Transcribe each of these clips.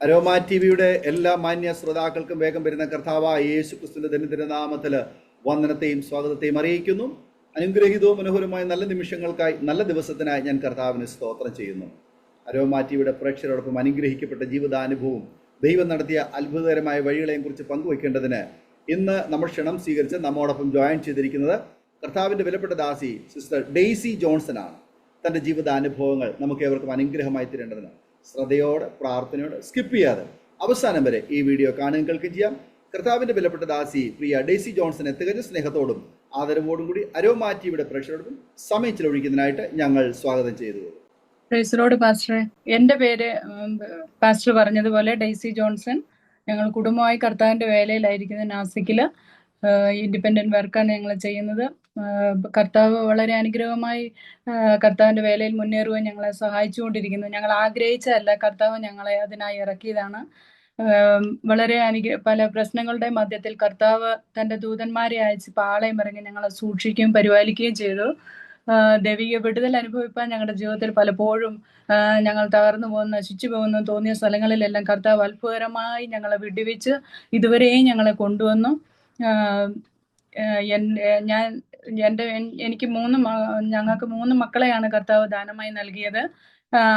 Aroma T വിയുടെ എല്ലാ മാന്യ ശ്രോതാക്കൾക്കും വേഗം വരുന്ന കർത്താവായ യേശു ക്രിസ്തുവിന്റെ ധന്യത്തിന്റെ നാമത്തിൽ വന്ദനത്തെയും സ്വാഗതത്തെയും അറിയിക്കുന്നു. അനുഗ്രഹീതവും മനോഹരമായ നല്ല നിമിഷങ്ങൾക്കായി, നല്ല ദിവസത്തിനായി ഞാൻ കർത്താവിന് സ്തോത്രം ചെയ്യുന്നു. അരോമ ടി വിയുടെ പ്രേക്ഷകരോടൊപ്പം അനുഗ്രഹിക്കപ്പെട്ട ജീവിതാനുഭവവും ദൈവം നടത്തിയ അത്ഭുതകരമായ വഴികളെയും കുറിച്ച് പങ്കുവയ്ക്കേണ്ടതിന് ഇന്ന് നമ്മൾ ക്ഷണം സ്വീകരിച്ച് നമ്മോടൊപ്പം ജോയിൻ ചെയ്തിരിക്കുന്നത് കർത്താവിൻ്റെ വിലപ്പെട്ട ദാസി സിസ്റ്റർ ഡെയ്സി ജോൺസൺ ആണ്. തൻ്റെ ജീവിതാനുഭവങ്ങൾ നമുക്ക് ഏവർക്കും അനുഗ്രഹമായി തീരേണ്ടതിന് ശ്രദ്ധയോടെ, പ്രാർത്ഥനയോടെ, സ്കിപ്പ് ചെയ്യാതെ അവസാനം വരെ ഈ വീഡിയോ കാണുകയും കേൾക്കുകയും ചെയ്യാം. കർത്താവിൻ്റെ വിലപ്പെട്ട ദാസി പ്രിയ ഡെയ്സി ജോൺസനെ തികഞ്ഞ സ്നേഹത്തോടും ആദരവോടും കൂടി അരോമ ടിവിയുടെ പ്രേക്ഷകരോടും സമയം ചിലവഴിക്കുന്നതിനായിട്ട് ഞങ്ങൾ സ്വാഗതം ചെയ്തു. പ്രൈസ് പാസ്റ്ററെ, എൻ്റെ പേര് പാസ്റ്റർ പറഞ്ഞതുപോലെ ഡെയ്സി ജോൺസൺ. ഞങ്ങൾ കുടുംബമായി കർത്താവിൻ്റെ വേലയിലായിരിക്കുന്നത്. നാസിക്കില് ഇൻഡിപെൻഡൻറ്റ് വർക്കാണ് ഞങ്ങൾ ചെയ്യുന്നത്. കർത്താവ് വളരെ അനുഗ്രഹമായി കർത്താവിൻ്റെ വേലയിൽ മുന്നേറുവാൻ ഞങ്ങളെ സഹായിച്ചുകൊണ്ടിരിക്കുന്നു. ഞങ്ങൾ ആഗ്രഹിച്ചതല്ല, കർത്താവ് ഞങ്ങളെ അതിനായി ഇറക്കിയതാണ്. വളരെ പല പ്രശ്നങ്ങളുടെ മധ്യത്തിൽ കർത്താവ് തൻ്റെ ദൂതന്മാരെ അയച്ച് പാളയം ഇറങ്ങി ഞങ്ങളെ സൂക്ഷിക്കുകയും പരിപാലിക്കുകയും ചെയ്തു. ദൈവിക വിടുതൽ അനുഭവിപ്പാൻ ഞങ്ങളുടെ ജീവിതത്തിൽ പലപ്പോഴും ഞങ്ങൾ തകർന്നു പോകുന്ന, നശിച്ചു പോകുന്നു തോന്നിയ സ്ഥലങ്ങളിലെല്ലാം കർത്താവ് അത്ഭുതകരമായി ഞങ്ങളെ വിടുവിച്ച് ഇതുവരെയും ഞങ്ങളെ കൊണ്ടുവന്നു. ഞങ്ങൾക്ക് 3 മക്കളെയാണ് കർത്താവ് ദാനമായി നൽകിയത്.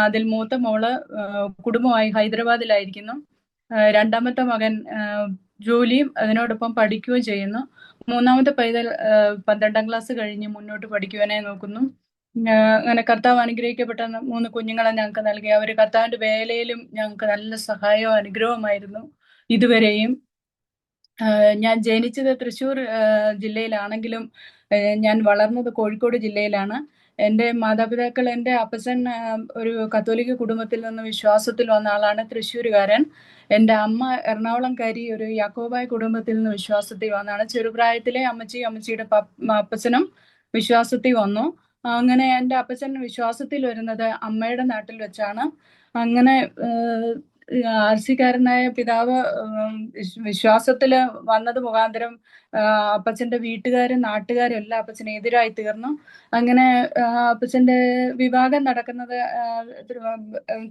അതിൽ മൂത്ത മോള് കുടുംബമായി ഹൈദരാബാദിലായിരിക്കുന്നു. രണ്ടാമത്തെ മകൻ ജോലിയും അതിനോടൊപ്പം പഠിക്കുകയും ചെയ്യുന്നു. മൂന്നാമത്തെ പൈതൽ 12ാം ക്ലാസ് കഴിഞ്ഞ് മുന്നോട്ട് പഠിക്കുവാനായി നോക്കുന്നു. അങ്ങനെ കർത്താവ് അനുഗ്രഹിക്കപ്പെട്ട 3 കുഞ്ഞുങ്ങളെ ഞങ്ങൾക്ക് നൽകി. അവർ കർത്താവിൻ്റെ വേലയിലും ഞങ്ങൾക്ക് നല്ല സഹായവും അനുഗ്രഹവുമായിരുന്നു ഇതുവരെയും. ഞാൻ ജനിച്ചത് തൃശ്ശൂർ ജില്ലയിലാണെങ്കിലും ഞാൻ വളർന്നത് കോഴിക്കോട് ജില്ലയിലാണ്. എൻ്റെ മാതാപിതാക്കൾ, എൻ്റെ അപ്പച്ചൻ ഒരു കത്തോലിക്ക കുടുംബത്തിൽ നിന്ന് വിശ്വാസത്തിൽ വന്ന ആളാണ്, തൃശ്ശൂരുകാരൻ. എൻ്റെ അമ്മ എറണാകുളംകാരി, ഒരു യാക്കോബായ കുടുംബത്തിൽ നിന്ന് വിശ്വാസത്തിൽ വന്നതാണ്. ചെറുപ്രായത്തിലെ അമ്മച്ചിയുടെ അപ്പച്ചനും വിശ്വാസത്തിൽ വന്നു. അങ്ങനെ എൻ്റെ അപ്പച്ചൻ വിശ്വാസത്തിൽ വരുന്നത് അമ്മയുടെ നാട്ടിൽ വെച്ചാണ്. അങ്ങനെ ആർസിക്കാരനായ പിതാവ് വിശ്വാസത്തിൽ വന്നത് മുഖാന്തരം അപ്പച്ചൻ്റെ വീട്ടുകാരും നാട്ടുകാരും എല്ലാം അപ്പച്ചന് എതിരായി തീർന്നു. അങ്ങനെ അപ്പച്ചൻ്റെ വിവാഹം നടക്കുന്നത്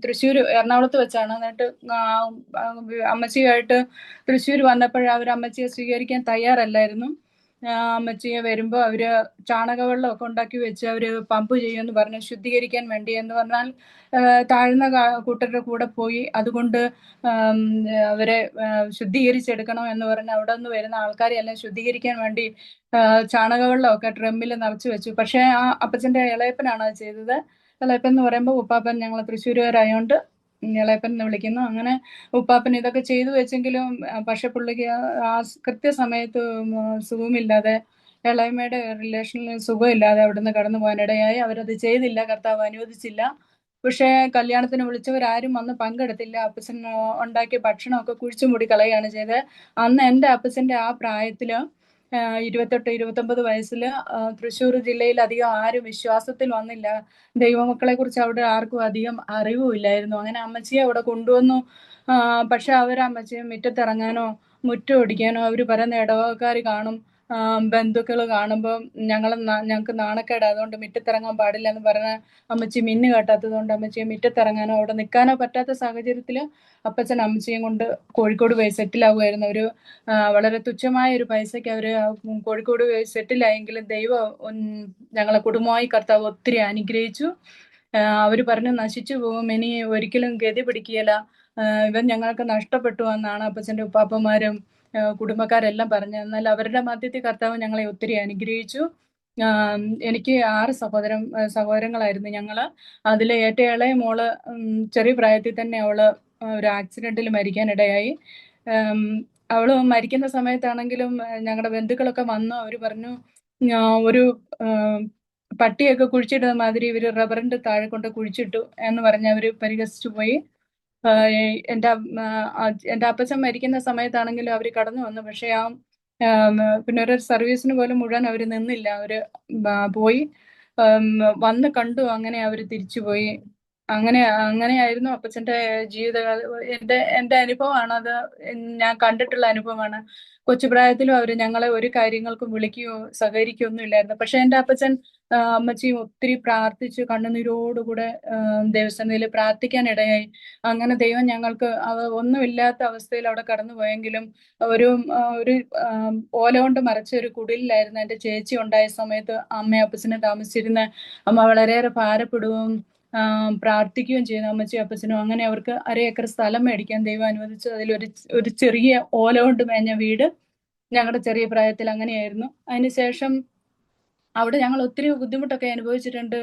തൃശ്ശൂർ, എറണാകുളത്ത് വെച്ചാണ്. എന്നിട്ട് അമ്മച്ചിയായിട്ട് തൃശ്ശൂർ വന്നപ്പോൾ അവർ അമ്മച്ചിയെ സ്വീകരിക്കാൻ തയ്യാറല്ലായിരുന്നു. അമ്മച്ചിയെ വരുമ്പോൾ അവർ ചാണകവെള്ളമൊക്കെ ഉണ്ടാക്കി വെച്ച് അവർ പമ്പ് ചെയ്യുമെന്ന് പറഞ്ഞ് ശുദ്ധീകരിക്കാൻ വേണ്ടി, എന്ന് പറഞ്ഞാൽ താഴ്ന്ന കൂട്ടരുടെ കൂടെ പോയി അതുകൊണ്ട് അവരെ ശുദ്ധീകരിച്ചെടുക്കണം എന്ന് പറഞ്ഞ് അവിടെ നിന്ന് വരുന്ന ആൾക്കാരെ എല്ലാം ശുദ്ധീകരിക്കാൻ വേണ്ടി ചാണകവെള്ളമൊക്കെ ഡ്രമ്മിൽ നിറച്ച് വെച്ചു. പക്ഷേ ആ അപ്പച്ചൻ്റെ ഇളയപ്പനാണ് അത് ചെയ്തത്. ഇളയപ്പൻ എന്ന് പറയുമ്പോൾ ഉപ്പാപ്പൻ, ഞങ്ങൾ തൃശ്ശൂരുകാരായോണ്ട് ഇളയപ്പൻ എന്ന് വിളിക്കുന്നു. അങ്ങനെ ഉപ്പാപ്പൻ ഇതൊക്കെ ചെയ്തു വെച്ചെങ്കിലും പക്ഷെ പുള്ളിക്ക് ആ കൃത്യസമയത്ത് സുഖമില്ലാതെ, ഇളയമ്മയുടെ റിലേഷനിൽ സുഖമില്ലാതെ അവിടുന്ന് കടന്നു പോകാനിടയായി. അവരത് ചെയ്തില്ല, കർത്താവ് അനുവദിച്ചില്ല. പക്ഷേ കല്യാണത്തിന് വിളിച്ചവരാരും വന്ന് പങ്കെടുത്തില്ല. അപ്പച്ചൻ ഉണ്ടാക്കിയ ഭക്ഷണമൊക്കെ കുഴിച്ചു മൂടി കളയുകയാണ് ചെയ്തത്. അന്ന് എൻ്റെ അപ്പച്ചൻ്റെ ആ പ്രായത്തിൽ 28-29 വയസ്സിൽ തൃശ്ശൂർ ജില്ലയിൽ അധികം ആരും വിശ്വാസത്തിൽ വന്നില്ല. ദൈവമക്കളെ കുറിച്ച് അവിടെ ആർക്കും അധികം അറിവുമില്ലായിരുന്നു. അങ്ങനെ അമ്മച്ചിയെ അവിടെ കൊണ്ടുവന്നു. പക്ഷെ അമ്മച്ചിയെ മുറ്റത്തിറങ്ങാനോ മുറ്റം ഒടിക്കാനോ അവർ പറയുന്ന ഇടവകക്കാർ കാണും, ബന്ധുക്കൾ കാണുമ്പോൾ ഞങ്ങൾക്ക് നാണക്കേട്, അതുകൊണ്ട് മുറ്റത്തിറങ്ങാൻ പാടില്ല എന്ന് പറഞ്ഞ അമ്മച്ചി മിന്നു കാട്ടാത്തത് കൊണ്ട് അമ്മച്ചിയെ മുറ്റത്തിറങ്ങാനോ അവിടെ നിൽക്കാനോ പറ്റാത്ത സാഹചര്യത്തിൽ അപ്പച്ചൻ അമ്മച്ചിയും കൊണ്ട് കോഴിക്കോട് പോയി സെറ്റിലാവുമായിരുന്നു. ഒരു വളരെ തുച്ഛമായ ഒരു പൈസയ്ക്ക് അവർ കോഴിക്കോട് പോയി സെറ്റിലായെങ്കിലും ദൈവം ഞങ്ങളെ കുടുംബമായി കർത്താവ് ഒത്തിരി അനുഗ്രഹിച്ചു. അവർ പറഞ്ഞു, നശിച്ചു പോകും, ഇനി ഒരിക്കലും ഗതി പിടിക്കുകയില്ല, ഇവൻ ഞങ്ങൾക്ക് നഷ്ടപ്പെട്ടു എന്നാണ് അപ്പച്ചൻ്റെ ഉപ്പാപ്പന്മാരും കുടുംബക്കാരെല്ലാം പറഞ്ഞു. എന്നാൽ അവരുടെ മധ്യത്തിൽ കർത്താവ് ഞങ്ങളെ ഒത്തിരി അനുഗ്രഹിച്ചു. എനിക്ക് 6 സഹോദരങ്ങളായിരുന്നു ഞങ്ങൾ. അതിൽ ഏറ്റവും ഇളയ മോള് ചെറിയ പ്രായത്തിൽ തന്നെ അവള് ഒരു ആക്സിഡന്റിൽ മരിക്കാനിടയായി. അവള് മരിക്കുന്ന സമയത്താണെങ്കിലും ഞങ്ങളുടെ ബന്ധുക്കളൊക്കെ വന്നു. അവർ പറഞ്ഞു, ഒരു പട്ടിയൊക്കെ കുഴിച്ചിടുന്ന മാതിരി ഇവർ റബ്ബറിന്റെ താഴെ കൊണ്ട് കുഴിച്ചിട്ടു എന്ന് പറഞ്ഞ് അവർ പരിഹസിച്ചു പോയി. എൻ്റെ അപ്പച്ചൻ മരിക്കുന്ന സമയത്താണെങ്കിലും അവർ കടന്നു വന്നു. പക്ഷെ പിന്നെ ഒരു സർവീസിന് പോലും മുഴുവൻ അവർ നിന്നില്ല. അവർ പോയി വന്ന് കണ്ടു, അങ്ങനെ അവർ തിരിച്ചുപോയി. അങ്ങനെയായിരുന്നു അപ്പച്ചന്റെ ജീവിതകാലം. എന്റെ അനുഭവമാണ് അത്. ഞാൻ കണ്ടിട്ടുള്ള അനുഭവമാണ്. കൊച്ചുപ്രായത്തിലും അവര് ഞങ്ങളെ ഒരു കാര്യങ്ങൾക്കും വിളിക്കുകയോ സഹകരിക്കുകയോ ഒന്നും ഇല്ലായിരുന്നു. പക്ഷെ എന്റെ അപ്പച്ചൻ അമ്മച്ചിയും ഒത്തിരി പ്രാർത്ഥിച്ച് കണ്ണുനീരോടുകൂടെ ദൈവസന്നിധിയിൽ പ്രാർത്ഥിക്കാൻ ഇടയായി. അങ്ങനെ ദൈവം ഞങ്ങൾക്ക് ഒന്നുമില്ലാത്ത അവസ്ഥയിൽ അവിടെ കടന്നുപോയെങ്കിലും ഒരു ഓല കൊണ്ട് മറച്ച ഒരു കുടിലായിരുന്നു എന്റെ ചേച്ചി ഉണ്ടായ സമയത്ത് അമ്മയും അപ്പച്ചനും താമസിച്ചിരുന്ന. അമ്മ വളരെയേറെ ഭാരപ്പെടുകയും പ്രാർത്ഥിക്കുകയും ചെയ്യുന്നു അമ്മച്ചി അപ്പച്ചനും. അങ്ങനെ അവർക്ക് 1/2 ഏക്കർ സ്ഥലം മേടിക്കാൻ ദൈവം അനുവദിച്ചു. ഒരു ചെറിയ ഓല കൊണ്ട് മേഞ്ഞ വീട് ഞങ്ങളുടെ ചെറിയ പ്രായത്തിൽ അങ്ങനെയായിരുന്നു. അതിനുശേഷം അവിടെ ഞങ്ങൾ ഒത്തിരി ബുദ്ധിമുട്ടൊക്കെ അനുഭവിച്ചിട്ടുണ്ട്.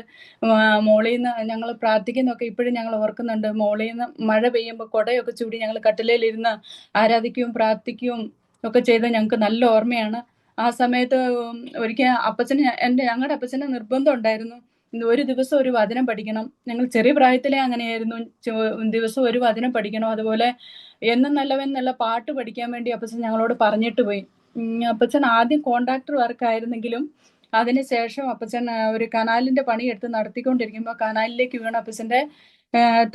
മോളിൽ നിന്ന് ഞങ്ങൾ പ്രാർത്ഥിക്കുന്നതൊക്കെ ഇപ്പോഴും ഞങ്ങൾ ഓർക്കുന്നുണ്ട്. മോളിൽ നിന്ന് മഴ പെയ്യുമ്പോൾ കുടയൊക്കെ ചൂടി ഞങ്ങൾ കട്ടിലേലിരുന്ന് ആരാധിക്കുകയും പ്രാർത്ഥിക്കുകയും ഒക്കെ ചെയ്ത് ഞങ്ങൾക്ക് നല്ല ഓർമ്മയാണ്. ആ സമയത്ത് ഒരിക്കൽ ഞങ്ങളുടെ അപ്പച്ചന് നിർബന്ധം ഉണ്ടായിരുന്നു, ഒരു ദിവസം ഒരു വചനം പഠിക്കണം. ഞങ്ങൾ ചെറിയ പ്രായത്തിലേ അങ്ങനെയായിരുന്നു. ദിവസം ഒരു വചനം പഠിക്കണം. അതുപോലെ എന്നും നല്ലവൻ എന്നുള്ള പാട്ട് പഠിക്കാൻ വേണ്ടി അപ്പച്ചൻ ഞങ്ങളോട് പറഞ്ഞിട്ട് പോയി. അപ്പച്ചൻ ആദ്യം കോൺട്രാക്ടർ വർക്കായിരുന്നെങ്കിലും അതിനുശേഷം അപ്പച്ചൻ ഒരു കനാലിന്റെ പണിയെടുത്ത് നടത്തിക്കൊണ്ടിരിക്കുമ്പോൾ കനാലിലേക്ക് വീണ അപ്പച്ചന്റെ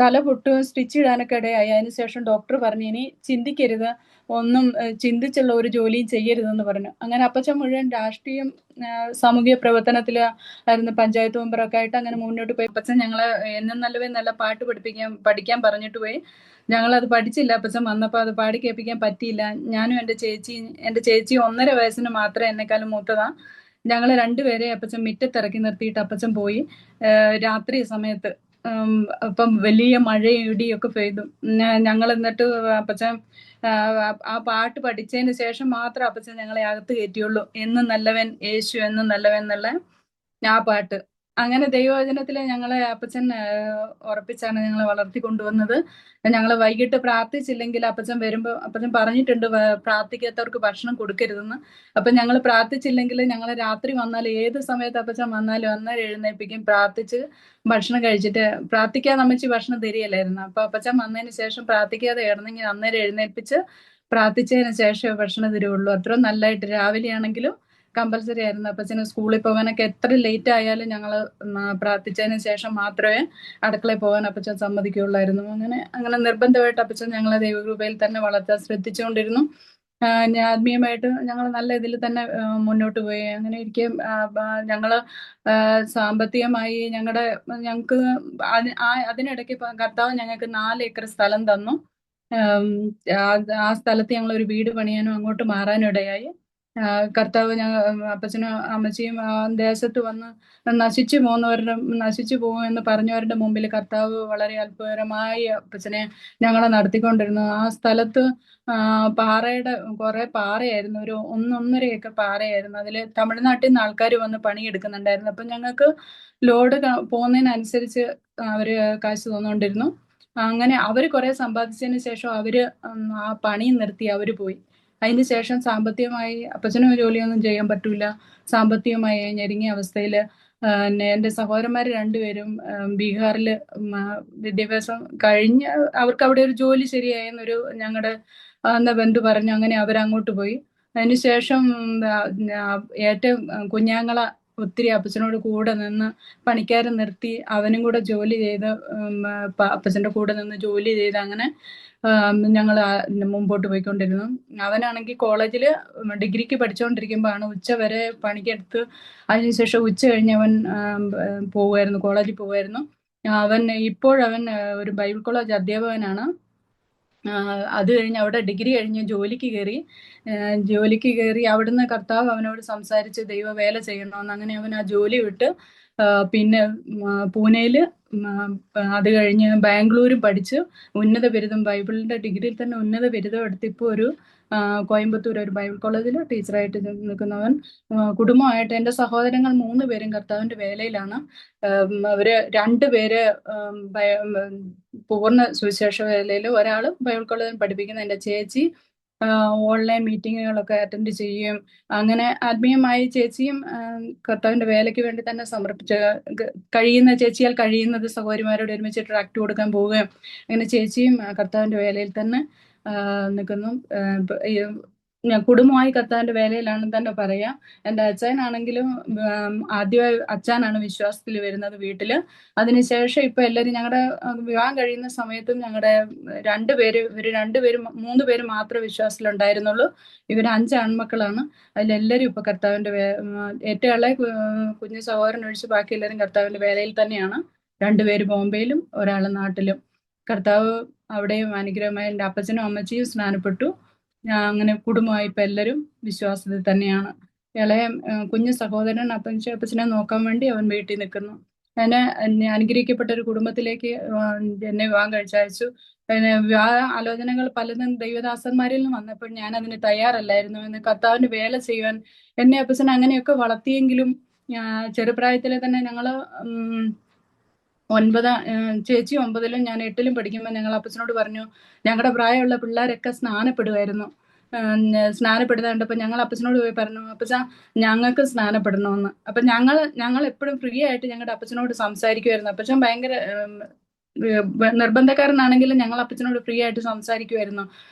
തല പൊട്ടുകയും സ്റ്റിച്ച് ഇടാനൊക്കെ ഇടയായി. അതിനുശേഷം ഡോക്ടർ പറഞ്ഞു, ഇനി ചിന്തിക്കരുത്, ഒന്നും ചിന്തിച്ചുള്ള ഒരു ജോലിയും ചെയ്യരുതെന്ന് പറഞ്ഞു. അങ്ങനെ അപ്പച്ചൻ മുഴുവൻ രാഷ്ട്രീയം സാമൂഹിക പ്രവർത്തനത്തിൽ ആയിരുന്നു. പഞ്ചായത്ത് മെമ്പറൊക്കെ ആയിട്ട് അങ്ങനെ മുന്നോട്ട് പോയി. അപ്പച്ചൻ ഞങ്ങളെ എന്നും നല്ലവേ നല്ല പാട്ട് പഠിക്കാൻ പറഞ്ഞിട്ട് പോയി. ഞങ്ങളത് പഠിച്ചില്ല. അപ്പച്ചൻ വന്നപ്പോൾ അത് പാടി കേൾപ്പിക്കാൻ പറ്റിയില്ല. ഞാനും എൻ്റെ ചേച്ചി 1.5 വയസ്സിന് മാത്രമേ എന്നെക്കാളും മൂത്തതാ. ഞങ്ങൾ രണ്ടുപേരെ അപ്പച്ചൻ മുറ്റത്തിറക്കി നിർത്തിയിട്ട് അപ്പച്ചൻ പോയി. രാത്രി സമയത്ത് അപ്പം വലിയ മഴയും ഇടിയൊക്കെ പെയ്തു. ഞങ്ങൾ എന്നിട്ട് അപ്പച്ചൻ ആ പാട്ട് പഠിച്ചതിന് ശേഷം മാത്രം അപ്പച്ചൻ ഞങ്ങളെ അകത്ത് കയറ്റിയുള്ളൂ. എന്നും നല്ലവൻ യേശു എന്നും നല്ലവൻ എന്നുള്ള ആ പാട്ട്. അങ്ങനെ ദൈവവചനത്തില് ഞങ്ങളെ അപ്പച്ചൻ ഉറപ്പിച്ചാണ് ഞങ്ങളെ വളർത്തി കൊണ്ടുവന്നത്. ഞങ്ങൾ വൈകിട്ട് പ്രാർത്ഥിച്ചില്ലെങ്കിൽ അപ്പച്ചൻ വരുമ്പോൾ അപ്പച്ചൻ പറഞ്ഞിട്ടുണ്ട് പ്രാർത്ഥിക്കാത്തവർക്ക് ഭക്ഷണം കൊടുക്കരുതെന്ന്. അപ്പൊ ഞങ്ങൾ പ്രാർത്ഥിച്ചില്ലെങ്കിൽ ഞങ്ങൾ രാത്രി വന്നാൽ ഏത് സമയത്ത് അപ്പച്ചൻ വന്നാലും അന്നേരം എഴുന്നേൽപ്പിക്കും. പ്രാർത്ഥിച്ച് ഭക്ഷണം കഴിച്ചിട്ട്, പ്രാർത്ഥിക്കാതെ അമ്മച്ചി ഭക്ഷണം തരികയില്ലായിരുന്നു. അപ്പൊ അപ്പച്ചൻ വന്നതിന് ശേഷം പ്രാർത്ഥിക്കാതെ ഇറന്നെങ്കിൽ അന്നേരം എഴുന്നേൽപ്പിച്ച് പ്രാർത്ഥിച്ചതിന് ശേഷം ഭക്ഷണം തരുള്ളൂ. അത്ര നല്ലതായിട്ട് രാവിലെ ആണെങ്കിലും കമ്പൽസറി ആയിരുന്നു. അപ്പച്ചന് സ്കൂളിൽ പോകാനൊക്കെ എത്ര ലേറ്റ് ആയാലും ഞങ്ങൾ പ്രാർത്ഥിച്ചതിന് ശേഷം മാത്രമേ അടുക്കളയിൽ പോകാൻ അപ്പച്ചൻ സമ്മതിക്കുകയുള്ളായിരുന്നു. അങ്ങനെ നിർബന്ധമായിട്ട് അപ്പച്ചൻ ഞങ്ങളെ ദൈവകൃപയിൽ തന്നെ വളർത്താൻ ശ്രദ്ധിച്ചുകൊണ്ടിരുന്നു. ആത്മീയമായിട്ട് ഞങ്ങൾ നല്ല ഇതിൽ തന്നെ മുന്നോട്ട് പോയി. അങ്ങനെ ഇരിക്കും ഞങ്ങള് സാമ്പത്തികമായി ഞങ്ങൾക്ക് അതിനിടയ്ക്ക് കർത്താവ് ഞങ്ങൾക്ക് 4 ഏക്കർ സ്ഥലം തന്നു. ആ സ്ഥലത്ത് ഞങ്ങൾ ഒരു വീട് പണിയാനും അങ്ങോട്ട് മാറാനും ഇടയായി. കർത്താവ് അപ്പച്ചനും അമ്മച്ചിയും ദേശത്ത് വന്ന് നശിച്ചു പോകുമെന്ന് പറഞ്ഞവരുടെ മുമ്പിൽ കർത്താവ് വളരെ അത്ഭുതകരമായി അപ്പച്ചനെ ഞങ്ങളെ നടത്തിക്കൊണ്ടിരുന്നു. ആ സ്ഥലത്ത് കുറെ പാറയായിരുന്നു. ഒരു 1.5 ഏക്കർ പാറയായിരുന്നു. അതിൽ തമിഴ്നാട്ടിൽ നിന്ന് ആൾക്കാർ വന്ന് പണിയെടുക്കുന്നുണ്ടായിരുന്നു. അപ്പൊ ഞങ്ങൾക്ക് ലോഡ് പോകുന്നതിനനുസരിച്ച് അവര് കാശ് തന്നുകൊണ്ടിരുന്നു. അങ്ങനെ അവര് കുറെ സമ്പാദിച്ചതിന് ശേഷം അവര് ആ പണി നിർത്തി അവര് പോയി. അതിന് ശേഷം സാമ്പത്തികമായി അപ്പച്ചനും ജോലിയൊന്നും ചെയ്യാൻ പറ്റൂല. സാമ്പത്തികമായി ഞെരുങ്ങിയ അവസ്ഥയില് എൻ്റെ സഹോദരന്മാർ 2 പേരും ബീഹാറിൽ വിദ്യാഭ്യാസം കഴിഞ്ഞ് അവർക്ക് അവിടെ ഒരു ജോലി ശരിയായെന്നൊരു ഞങ്ങളുടെ ബന്ധു പറഞ്ഞു. അങ്ങനെ അവരങ്ങോട്ട് പോയി. അതിനുശേഷം ഏറ്റവും കുഞ്ഞാങ്ങള ഒത്തിരി അപ്പച്ചനോട് കൂടെ നിന്ന് പണിക്കാരെ നിർത്തി അവനും കൂടെ ജോലി ചെയ്ത് അപ്പച്ചൻ്റെ കൂടെ നിന്ന് ജോലി ചെയ്ത് അങ്ങനെ ഞങ്ങൾ മുമ്പോട്ട് പോയിക്കൊണ്ടിരുന്നു. അവനാണെങ്കിൽ കോളേജിൽ ഡിഗ്രിക്ക് പഠിച്ചുകൊണ്ടിരിക്കുമ്പോഴാണ് ഉച്ചവരെ പണിക്കെടുത്ത് അതിനുശേഷം ഉച്ച കഴിഞ്ഞ് അവൻ പോവുമായിരുന്നു, കോളേജിൽ പോവുമായിരുന്നു. ഇപ്പോഴവൻ ഒരു ബൈബിൾ കോളേജ് അധ്യാപകനാണ്. അത് കഴിഞ്ഞ് അവിടെ ഡിഗ്രി കഴിഞ്ഞ് ജോലിക്ക് കയറി. അവിടുന്ന് കർത്താവ് അവനോട് സംസാരിച്ച് ദൈവ വേല ചെയ്യണമെന്ന്. അങ്ങനെ അവൻ ആ ജോലി വിട്ട് പിന്നെ പൂനെയിൽ, അത് കഴിഞ്ഞ് ബാംഗ്ലൂരും പഠിച്ച് ഉന്നത ബിരുദം, ബൈബിളിന്റെ ഡിഗ്രിയിൽ തന്നെ ഉന്നത ബിരുദം എടുത്ത് ഇപ്പോൾ ഒരു കോയമ്പത്തൂർ ഒരു ബൈബിൾ കോളേജിൽ ടീച്ചറായിട്ട് നിൽക്കുന്നവൻ. കുടുംബമായിട്ട് എൻ്റെ സഹോദരങ്ങൾ 3 പേരും കർത്താവിന്റെ വേലയിലാണ്. അവര് 2 പേര് പൂർണ്ണ സുവിശേഷ വേലയിൽ, ഒരാൾ ബൈബിൾ കോളേജിൽ പഠിപ്പിക്കുന്ന എൻ്റെ ചേച്ചി ഓൺലൈൻ മീറ്റിങ്ങുകളൊക്കെ അറ്റൻഡ് ചെയ്യുകയും അങ്ങനെ ആത്മീയമായി ചേച്ചിയും കർത്താവിന്റെ വേലയ്ക്ക് വേണ്ടി തന്നെ ചേച്ചിയാൽ കഴിയുന്നത് സഹോദരിമാരോട് ഒരുമിച്ച് ട്രാക്ട് കൊടുക്കാൻ പോവുകയും അങ്ങനെ ചേച്ചിയും കർത്താവിന്റെ വേലയിൽ തന്നെ നിൽക്കുന്നു. ഞാൻ കുടുംബമായി കർത്താവിന്റെ വേലയിലാണെന്ന് തന്നെ പറയാം. എൻ്റെ അച്ഛനാണെങ്കിലും ആദ്യമായി അച്ഛനാണ് വിശ്വാസത്തിൽ വരുന്നത് വീട്ടില്. അതിനുശേഷം ഇപ്പൊ എല്ലാവരും ഞങ്ങളുടെ വിവാഹം കഴിയുന്ന സമയത്തും ഞങ്ങളുടെ ഇവര് രണ്ടുപേരും 3 പേര് മാത്രമേ വിശ്വാസത്തിലുണ്ടായിരുന്നുള്ളൂ. ഇവര് 5 ആൺമക്കളാണ്. അതിലെല്ലാവരും ഇപ്പൊ കർത്താവിന്റെ ഏറ്റവും ഇളയ കുഞ്ഞു സഹോദരൻ ഒഴിച്ച് ബാക്കി എല്ലാവരും കർത്താവിന്റെ വേലയിൽ തന്നെയാണ്. 2 പേര് ബോംബെയിലും ഒരാള് നാട്ടിലും. കർത്താവ് അവിടെയും അനുഗ്രഹമായി. എൻ്റെ അപ്പച്ചനും അമ്മച്ചിയും സ്നാനപ്പെട്ടു. അങ്ങനെ കുടുംബമായി ഇപ്പൊ എല്ലാവരും വിശ്വാസത്തിൽ തന്നെയാണ്. ഇളയ കുഞ്ഞു സഹോദരൻ അപ്പച്ചനെ നോക്കാൻ വേണ്ടി അവൻ വീട്ടിൽ നിൽക്കുന്നു. എന്നെ അനുഗ്രഹിക്കപ്പെട്ട ഒരു കുടുംബത്തിലേക്ക് എന്നെ വിവാഹം കഴിച്ചയച്ചു. പിന്നെ വിവാഹ ആലോചനകൾ പലതും ദൈവദാസന്മാരിൽ നിന്ന് വന്നപ്പോൾ ഞാൻ അതിന് തയ്യാറല്ലായിരുന്നു. എന്ന് കർത്താവിന്റെ വേല ചെയ്യുവാൻ എന്നെ അപ്പച്ചൻ അങ്ങനെയൊക്കെ വളർത്തിയെങ്കിലും ചെറുപ്രായത്തിലെ തന്നെ ഞങ്ങള് ചേച്ചി 9-ലും ഞാൻ 8-ലും പഠിക്കുമ്പോൾ ഞങ്ങൾ അപ്പച്ചനോട് പറഞ്ഞു, ഞങ്ങളുടെ പ്രായമുള്ള പിള്ളേരൊക്കെ സ്നാനപ്പെടുമായിരുന്നു. സ്നാനപ്പെടുന്ന കണ്ടപ്പോ ഞങ്ങൾ അപ്പച്ചനോട് പോയി പറഞ്ഞു, അപ്പച്ച ഞങ്ങൾക്ക് സ്നാനപ്പെടണമെന്ന്. അപ്പൊ ഞങ്ങൾ എപ്പോഴും ഫ്രീ ആയിട്ട് ഞങ്ങളുടെ അപ്പച്ചനോട് സംസാരിക്കുമായിരുന്നു. അപ്പച്ചൻ ഭയങ്കര നിർബന്ധക്കാരനാണെങ്കിലും ഞങ്ങൾ അപ്പച്ചനോട് ഫ്രീ ആയിട്ട് സംസാരിക്കുമായിരുന്നു.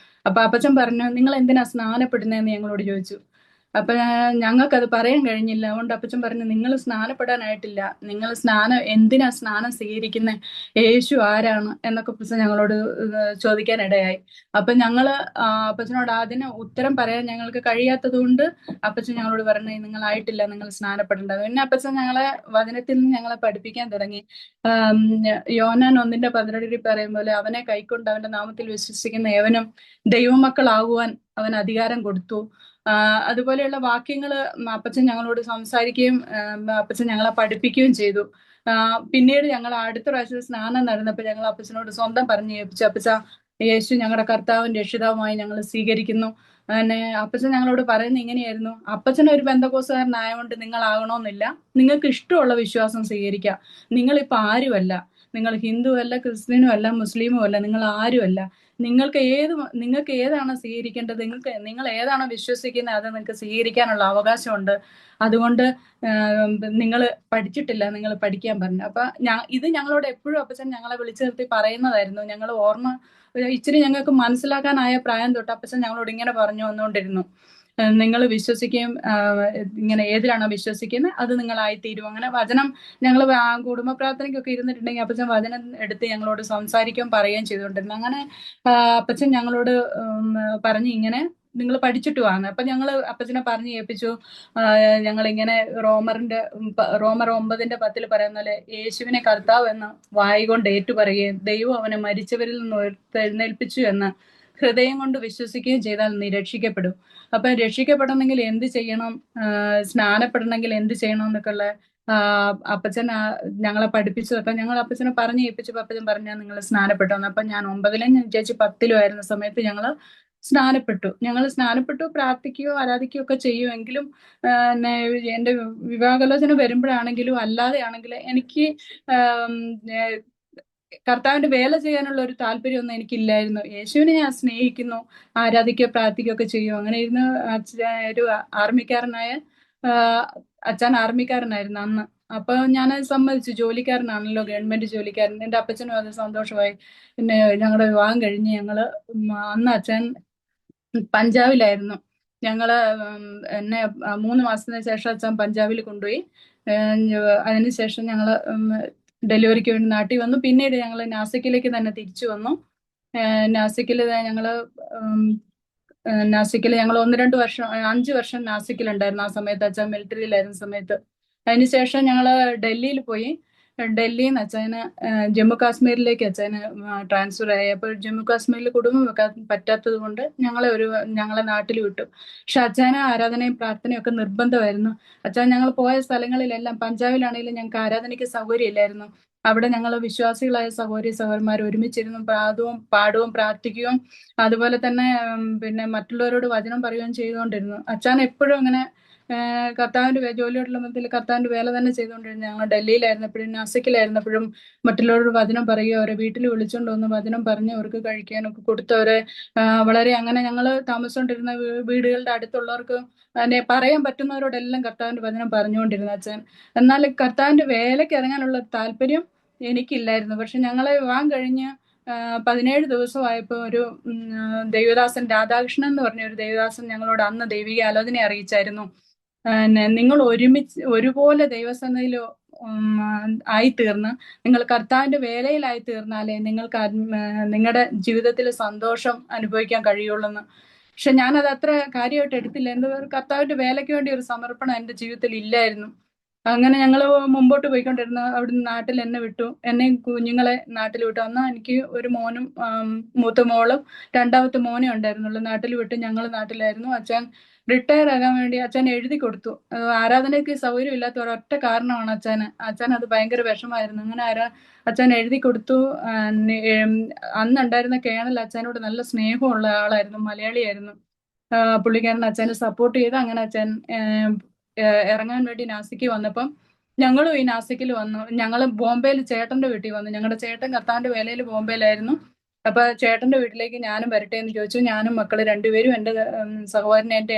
അപ്പൊ അപ്പച്ചൻ പറഞ്ഞു, നിങ്ങൾ എന്തിനാ സ്നാനപ്പെടുന്നതെന്ന് ഞങ്ങളോട് ചോദിച്ചു. അപ്പൊ ഞങ്ങൾക്കത് പറയാൻ കഴിഞ്ഞില്ല. അതുകൊണ്ട് അപ്പച്ചൻ പറഞ്ഞു, നിങ്ങൾ സ്നാനപ്പെടാനായിട്ടില്ല, നിങ്ങൾ എന്തിനാ സ്നാനം സ്വീകരിക്കുന്നത്, യേശു ആരാണ് എന്നൊക്കെ അപ്പച്ചൻ ഞങ്ങളോട് ചോദിക്കാനിടയായി. അപ്പൊ ഞങ്ങള് അപ്പച്ചനോട് അതിന് ഉത്തരം പറയാൻ ഞങ്ങൾക്ക് കഴിയാത്തത് കൊണ്ട് അപ്പച്ചൻ ഞങ്ങളോട് പറഞ്ഞു, നിങ്ങളായിട്ടില്ല, നിങ്ങൾ സ്നാനപ്പെടേണ്ടത്. പിന്നെ അപ്പച്ചൻ ഞങ്ങളെ വചനത്തിൽ നിന്ന് ഞങ്ങളെ പഠിപ്പിക്കാൻ തുടങ്ങി. യോഹന്നാൻ 1:12 പറയും പോലെ, അവനെ കൈക്കൊണ്ട് അവന്റെ നാമത്തിൽ വിശ്വസിക്കുന്ന ഏവനും ദൈവമക്കളാകുവാൻ അവൻ അധികാരം കൊടുത്തു. അതുപോലെയുള്ള വാക്യങ്ങള് അപ്പച്ചൻ ഞങ്ങളോട് സംസാരിക്കുകയും അപ്പച്ചൻ ഞങ്ങളെ പഠിപ്പിക്കുകയും ചെയ്തു. പിന്നീട് ഞങ്ങൾ അടുത്ത പ്രാവശ്യം സ്നാനം നടന്നപ്പോൾ ഞങ്ങൾ അപ്പച്ചനോട് സ്വന്തം പറഞ്ഞു ഏൽപ്പിച്ചു, അപ്പച്ച യേശു ഞങ്ങളുടെ കർത്താവും രക്ഷിതാവുമായി ഞങ്ങൾ സ്വീകരിക്കുന്നു. അങ്ങനെ അപ്പച്ചൻ ഞങ്ങളോട് പറയുന്നത് ഇങ്ങനെയായിരുന്നു, അപ്പച്ചൻ ഒരു ബന്ധക്കോസുകാരനായതുകൊണ്ട് നിങ്ങളാകണമെന്നില്ല, നിങ്ങൾക്ക് ഇഷ്ടമുള്ള വിശ്വാസം സ്വീകരിക്കാം. നിങ്ങളിപ്പോൾ ആരുമല്ല, നിങ്ങൾ ഹിന്ദുവല്ല, ക്രിസ്ത്യനുമല്ല, മുസ്ലിമുമല്ല, നിങ്ങൾ ആരുമല്ല. നിങ്ങൾക്ക് ഏതാണോ സ്വീകരിക്കേണ്ടത്, നിങ്ങൾ ഏതാണോ വിശ്വസിക്കുന്നത് അത് നിങ്ങൾക്ക് സ്വീകരിക്കാനുള്ള അവകാശമുണ്ട്. അതുകൊണ്ട് നിങ്ങൾ പഠിച്ചിട്ടില്ല, നിങ്ങൾ പഠിക്കാൻ പറഞ്ഞു. അപ്പൊ ഇത് ഞങ്ങളോട് എപ്പോഴും അപ്പച്ചൻ ഞങ്ങളെ വിളിച്ചു നിർത്തി പറയുന്നതായിരുന്നു. ഞങ്ങൾ ഇച്ചിരി ഞങ്ങൾക്ക് മനസ്സിലാക്കാനായ പ്രായം തൊട്ട് അപ്പച്ചൻ ഞങ്ങളോട് ഇങ്ങനെ പറഞ്ഞു വന്നുകൊണ്ടിരുന്നു, നിങ്ങൾ വിശ്വസിക്കുകയും ഇങ്ങനെ ഏതിലാണോ വിശ്വസിക്കുന്നത് അത് നിങ്ങളായിത്തീരും. അങ്ങനെ വചനം ഞങ്ങൾ കുടുംബ പ്രാർത്ഥനയ്ക്കൊക്കെ ഇരുന്നിട്ടുണ്ടെങ്കിൽ അപ്പച്ചൻ വചനം എടുത്ത് ഞങ്ങളോട് സംസാരിക്കുകയും പറയുകയും ചെയ്തുകൊണ്ടിരുന്നു. അങ്ങനെ അപ്പച്ചൻ ഞങ്ങളോട് പറഞ്ഞ് ഇങ്ങനെ നിങ്ങൾ പഠിച്ചിട്ട് വാങ്ങുക. അപ്പൊ ഞങ്ങൾ അപ്പച്ചനെ പറഞ്ഞ് ഏൽപ്പിച്ചു, ഞങ്ങളിങ്ങനെ റോമർ 9:10 പറയുന്ന പോലെ യേശുവിനെ കർത്താവ് എന്ന് വായികൊണ്ട് ഏറ്റുപറയുകയും ദൈവം അവനെ മരിച്ചവരിൽ നിന്ന് ഉയർത്തെഴുന്നേൽപ്പിച്ചു എന്ന് ഹൃദയം കൊണ്ട് വിശ്വസിക്കുകയും ചെയ്താൽ നീ രക്ഷിക്കപ്പെടും. അപ്പൊ രക്ഷിക്കപ്പെടണമെങ്കിൽ എന്ത് ചെയ്യണം, സ്നാനപ്പെടണമെങ്കിൽ എന്ത് ചെയ്യണം എന്നൊക്കെ ഉള്ള അപ്പച്ചൻ ഞങ്ങളെ പഠിപ്പിച്ചു. അപ്പൊ ഞങ്ങൾ അപ്പച്ചനെ പറഞ്ഞ് ഏൽപ്പിച്ചപ്പോ അപ്പച്ചൻ പറഞ്ഞാൽ നിങ്ങൾ സ്നാനപ്പെട്ടു. അപ്പൊ ഞാൻ 9-ലും ചേച്ചി 10-ലും ആയിരുന്ന സമയത്ത് ഞങ്ങൾ സ്നാനപ്പെട്ടു. പ്രാർത്ഥിക്കുകയോ ആരാധിക്കുകയോ ഒക്കെ ചെയ്യുമെങ്കിലും എന്റെ വിവാഹാലോചന വരുമ്പോഴാണെങ്കിലും അല്ലാതെ ആണെങ്കിലും എനിക്ക് കർത്താവിന്റെ വേല ചെയ്യാനുള്ള ഒരു താല്പര്യമൊന്നും എനിക്കില്ലായിരുന്നു. യേശുവിനെ ഞാൻ സ്നേഹിക്കുന്നു, ആരാധിക്കുകയോ പ്രാർത്ഥിക്കുകയോ ഒക്കെ ചെയ്യും. അങ്ങനെ ഇരുന്ന് ഒരു ആർമിക്കാരനായ അച്ഛൻ ആർമിക്കാരനായിരുന്നു അന്ന്. അപ്പൊ ഞാൻ സമ്മതിച്ചു, ജോലിക്കാരനാണല്ലോ, ഗവൺമെന്റ് ജോലിക്കാരൻ. എന്റെ അപ്പച്ചനും അത് സന്തോഷമായി. പിന്നെ ഞങ്ങളുടെ വിവാഹം കഴിഞ്ഞ് അന്ന് അച്ഛൻ പഞ്ചാബിലായിരുന്നു. ഞങ്ങള് എന്നെ 3 മാസത്തിന് ശേഷം അച്ഛൻ പഞ്ചാബിൽ കൊണ്ടുപോയി. അതിനുശേഷം ഞങ്ങള് ഡെലിവറിക്ക് വേണ്ടി നാട്ടിൽ വന്നു. പിന്നീട് ഞങ്ങൾ നാസിക്കിലേക്ക് തന്നെ തിരിച്ചു വന്നു. നാസിക്കിൽ ഞങ്ങൾ 1-2 വർഷം 5 വർഷം നാസിക്കിലുണ്ടായിരുന്നു. ആ സമയത്ത് അച്ഛൻ മിലിറ്ററിയിലായിരുന്ന സമയത്ത്. അതിനുശേഷം ഞങ്ങൾ ഡൽഹിയിൽ പോയി. ഡൽഹിയിൽ നിന്ന് അച്ഛന് ജമ്മു കാശ്മീരിലേക്ക് അച്ഛന് ട്രാൻസ്ഫർ ആയി. അപ്പോൾ ജമ്മു കാശ്മീരിൽ കുടുംബം വെക്കാൻ പറ്റാത്തത് കൊണ്ട് ഞങ്ങളെ നാട്ടിൽ വിട്ടു. പക്ഷെ അച്ഛന് ആരാധനയും പ്രാർത്ഥനയും ഒക്കെ നിർബന്ധമായിരുന്നു. അച്ഛൻ ഞങ്ങൾ പോയ സ്ഥലങ്ങളിലെല്ലാം, പഞ്ചാബിലാണെങ്കിലും ഞങ്ങൾക്ക് ആരാധനയ്ക്ക് സൗകര്യമില്ലായിരുന്നു. അവിടെ ഞങ്ങൾ വിശ്വാസികളായ സഹോദരന്മാർ ഒരുമിച്ചിരുന്നു പാടുകയും പ്രാർത്ഥിക്കുകയും അതുപോലെ തന്നെ പിന്നെ മറ്റുള്ളവരോട് വചനം പറയുകയും ചെയ്തുകൊണ്ടിരുന്നു. അച്ഛൻ എപ്പോഴും അങ്ങനെ കർത്താവിന്റെ ജോലിയോടുള്ള ബന്ധത്തിൽ കർത്താവിന്റെ വേല തന്നെ ചെയ്തുകൊണ്ടിരുന്നു. ഞങ്ങൾ ഡൽഹിയിലായിരുന്നപ്പോഴും നാസിക്കിലായിരുന്നപ്പോഴും മറ്റുള്ളവരോട് വചനം പറയുകയോ അവരെ വീട്ടിൽ വിളിച്ചുകൊണ്ട് വന്ന് വചനം പറഞ്ഞ് അവർക്ക് കഴിക്കാനൊക്കെ കൊടുത്തവരെ വളരെ അങ്ങനെ ഞങ്ങൾ താമസിച്ചുകൊണ്ടിരുന്ന വീടുകളുടെ അടുത്തുള്ളവർക്ക് പറയാൻ പറ്റുന്നവരോടെല്ലാം കർത്താവിന്റെ വചനം പറഞ്ഞുകൊണ്ടിരുന്നു അച്ഛൻ. എന്നാൽ കർത്താവിന്റെ വേലയ്ക്ക് ഇറങ്ങാനുള്ള താല്പര്യം എനിക്കില്ലായിരുന്നു. പക്ഷെ ഞങ്ങളെ വിവാഹം കഴിഞ്ഞ് 17 ദിവസമായപ്പോൾ ഒരു ദേവദാസൻ രാധാകൃഷ്ണൻ എന്ന് പറഞ്ഞ ഒരു ദേവദാസൻ ഞങ്ങളോട് അന്ന് ദൈവിക ആലോചന അറിയിച്ചായിരുന്നു. നിങ്ങൾ ഒരുമിച്ച് ഒരുപോലെ ദൈവസന്നിധിയിൽ ആയിത്തീർന്ന് നിങ്ങൾ കർത്താവിന്റെ വേലയിലായി തീർന്നാലേ നിങ്ങൾക്ക് നിങ്ങളുടെ ജീവിതത്തിൽ സന്തോഷം അനുഭവിക്കാൻ കഴിയുള്ളൂ എന്ന്. പക്ഷെ ഞാനത് അത്ര കാര്യമായിട്ട് എടുത്തില്ല. എന്ത് കർത്താവിന്റെ വേലയ്ക്ക് വേണ്ടി ഒരു സമർപ്പണം എൻ്റെ ജീവിതത്തിൽ ഇല്ലായിരുന്നു. അങ്ങനെ ഞങ്ങൾ മുമ്പോട്ട് പോയിക്കൊണ്ടിരുന്ന അവിടുന്ന് നാട്ടിൽ എന്നെ വിട്ടു, എന്നെയും കുഞ്ഞുങ്ങളെ നാട്ടിൽ വിട്ടു. അന്ന് എനിക്ക് ഒരു മോനും മൂത്ത മോളും രണ്ടാമത്തെ മോനും ഉണ്ടായിരുന്നുള്ളൂ. നാട്ടിൽ വിട്ട് ഞങ്ങൾ നാട്ടിലായിരുന്നു. അച്ഛൻ റിട്ടയർ ആകാൻ വേണ്ടി അച്ഛൻ എഴുതി കൊടുത്തു. ആരാധനയ്ക്ക് സൗകര്യം ഇല്ലാത്ത ഒരൊറ്റ കാരണമാണ് അച്ഛൻ അത് ഭയങ്കര വിഷമായിരുന്നു. അങ്ങനെ അച്ഛൻ എഴുതി കൊടുത്തു. അന്നുണ്ടായിരുന്ന കേണൽ അച്ഛനോട് നല്ല സ്നേഹമുള്ള ആളായിരുന്നു, മലയാളിയായിരുന്നു. പുള്ളിക്കാരൻ അച്ഛനെ സപ്പോർട്ട് ചെയ്ത് അങ്ങനെ അച്ഛൻ ഇറങ്ങാൻ വേണ്ടി നാസിക്ക് വന്നപ്പം ഞങ്ങളും ഈ നാസിക്കിൽ വന്നു. ഞങ്ങൾ ബോംബെയിൽ ചേട്ടന്റെ വീട്ടിൽ വന്നു. ഞങ്ങളുടെ ചേട്ടൻ കർത്താവിന്റെ വേലയിൽ ബോംബെയിലായിരുന്നു. അപ്പൊ ചേട്ടന്റെ വീട്ടിലേക്ക് ഞാനും വരട്ടെ എന്ന് ചോദിച്ചു. ഞാനും മക്കള് രണ്ടുപേരും എൻ്റെ സഹോദരനെ, എൻ്റെ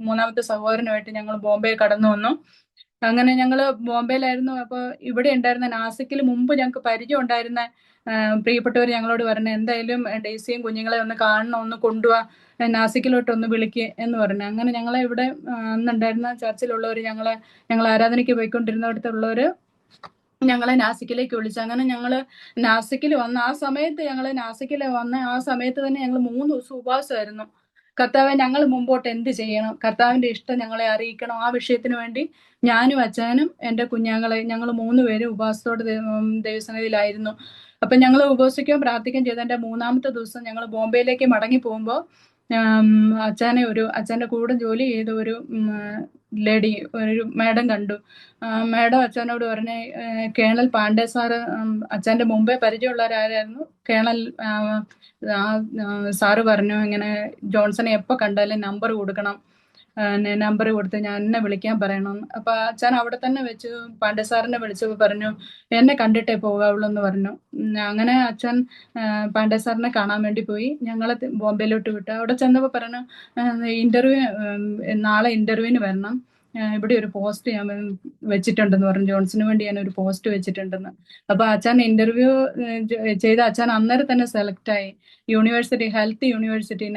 മൂന്നാമത്തെ സഹോദരനുമായിട്ട് ഞങ്ങൾ ബോംബെ കടന്നു വന്നു. അങ്ങനെ ഞങ്ങൾ ബോംബെയിലായിരുന്നു. അപ്പോൾ ഇവിടെ ഉണ്ടായിരുന്ന നാസിക്കിൽ മുമ്പ് ഞങ്ങൾക്ക് പരിചയം ഉണ്ടായിരുന്ന പ്രിയപ്പെട്ടവർ ഞങ്ങളോട് പറഞ്ഞു, എന്തായാലും ഡെയ്സിയും കുഞ്ഞുങ്ങളെ ഒന്ന് കാണണം, ഒന്ന് കൊണ്ടുപോവാ, നാസിക്കിലോട്ട് ഒന്ന് വിളിക്കുക എന്ന് പറഞ്ഞു. അങ്ങനെ ഞങ്ങളെ ഇവിടെ അന്നുണ്ടായിരുന്ന ചർച്ചിലുള്ളവർ ഞങ്ങൾ ആരാധനയ്ക്ക് പോയിക്കൊണ്ടിരുന്നിടത്തുള്ളവർ ഞങ്ങളെ നാസിക്കിലേക്ക് വിളിച്ചു. അങ്ങനെ ഞങ്ങൾ നാസിക്കിൽ വന്ന ആ സമയത്ത് ആ സമയത്ത് തന്നെ ഞങ്ങൾ 3 ദിവസം ഉപവാസമായിരുന്നു. കർത്താവെ, ഞങ്ങൾ മുമ്പോട്ട് എന്ത് ചെയ്യണം, കർത്താവിന്റെ ഇഷ്ടം ഞങ്ങളെ അറിയിക്കണം. ആ വിഷയത്തിന് വേണ്ടി ഞാനും അച്ഛനും എൻ്റെ കുഞ്ഞുങ്ങളെ ഞങ്ങൾ 3 പേരും ഉപവാസത്തോട് ദൈവസന്നിധിയിലായിരുന്നു. അപ്പൊ ഞങ്ങൾ ഉപവസിക്കുകയും പ്രാർത്ഥിക്കുകയും ചെയ്ത എൻ്റെ 3-ാമത്തെ ദിവസം ഞങ്ങൾ ബോംബെയിലേക്ക് മടങ്ങി പോകുമ്പോൾ അച്ഛൻ്റെ കൂടെ ജോലി ചെയ്ത ഒരു ലേഡി, ഒരു മാഡം കണ്ടു. മാഡം അച്ഛനോട് പറഞ്ഞ, കേണൽ പാണ്ഡെ സാറ് അച്ഛൻ്റെ മുമ്പേ പരിചയമുള്ളവരായിരുന്നു. കേണൽ സാറ് പറഞ്ഞു, ഇങ്ങനെ ജോൺസനെ എപ്പോൾ കണ്ടാലും നമ്പർ കൊടുക്കണം, നമ്പർ കൊടുത്ത് ഞാൻ എന്നെ വിളിക്കാൻ പറയണം. അപ്പൊ അച്ഛൻ അവിടെ തന്നെ വെച്ച് പാണ്ഡെ സാറിനെ വിളിച്ചപ്പോൾ പറഞ്ഞു, എന്നെ കണ്ടിട്ടേ പോകാവുള്ളൂ എന്ന് പറഞ്ഞു. അങ്ങനെ അച്ഛൻ പാണ്ഡെ സാറിനെ കാണാൻ വേണ്ടി പോയി. ഞങ്ങളെ ബോംബെയിലോട്ട് വിട്ടു. അവിടെ ചെന്നപ്പോൾ പറഞ്ഞു, നാളെ ഇന്റർവ്യൂവിന് വരണം, ഇവിടെ ഒരു പോസ്റ്റ് ഞാൻ വെച്ചിട്ടുണ്ടെന്ന് പറഞ്ഞു, ജോൺസിന് വേണ്ടി ഞാൻ ഒരു പോസ്റ്റ് വെച്ചിട്ടുണ്ടെന്ന്. അപ്പൊ അച്ഛൻ ഇന്റർവ്യൂ ചെയ്ത അച്ഛൻ അന്നേരം തന്നെ സെലക്ട് ആയി. ഹെൽത്ത് യൂണിവേഴ്സിറ്റി,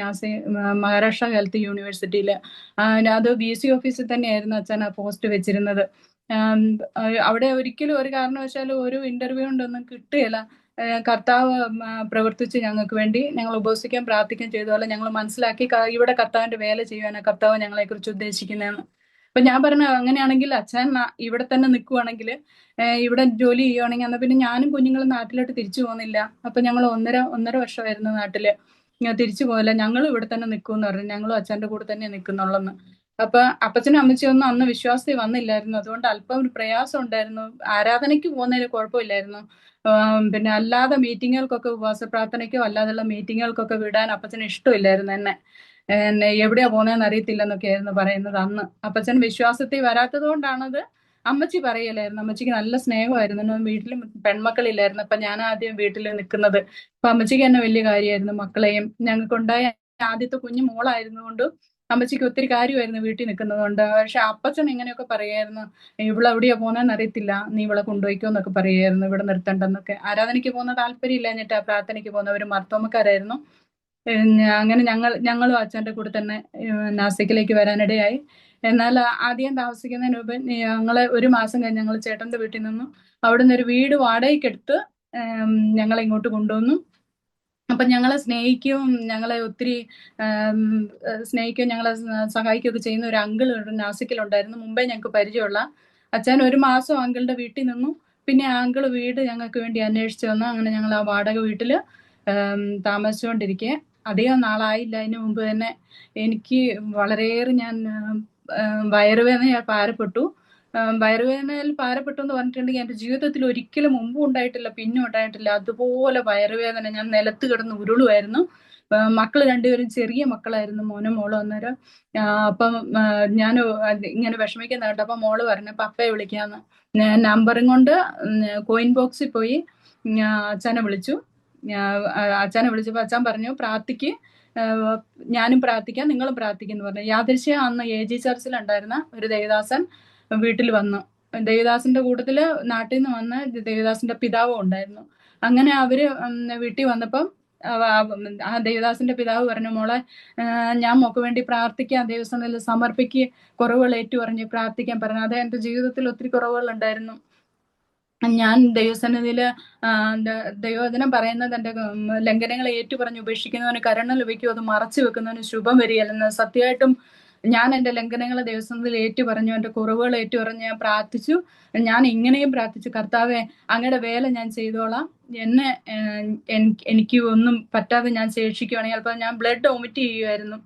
മഹാരാഷ്ട്ര ഹെൽത്ത് യൂണിവേഴ്സിറ്റിയിൽ. അത് BC ഓഫീസിൽ തന്നെയായിരുന്നു അച്ഛൻ ആ പോസ്റ്റ് വെച്ചിരുന്നത്. അവിടെ ഒരിക്കലും ഒരു കാരണവശാലും ഒരു ഇന്റർവ്യൂ കൊണ്ടൊന്നും കിട്ടുകയില്ല. കർത്താവ് പ്രവർത്തിച്ച് ഞങ്ങൾക്ക് വേണ്ടി ഞങ്ങൾ ഉപവസിക്കാൻ പ്രാർത്ഥിക്കുകയും ചെയ്തതുപോലെ ഞങ്ങൾ മനസ്സിലാക്കി ഇവിടെ കർത്താവിന്റെ വേല ചെയ്യുവാനാണ് കർത്താവ് ഞങ്ങളെ കുറിച്ച് ഉദ്ദേശിക്കുന്നതെന്ന്. അപ്പൊ ഞാൻ പറഞ്ഞ, അങ്ങനെയാണെങ്കിൽ അച്ഛൻ ഇവിടെ തന്നെ നിൽക്കുവാണെങ്കിൽ, ഇവിടെ ജോലി ചെയ്യുവാണെങ്കിൽ, എന്നാൽ പിന്നെ ഞാനും കുഞ്ഞുങ്ങളും നാട്ടിലോട്ട് തിരിച്ചു പോകുന്നില്ല. അപ്പൊ ഞങ്ങൾ ഒന്നര വർഷമായിരുന്നു നാട്ടില്, തിരിച്ചു പോകില്ല, ഞങ്ങളും ഇവിടെ തന്നെ നിൽക്കുമെന്ന് പറഞ്ഞു. ഞങ്ങളും അച്ഛൻ്റെ കൂടെ തന്നെ നിൽക്കുന്നുള്ളെന്ന്. അപ്പൊ അപ്പച്ചനും അമ്മച്ചിയൊന്നും അന്ന് വിശ്വാസത്തിൽ വന്നില്ലായിരുന്നു. അതുകൊണ്ട് അല്പം ഒരു പ്രയാസം ഉണ്ടായിരുന്നു. ആരാധനയ്ക്ക് പോകുന്നതിന് കുഴപ്പമില്ലായിരുന്നു. പിന്നെ അല്ലാതെ മീറ്റിങ്ങുകൾക്കൊക്കെ, ഉപവാസ പ്രാർത്ഥനയ്ക്കോ അല്ലാതെയുള്ള മീറ്റിങ്ങുകൾക്കൊക്കെ വിടാൻ അപ്പച്ചന് ഇഷ്ടമില്ലായിരുന്നു എന്നെ എവിടെയാ പോകുന്നതെന്ന് അറിയത്തില്ലെന്നൊക്കെ ആയിരുന്നു പറയുന്നത് അന്ന്. അപ്പച്ചൻ വിശ്വാസത്തിൽ വരാത്തത് കൊണ്ടാണത്. അമ്മച്ചി പറയലായിരുന്നു, അമ്മച്ചിക്ക് നല്ല സ്നേഹമായിരുന്നു. വീട്ടിൽ പെൺമക്കളില്ലായിരുന്നു. അപ്പൊ ഞാൻ ആദ്യം വീട്ടിൽ നിൽക്കുന്നത്. അപ്പൊ അമ്മച്ചിക്ക് തന്നെ വലിയ കാര്യമായിരുന്നു. മക്കളെയും ഞങ്ങൾക്കുണ്ടായ ആദ്യത്തെ കുഞ്ഞു മോളായിരുന്നുകൊണ്ട് അമ്മച്ചിക്ക് ഒത്തിരി കാര്യമായിരുന്നു വീട്ടിൽ നിൽക്കുന്നത് കൊണ്ട്. പക്ഷെ അപ്പച്ചൻ ഇങ്ങനെയൊക്കെ പറയായിരുന്നു, ഇവളെവിടെയാ പോകുന്നതെന്ന് അറിയത്തില്ല, നീ ഇവളെ കൊണ്ടുപോയിക്കോ എന്നൊക്കെ പറയായിരുന്നു, ഇവിടെ നിർത്തണ്ടെന്നൊക്കെ. ആരാധനയ്ക്ക് പോകുന്ന താല്പര്യമില്ല, എന്നിട്ട് പ്രാർത്ഥനയ്ക്ക് പോകുന്നവർ മർത്തോമക്കാരായിരുന്നു. അങ്ങനെ ഞങ്ങളും അച്ഛൻ്റെ കൂടെ തന്നെ നാസിക്കിലേക്ക് വരാനിടയായി. എന്നാൽ ആദ്യം താമസിക്കുന്നതിന് മുമ്പ് ഞങ്ങളെ 1 മാസം കഴിഞ്ഞ് ഞങ്ങൾ ചേട്ടന്റെ വീട്ടിൽ നിന്നു. അവിടുന്ന് ഒരു വീട് വാടകയ്ക്കെടുത്ത് ഞങ്ങളെ ഇങ്ങോട്ട് കൊണ്ടുവന്നു. അപ്പൊ ഞങ്ങളെ സ്നേഹിക്കുകയും ഞങ്ങളെ ഒത്തിരി സ്നേഹിക്കുകയും ഞങ്ങളെ സഹായിക്കുകയൊക്കെ ചെയ്യുന്ന ഒരു അങ്കിൾ നാസിക്കിലുണ്ടായിരുന്നു. മുമ്പേ ഞങ്ങൾക്ക് പരിചയമുള്ള അച്ഛൻ 1 മാസം അങ്കിളുടെ വീട്ടിൽ നിന്നു. പിന്നെ ആ അങ്കിള് വീട് ഞങ്ങൾക്ക് വേണ്ടി അന്വേഷിച്ചു വന്നു. അങ്ങനെ ഞങ്ങൾ ആ വാടക വീട്ടില് താമസിച്ചുകൊണ്ടിരിക്കെ അധികം നാളായില്ല, അതിന് മുമ്പ് തന്നെ എനിക്ക് വളരെയേറെ ഞാൻ വയറുവേദനയാൽ ഭാരപ്പെട്ടു. വയറുവേദനയിൽ ഭാരപ്പെട്ടു എന്ന് പറഞ്ഞിട്ടുണ്ടെങ്കിൽ എൻ്റെ ജീവിതത്തിൽ ഒരിക്കലും മുമ്പും ഉണ്ടായിട്ടില്ല, പിന്നും ഉണ്ടായിട്ടില്ല. അതുപോലെ വയറുവേദന, ഞാൻ നിലത്ത് കിടന്ന് ഉരുളുമായിരുന്നു. മക്കള് 2 പേരും ചെറിയ മക്കളായിരുന്നു, മോനും മോളും. അന്നേരം അപ്പം ഞാൻ ഇങ്ങനെ വിഷമിക്കുന്ന കേട്ടോ. അപ്പൊ മോള് പറഞ്ഞു, പപ്പയെ വിളിക്കാന്ന്. നമ്പറും കൊണ്ട് കോയിൻ ബോക്സിൽ പോയി അച്ഛനെ വിളിച്ചു. അച്ഛനെ വിളിച്ചപ്പോൾ അച്ഛൻ പറഞ്ഞു, പ്രാർത്ഥിക്ക്, ഞാനും പ്രാർത്ഥിക്കാം, നിങ്ങളും പ്രാർത്ഥിക്കുന്നു പറഞ്ഞു. യാദൃശ്യം അന്ന് AG ചർച്ചിലുണ്ടായിരുന്ന ഒരു ദേവദാസൻ വീട്ടിൽ വന്നു. ദേവദാസിന്റെ കൂട്ടത്തില് നാട്ടിൽ നിന്ന് വന്ന ദേവദാസിന്റെ പിതാവും ഉണ്ടായിരുന്നു. അങ്ങനെ അവര് വീട്ടിൽ വന്നപ്പം ആ ദേവദാസിന്റെ പിതാവ് പറഞ്ഞു, മോളെ ഞാൻ മോക്ക് വേണ്ടി പ്രാർത്ഥിക്കാം, ദൈവസന്നിധിയിൽ സമർപ്പിക്ക്, കുറവുകൾ ഏറ്റുപറഞ്ഞ് പ്രാർത്ഥിക്കാൻ പറഞ്ഞു. അത് എന്റെ ജീവിതത്തിൽ ഒത്തിരി കുറവുകൾ ഉണ്ടായിരുന്നു. ഞാൻ ദൈവസന്നിധിയില് ദൈവവചനം പറയുന്നത് എന്റെ ലംഘനങ്ങളെ ഏറ്റുപറഞ്ഞ് ഉപേക്ഷിക്കുന്നവന് കരുണ ലഭിക്കും, അത് മറച്ചു വെക്കുന്നവന് ശുഭം വരികയല്ലെന്ന്. സത്യമായിട്ടും ഞാൻ എന്റെ ലംഘനങ്ങളെ ദൈവസന്നിധിയിൽ ഏറ്റുപറഞ്ഞു, എന്റെ കുറവുകൾ ഏറ്റുപറഞ്ഞ് ഞാൻ പ്രാർത്ഥിച്ചു. ഞാൻ ഇങ്ങനെയും പ്രാർത്ഥിച്ചു, കർത്താവെ അങ്ങയുടെ വേല ഞാൻ ചെയ്തോളാം, എന്നെ എനിക്ക് ഒന്നും പറ്റാതെ ഞാൻ ശേഷിക്കുകയാണെങ്കിൽ. അപ്പൊ ഞാൻ ബ്ലഡ് വൊമിറ്റ് ചെയ്യുമായിരുന്നു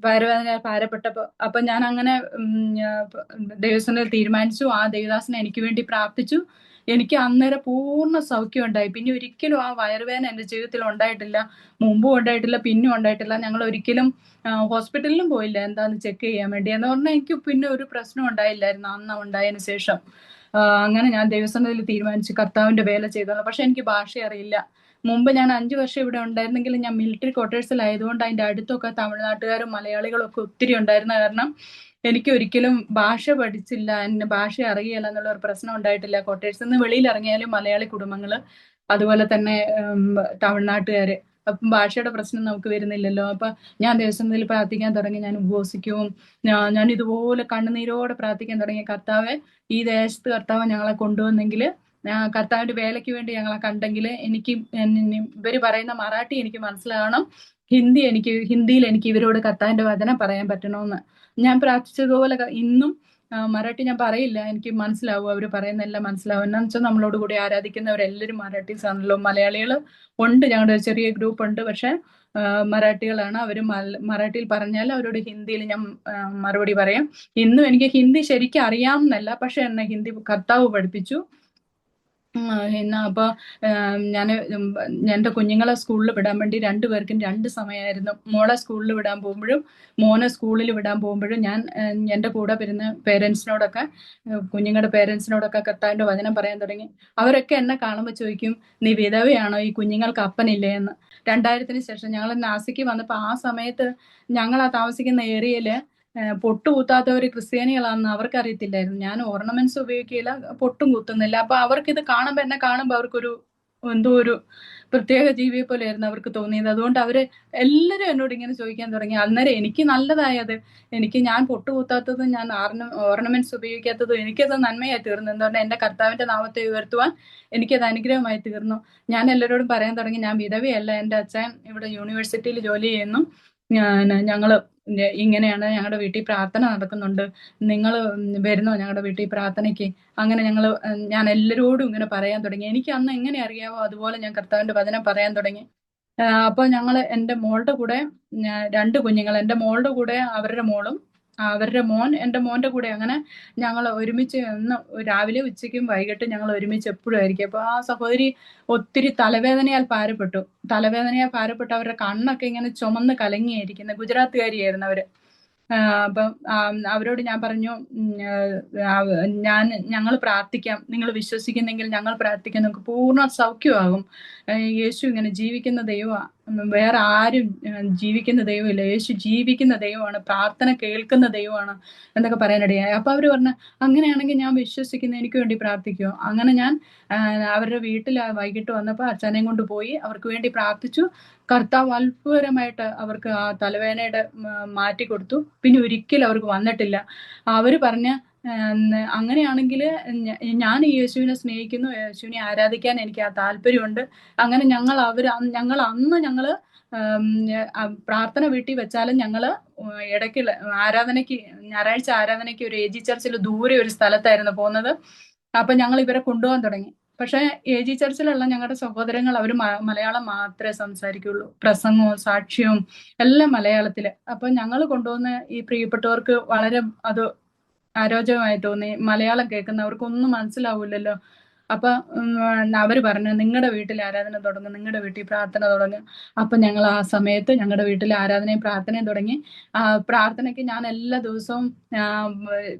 വയറുവേദന ഭാരപ്പെട്ടപ്പോ. അപ്പൊ ഞാൻ അങ്ങനെ ദൈവസന്നിധിയിൽ തീരുമാനിച്ചു, ആ ദേവദാസനെ എനിക്ക് വേണ്ടി പ്രാർത്ഥിച്ചു. എനിക്ക് അന്നേരം പൂർണ്ണ സൗഖ്യം ഉണ്ടായി. പിന്നെ ഒരിക്കലും ആ വയറുവേദന എന്റെ ജീവിതത്തിൽ ഉണ്ടായിട്ടില്ല, മുമ്പും ഉണ്ടായിട്ടില്ല, പിന്നും ഉണ്ടായിട്ടില്ല. ഞങ്ങൾ ഒരിക്കലും ഹോസ്പിറ്റലിലും പോയില്ല എന്താന്ന് ചെക്ക് ചെയ്യാൻ വേണ്ടി. എന്ന് പറഞ്ഞാൽ എനിക്ക് പിന്നെ ഒരു പ്രശ്നം ഉണ്ടായില്ലായിരുന്നു അന്ന് ഉണ്ടായതിനു ശേഷം. അങ്ങനെ ഞാൻ ദൈവസന്നിധിയിൽ തീരുമാനിച്ചു കർത്താവിന്റെ വേല ചെയ്തോളാം. പക്ഷെ എനിക്ക് ഭാഷ അറിയില്ല. മുമ്പ് ഞാൻ 5 വർഷം ഇവിടെ ഉണ്ടായിരുന്നെങ്കിലും ഞാൻ മിലിറ്ററി ക്വാർട്ടേഴ്സിലായതുകൊണ്ട് അതിന്റെ അടുത്തൊക്കെ തമിഴ്നാട്ടുകാരും മലയാളികളും ഒക്കെ ഒത്തിരി ഉണ്ടായിരുന്ന കാരണം എനിക്ക് ഒരിക്കലും ഭാഷ പഠിച്ചില്ല, എന്നെ ഭാഷ അറിയില്ല എന്നുള്ള ഒരു പ്രശ്നം ഉണ്ടായിട്ടില്ല. ക്വാർട്ടേഴ്സിൽ നിന്ന് വെളിയിൽ ഇറങ്ങിയാലും മലയാളി കുടുംബങ്ങള്, അതുപോലെ തന്നെ തമിഴ്നാട്ടുകാര്, അപ്പം ഭാഷയുടെ പ്രശ്നം നമുക്ക് വരുന്നില്ലല്ലോ. അപ്പൊ ഞാൻ ദൈവസന്നിധിയിൽ പ്രാർത്ഥിക്കാൻ തുടങ്ങി. ഞാൻ ഉപവസിക്കും, ഞാൻ ഇതുപോലെ കണ്ണുനീരോടെ പ്രാർത്ഥിക്കാൻ തുടങ്ങി. കർത്താവെ, ഈ ദേശത്ത് കർത്താവ് ഞങ്ങളെ കൊണ്ടുവന്നെങ്കിൽ, കർത്താവിന്റെ വേലയ്ക്ക് വേണ്ടി ഞങ്ങളെ കണ്ടെങ്കിൽ, എനിക്ക് ഇവര് പറയുന്ന മറാഠി എനിക്ക് മനസ്സിലാകണം, ഹിന്ദിയിൽ എനിക്ക് ഇവരോട് കർത്താവിന്റെ വചനം പറയാൻ പറ്റണമെന്ന് ഞാൻ പ്രാർത്ഥിച്ചതുപോലെ ഇന്നും മറാഠി ഞാൻ പറയില്ല, എനിക്ക് മനസ്സിലാവും, അവർ പറയുന്ന എല്ലാം മനസ്സിലാവും. എന്നാന്ന് വെച്ചാൽ നമ്മളോട് കൂടി ആരാധിക്കുന്നവരെല്ലാവരും മറാഠീസ് ആണല്ലോ. മലയാളികൾ ഉണ്ട്, ഞങ്ങളുടെ ഒരു ചെറിയ ഗ്രൂപ്പ് ഉണ്ട്, പക്ഷെ മറാഠികളാണ്. അവർ മറാഠിയിൽ പറഞ്ഞാൽ അവരോട് ഹിന്ദിയിൽ ഞാൻ മറുപടി പറയാം. ഇന്നും എനിക്ക് ഹിന്ദി ശരിക്കും അറിയാമെന്നല്ല, പക്ഷെ എന്നെ ഹിന്ദി കർത്താവ് പഠിപ്പിച്ചു. അപ്പൊ ഞാൻ എന്റെ കുഞ്ഞുങ്ങളെ സ്കൂളിൽ വിടാൻ വേണ്ടി 2 പേർക്കും 2 സമയമായിരുന്നു. മോളെ സ്കൂളിൽ വിടാൻ പോകുമ്പോഴും മോനെ സ്കൂളിൽ വിടാൻ പോകുമ്പോഴും ഞാൻ എന്റെ കൂടെ വരുന്ന പേരൻസിനോടൊക്കെ, കുഞ്ഞുങ്ങളുടെ പേരൻസിനോടൊക്കെ കർത്താവിന്റെ വചനം പറയാൻ തുടങ്ങി. അവരൊക്കെ എന്നെ കാണുമ്പോൾ ചോദിക്കും, നീ വിധവയാണോ, ഈ കുഞ്ഞുങ്ങൾക്ക് അപ്പനില്ലേ എന്ന്. 2000-ന് ശേഷം ഞങ്ങൾ നാസിക്ക് വന്നപ്പോ ആ സമയത്ത് ഞങ്ങൾ ആ താമസിക്കുന്ന ഏരിയയില് പൊട്ട് കുത്താത്തവര് ക്രിസ്ത്യാനികളാണെന്ന് അവർക്ക് അറിയത്തില്ലായിരുന്നു. ഞാൻ ഓർണമെന്റ്സ് ഉപയോഗിക്കില്ല, പൊട്ടും കുത്തുന്നില്ല. അപ്പൊ അവർക്ക് ഇത് കാണുമ്പോ, എന്നെ കാണുമ്പോ അവർക്കൊരു എന്തോ ഒരു പ്രത്യേക ജീവിയെ പോലെ ആയിരുന്നു അവർക്ക് തോന്നിയത്. അതുകൊണ്ട് അവര് എല്ലാരും എന്നോട് ഇങ്ങനെ ചോദിക്കാൻ തുടങ്ങി. അന്നേരം എനിക്ക് നല്ലതായത്, ഞാൻ പൊട്ട് കുത്താത്തതും ഞാൻ ഓർണമെന്റ്സ് ഉപയോഗിക്കാത്തതും എനിക്കത് നന്മയായി തീർന്നു. എന്തുകൊണ്ട് എന്റെ കർത്താവിന്റെ നാമത്തെ ഉയർത്തുവാൻ എനിക്കത് അനുഗ്രഹമായി തീർന്നു. ഞാൻ എല്ലാവരോടും പറയാൻ തുടങ്ങി, ഞാൻ വിധവയല്ല, എന്റെ അച്ഛൻ ഇവിടെ യൂണിവേഴ്സിറ്റിയിൽ ജോലി ചെയ്യുന്നു, ഞങ്ങള് ഇങ്ങനെയാണ്, ഞങ്ങളുടെ വീട്ടിൽ പ്രാർത്ഥന നടക്കുന്നുണ്ട്, നിങ്ങൾ വരുന്നോ ഞങ്ങളുടെ വീട്ടിൽ പ്രാർത്ഥനയ്ക്ക്? അങ്ങനെ ഞാൻ എല്ലാവരോടും ഇങ്ങനെ പറയാൻ തുടങ്ങി. എനിക്ക് അന്ന് എങ്ങനെ അറിയാവോ അതുപോലെ ഞാൻ കർത്താവിന്റെ വചനം പറയാൻ തുടങ്ങി. അപ്പൊ എന്റെ മോളുടെ കൂടെ 2 കുഞ്ഞുങ്ങൾ, എന്റെ മോളുടെ കൂടെ അവരുടെ മോളും അവരുടെ മോൻ എന്റെ മോന്റെ കൂടെ, അങ്ങനെ ഞങ്ങൾ ഒരുമിച്ച് രാവിലെ ഉച്ചയ്ക്കും വൈകിട്ടും ഞങ്ങൾ ഒരുമിച്ച് എപ്പോഴും ആയിരിക്കും. അപ്പൊ ആ സഹോദരി ഒത്തിരി തലവേദനയാൽ ഭാരപ്പെട്ട് അവരുടെ കണ്ണൊക്കെ ഇങ്ങനെ ചുമന്ന് കലങ്ങിയായിരിക്കുന്നത്. ഗുജറാത്തുകാരിയായിരുന്നു അവര്. അപ്പം അവരോട് ഞാൻ പറഞ്ഞു, ഞങ്ങൾ പ്രാർത്ഥിക്കാം, നിങ്ങൾ വിശ്വസിക്കുന്നെങ്കിൽ ഞങ്ങൾ പ്രാർത്ഥിക്കാം, നമുക്ക് പൂർണ്ണ സൗഖ്യമാകും. യേശു ഇങ്ങനെ ജീവിക്കുന്ന ദൈവമാണ്, വേറെ ആരും ജീവിക്കുന്ന ദൈവമില്ല, യേശു ജീവിക്കുന്ന ദൈവമാണ്, പ്രാർത്ഥന കേൾക്കുന്ന ദൈവമാണ് എന്നൊക്കെ പറയാനിടയായി. അപ്പൊ അവര് പറഞ്ഞു, അങ്ങനെയാണെങ്കിൽ ഞാൻ വിശ്വസിക്കുന്ന, എനിക്ക് വേണ്ടി പ്രാർത്ഥിക്കുമോ? അങ്ങനെ ഞാൻ അവരുടെ വീട്ടിൽ വൈകിട്ട് വന്നപ്പോ അച്ഛനെയും കൊണ്ട് പോയി അവർക്ക് വേണ്ടി പ്രാർത്ഥിച്ചു. കർത്താവ് അത്ഭുതകരമായിട്ട് അവർക്ക് ആ തലവേദനയുടെ മാറ്റി കൊടുത്തു. പിന്നെ ഒരിക്കലും അവർക്ക് വന്നിട്ടില്ല. അവര് പറഞ്ഞ, അങ്ങനെയാണെങ്കിൽ ഞാൻ യേശുവിനെ സ്നേഹിക്കുന്നു, യേശുവിനെ ആരാധിക്കാൻ എനിക്ക് ആ താല്പര്യമുണ്ട്. അങ്ങനെ ഞങ്ങൾ പ്രാർത്ഥന വീട്ടിൽ വെച്ചാലും ഞങ്ങള് ഇടയ്ക്ക് ആരാധനയ്ക്ക്, ഞായറാഴ്ച ആരാധനയ്ക്ക് ഒരു AG ചർച്ചിൽ ദൂരെ ഒരു സ്ഥലത്തായിരുന്നു പോകുന്നത്. അപ്പൊ ഞങ്ങൾ ഇവരെ കൊണ്ടുപോകാൻ തുടങ്ങി. പക്ഷെ AG ചർച്ചിലുള്ള ഞങ്ങളുടെ സഹോദരങ്ങൾ അവർ മലയാളം മാത്രമേ സംസാരിക്കുള്ളൂ, പ്രസംഗവും സാക്ഷ്യവും എല്ലാം മലയാളത്തില്. അപ്പൊ ഞങ്ങൾ കൊണ്ടുപോകുന്ന ഈ പ്രിയപ്പെട്ടവർക്ക് വളരെ അത് അരോചകമായി തോന്നി. മലയാളം കേൾക്കുന്നവർക്കൊന്നും മനസ്സിലാവൂലല്ലോ. അപ്പൊ അവര് പറഞ്ഞു, നിങ്ങളുടെ വീട്ടിൽ ആരാധന തുടങ്ങും, നിങ്ങളുടെ വീട്ടിൽ പ്രാർത്ഥന തുടങ്ങും. അപ്പൊ ഞങ്ങൾ ആ സമയത്ത് ഞങ്ങളുടെ വീട്ടിൽ ആരാധനയും പ്രാർത്ഥനയും തുടങ്ങി. പ്രാർത്ഥനയ്ക്ക് ഞാൻ എല്ലാ ദിവസവും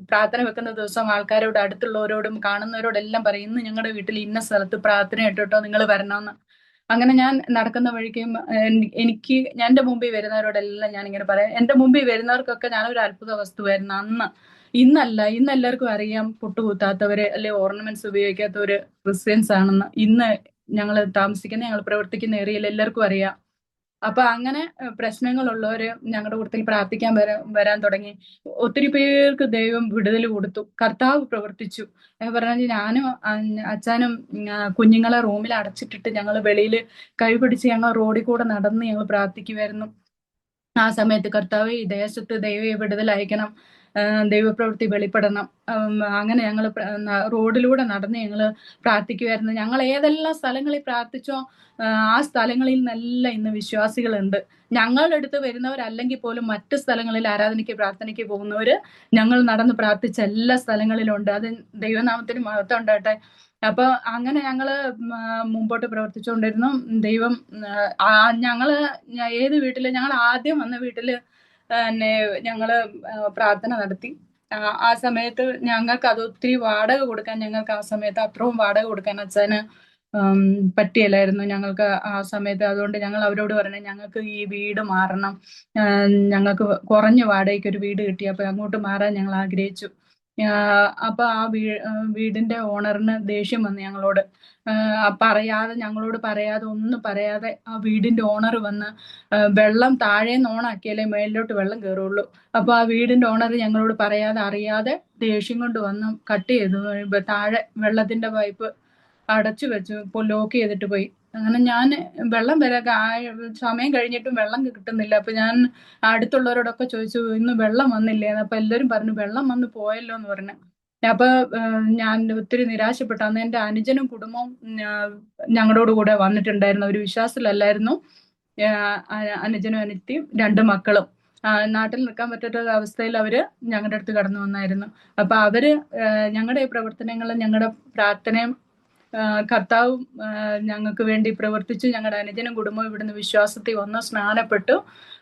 പ്രാർത്ഥന വെക്കുന്ന ദിവസം ആൾക്കാരോട്, അടുത്തുള്ളവരോടും കാണുന്നവരോടെല്ലാം പറയും, ഇന്ന് ഞങ്ങളുടെ വീട്ടിൽ ഇന്ന സ്ഥലത്ത് പ്രാർത്ഥന ഇട്ടോ, നിങ്ങൾ വരണമെന്ന്. അങ്ങനെ ഞാൻ നടക്കുന്ന വഴിക്കും എനിക്ക് എന്റെ മുമ്പിൽ വരുന്നവരോടെല്ലാം ഞാൻ ഇങ്ങനെ പറയാം. എന്റെ മുമ്പിൽ വരുന്നവർക്കൊക്കെ ഞാനൊരു അത്ഭുത വസ്തുവായിരുന്നു അന്ന്. ഇന്ന് എല്ലാവർക്കും അറിയാം പൊട്ടുകുത്താത്തവര് അല്ലെ ഓർണമെന്റ്സ് ഉപയോഗിക്കാത്തവര് ക്രിസ്ത്യൻസ് ആണെന്ന്. ഇന്ന് ഞങ്ങൾ താമസിക്കുന്ന ഞങ്ങൾ പ്രവർത്തിക്കുന്ന ഏരിയയിൽ എല്ലാവർക്കും അറിയാം. അപ്പൊ അങ്ങനെ പ്രശ്നങ്ങളുള്ളവര് ഞങ്ങളുടെ കൂട്ടത്തിൽ പ്രാർത്ഥിക്കാൻ വരാൻ തുടങ്ങി. ഒത്തിരി പേർക്ക് ദൈവം വിടുതൽ കൊടുത്തു, കർത്താവ് പ്രവർത്തിച്ചു. പറഞ്ഞാൽ ഞാനും അച്ഛനും കുഞ്ഞുങ്ങളെ റൂമിൽ അടച്ചിട്ടിട്ട് ഞങ്ങൾ വെളിയിൽ കൈപിടിച്ച് ഞങ്ങൾ റോഡിൽ കൂടെ നടന്ന് ഞങ്ങൾ പ്രാർത്ഥിക്കുമായിരുന്നു. ആ സമയത്ത് കർത്താവ് ഈ ദേശത്ത് ദൈവ വിടുതൽ അയക്കണം, ദൈവപ്രവൃത്തി വെളിപ്പെടണം. അങ്ങനെ ഞങ്ങൾ റോഡിലൂടെ നടന്ന് ഞങ്ങൾ പ്രാർത്ഥിക്കുമായിരുന്നു. ഞങ്ങൾ ഏതെല്ലാം സ്ഥലങ്ങളിൽ പ്രാർത്ഥിച്ചോ ആ സ്ഥലങ്ങളിൽ നിന്നെല്ലാം ഇന്ന് വിശ്വാസികളുണ്ട്. ഞങ്ങളുടെ അടുത്ത് വരുന്നവരല്ലെങ്കിൽ പോലും മറ്റു സ്ഥലങ്ങളിൽ ആരാധനയ്ക്ക് പ്രാർത്ഥനയ്ക്ക് പോകുന്നവര് ഞങ്ങൾ നടന്ന് പ്രാർത്ഥിച്ച എല്ലാ സ്ഥലങ്ങളിലും ഉണ്ട്. അത് ദൈവനാമത്തിന് മഹത്വം ഉണ്ടാകട്ടെ. അപ്പൊ അങ്ങനെ ഞങ്ങള് മുമ്പോട്ട് പ്രവർത്തിച്ചുകൊണ്ടിരുന്നു. ദൈവം ഞങ്ങള് ഏത് വീട്ടില് ഞങ്ങൾ ആദ്യം വന്ന വീട്ടില് തന്നെ ഞങ്ങള് പ്രാർത്ഥന നടത്തി. ആ സമയത്ത് ഞങ്ങൾക്ക് അത് ഒത്തിരി വാടക കൊടുക്കാൻ, ഞങ്ങൾക്ക് ആ സമയത്ത് അത്രയും വാടക കൊടുക്കാൻ അച്ഛന് പറ്റിയല്ലായിരുന്നു ഞങ്ങൾക്ക് ആ സമയത്ത്. അതുകൊണ്ട് ഞങ്ങൾ അവരോട് പറഞ്ഞു, ഞങ്ങൾക്ക് ഈ വീട് മാറണം, ഞങ്ങൾക്ക് കുറഞ്ഞ വാടകയ്ക്ക് ഒരു വീട് കിട്ടി, അപ്പൊ അങ്ങോട്ട് മാറാൻ ഞങ്ങൾ ആഗ്രഹിച്ചു. അപ്പൊ ആ വീടിന്റെ ഓണറിന് ദേഷ്യം വന്നു ഞങ്ങളോട്. ഞങ്ങളോട് പറയാതെ ഒന്നും പറയാതെ ആ വീടിന്റെ ഓണർ വന്ന് വെള്ളം താഴേന്ന് ഓണാക്കിയാലേ മേലിലോട്ട് വെള്ളം കയറുള്ളൂ. അപ്പൊ ആ വീടിന്റെ ഓണർ ഞങ്ങളോട് പറയാതെ അറിയാതെ ദേഷ്യം കൊണ്ട് വന്ന് കട്ട് ചെയ്തു. താഴെ വെള്ളത്തിന്റെ പൈപ്പ് അടച്ചു വെച്ചു, ഇപ്പോൾ ലോക്ക് ചെയ്തിട്ട് പോയി. അങ്ങനെ ഞാൻ വെള്ളം സമയം കഴിഞ്ഞിട്ടും വെള്ളം കിട്ടുന്നില്ല. അപ്പൊ ഞാൻ അടുത്തുള്ളവരോടൊക്കെ ചോദിച്ചു, ഇന്ന് വെള്ളം വന്നില്ലേ? അപ്പൊ എല്ലാവരും പറഞ്ഞു വെള്ളം വന്ന് പോയല്ലോ എന്ന് പറഞ്ഞു. അപ്പൊ ഞാൻ ഒത്തിരി നിരാശപ്പെട്ടു. അന്ന് എന്റെ അനുജനും കുടുംബവും ഞങ്ങളോട് കൂടെ വന്നിട്ടുണ്ടായിരുന്നു. ഒരു വിശ്വാസത്തിലല്ലായിരുന്നു. അനുജനും അനിത്യയും 2 മക്കളും നാട്ടിൽ നിൽക്കാൻ പറ്റാത്ത അവസ്ഥയിൽ അവര് ഞങ്ങളുടെ അടുത്ത് കടന്നു വന്നായിരുന്നു. അപ്പൊ അവര് ഞങ്ങളുടെ ഈ പ്രവർത്തനങ്ങളും ഞങ്ങളുടെ പ്രാർത്ഥനയും കർത്താവും ഞങ്ങൾക്ക് വേണ്ടി പ്രവർത്തിച്ചു. ഞങ്ങളുടെ അനുജനും കുടുംബവും ഇവിടുന്ന് വിശ്വാസത്തിൽ വന്ന് സ്നാനപ്പെട്ടു.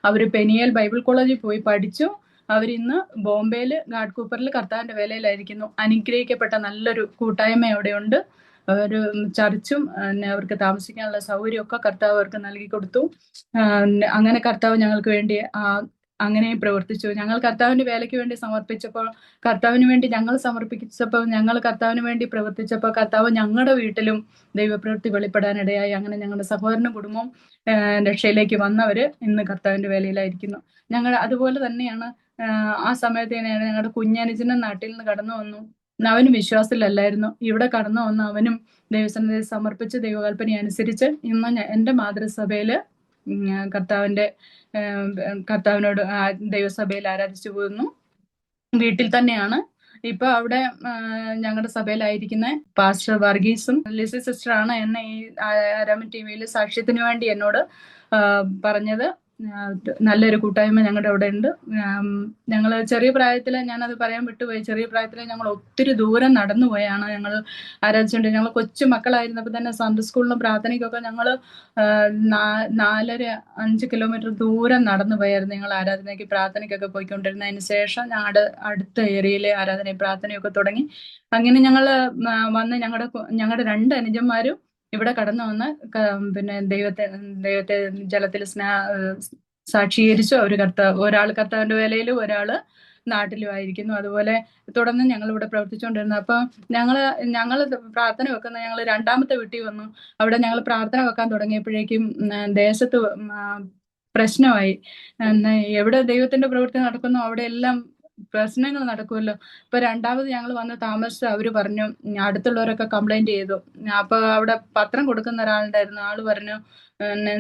അവര് പെനിയൽ ബൈബിൾ കോളേജിൽ പോയി പഠിച്ചു. അവരിന്ന് ബോംബെയില് ഗാഡ് കൂപ്പറിൽ കർത്താവിന്റെ വേലയിലായിരിക്കുന്നു. അനുഗ്രഹിക്കപ്പെട്ട നല്ലൊരു കൂട്ടായ്മ അവിടെയുണ്ട്. ഒരു ചർച്ചും അവർക്ക് താമസിക്കാനുള്ള സൗകര്യമൊക്കെ കർത്താവ് അവർക്ക് നൽകി കൊടുത്തു. അങ്ങനെ കർത്താവ് ഞങ്ങൾക്ക് വേണ്ടി അങ്ങനെ പ്രവർത്തിച്ചു. ഞങ്ങൾ കർത്താവിന്റെ വേലയ്ക്ക് വേണ്ടി സമർപ്പിച്ചപ്പോൾ, കർത്താവിന് വേണ്ടി ഞങ്ങൾ സമർപ്പിച്ചപ്പോൾ, ഞങ്ങൾ കർത്താവിന് വേണ്ടി പ്രവർത്തിച്ചപ്പോൾ കർത്താവ് ഞങ്ങളുടെ വീട്ടിലും ദൈവപ്രവൃത്തി വെളിപ്പെടാനിടയായി. അങ്ങനെ ഞങ്ങളുടെ സഹോദരനും കുടുംബവും രക്ഷയിലേക്ക് വന്നവര് ഇന്ന് കർത്താവിന്റെ വേലയിലായിരിക്കുന്നു. ഞങ്ങൾ അതുപോലെ തന്നെയാണ്. ആ സമയത്ത് തന്നെയാണ് ഞങ്ങളുടെ കുഞ്ഞനുജനും നാട്ടിൽ നിന്ന് കടന്നു വന്നു. അവനും വിശ്വാസത്തിലല്ലായിരുന്നു. ഇവിടെ കടന്നു വന്ന് അവനും ദൈവസന്നിധിയിൽ സമർപ്പിച്ച് ദൈവകൽപ്പന അനുസരിച്ച് ഇന്ന് എന്റെ മാതൃസഭയില് കർത്താവിനോട് ദൈവസഭയിൽ ആരാധിച്ചു പോകുന്നു. വീട്ടിൽ തന്നെയാണ്. ഇപ്പൊ അവിടെ ഞങ്ങളുടെ സഭയിലായിരിക്കുന്ന പാസ്റ്റർ വർഗീസും ലിസി സിസ്റ്ററാണ് എന്നെ ഈ ആരാമൻ ടിവിയിൽ സാക്ഷ്യത്തിന് വേണ്ടി എന്നോട് പറഞ്ഞത്. നല്ലൊരു കൂട്ടായ്മ ഞങ്ങളുടെ അവിടെ ഉണ്ട്. ഞങ്ങൾ ചെറിയ പ്രായത്തിൽ, ഞാനത് പറയാൻ വിട്ടുപോയി, ചെറിയ പ്രായത്തിൽ ഞങ്ങൾ ഒത്തിരി ദൂരം നടന്നു പോയാണ് ഞങ്ങൾ ആരാധിച്ചുകൊണ്ട്. ഞങ്ങൾ കൊച്ചു മക്കളായിരുന്നപ്പോൾ തന്നെ സൺഡേ സ്കൂളിലും പ്രാർത്ഥനയ്ക്കൊക്കെ ഞങ്ങൾ 4.5 കിലോമീറ്റർ ദൂരം നടന്നു പോയായിരുന്നു ഞങ്ങൾ ആരാധനയ്ക്ക് പ്രാർത്ഥനയ്ക്കൊക്കെ പോയിക്കൊണ്ടിരുന്നത്. അതിന് ശേഷം ഞങ്ങളുടെ അടുത്ത ഏരിയയിലെ ആരാധന പ്രാർത്ഥനയൊക്കെ തുടങ്ങി. അങ്ങനെ ഞങ്ങൾ വന്ന് ഞങ്ങളുടെ 2 അനുജന്മാരും ഇവിടെ കടന്നു വന്ന് പിന്നെ ദൈവത്തെ ജലത്തിൽ സാക്ഷീകരിച്ചു. ഒരാൾ കർത്താവിന്റെ വേലയിലും ഒരാള് നാട്ടിലും ആയിരിക്കുന്നു. അതുപോലെ തുടർന്ന് ഞങ്ങൾ ഇവിടെ പ്രവർത്തിച്ചുകൊണ്ടിരുന്നു. അപ്പൊ ഞങ്ങൾ പ്രാർത്ഥന വെക്കുന്ന ഞങ്ങൾ 2ാമത്തെ വീട്ടിൽ വന്നു. അവിടെ ഞങ്ങൾ പ്രാർത്ഥന വെക്കാൻ തുടങ്ങിയപ്പോഴേക്കും ദേശത്ത് പ്രശ്നമായി. എവിടെ ദൈവത്തിന്റെ പ്രവൃത്തി നടക്കുന്നു അവിടെ എല്ലാം പ്രശ്നങ്ങൾ നടക്കുമല്ലോ. ഇപ്പൊ 2ാമത് ഞങ്ങൾ വന്ന് താമസിച്ച് അവര് പറഞ്ഞു, അടുത്തുള്ളവരൊക്കെ കംപ്ലൈന്റ് ചെയ്തു. അപ്പൊ അവിടെ പത്രം കൊടുക്കുന്ന ഒരാളുണ്ടായിരുന്നു. ആള് പറഞ്ഞു,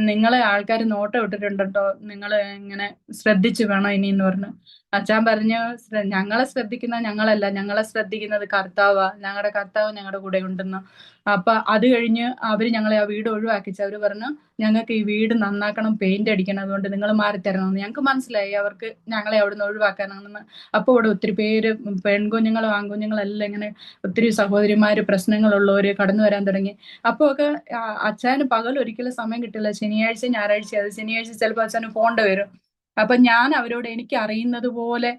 നിങ്ങളെ ആൾക്കാർ നോട്ടം ഇട്ടിട്ടുണ്ടോ, നിങ്ങൾ ഇങ്ങനെ ശ്രദ്ധിച്ചു വേണം ഇനി എന്ന് പറഞ്ഞു. അച്ഛൻ പറഞ്ഞു, ഞങ്ങളെ ശ്രദ്ധിക്കുന്ന ഞങ്ങളല്ല, ഞങ്ങളെ ശ്രദ്ധിക്കുന്നത് കർത്താവാ, ഞങ്ങളുടെ കർത്താവ് ഞങ്ങളുടെ കൂടെ ഉണ്ടെന്ന്. അപ്പൊ അത് കഴിഞ്ഞ് അവര് ഞങ്ങളെ ആ വീട് ഒഴിവാക്കിച്ച്. അവര് പറഞ്ഞു, ഞങ്ങൾക്ക് ഈ വീട് നന്നാക്കണം, പെയിന്റ് അടിക്കണം, അതുകൊണ്ട് നിങ്ങൾ മാറിത്തരണമെന്ന്. ഞങ്ങൾക്ക് മനസ്സിലായി അവർക്ക് ഞങ്ങളെ അവിടുന്ന് ഒഴിവാക്കാനാണെന്ന്. അപ്പൊ ഇവിടെ ഒത്തിരി പേര്, പെൺകുഞ്ഞുങ്ങളും ആൺകുഞ്ഞുങ്ങളും എല്ലാം ഇങ്ങനെ ഒത്തിരി സഹോദരിമാര് പ്രശ്നങ്ങളുള്ളവര് കടന്നു വരാൻ തുടങ്ങി. അപ്പൊ ഒക്കെ അച്ഛന് പകൽ ഒരിക്കലും സമയം കിട്ടില്ല. ശനിയാഴ്ച ഞായറാഴ്ച, അത് ശനിയാഴ്ച ചിലപ്പോൾ അച്ഛന് പോണ്ട വരും. അപ്പൊ ഞാൻ അവരോട് എനിക്ക് അറിയുന്നത് പോലെ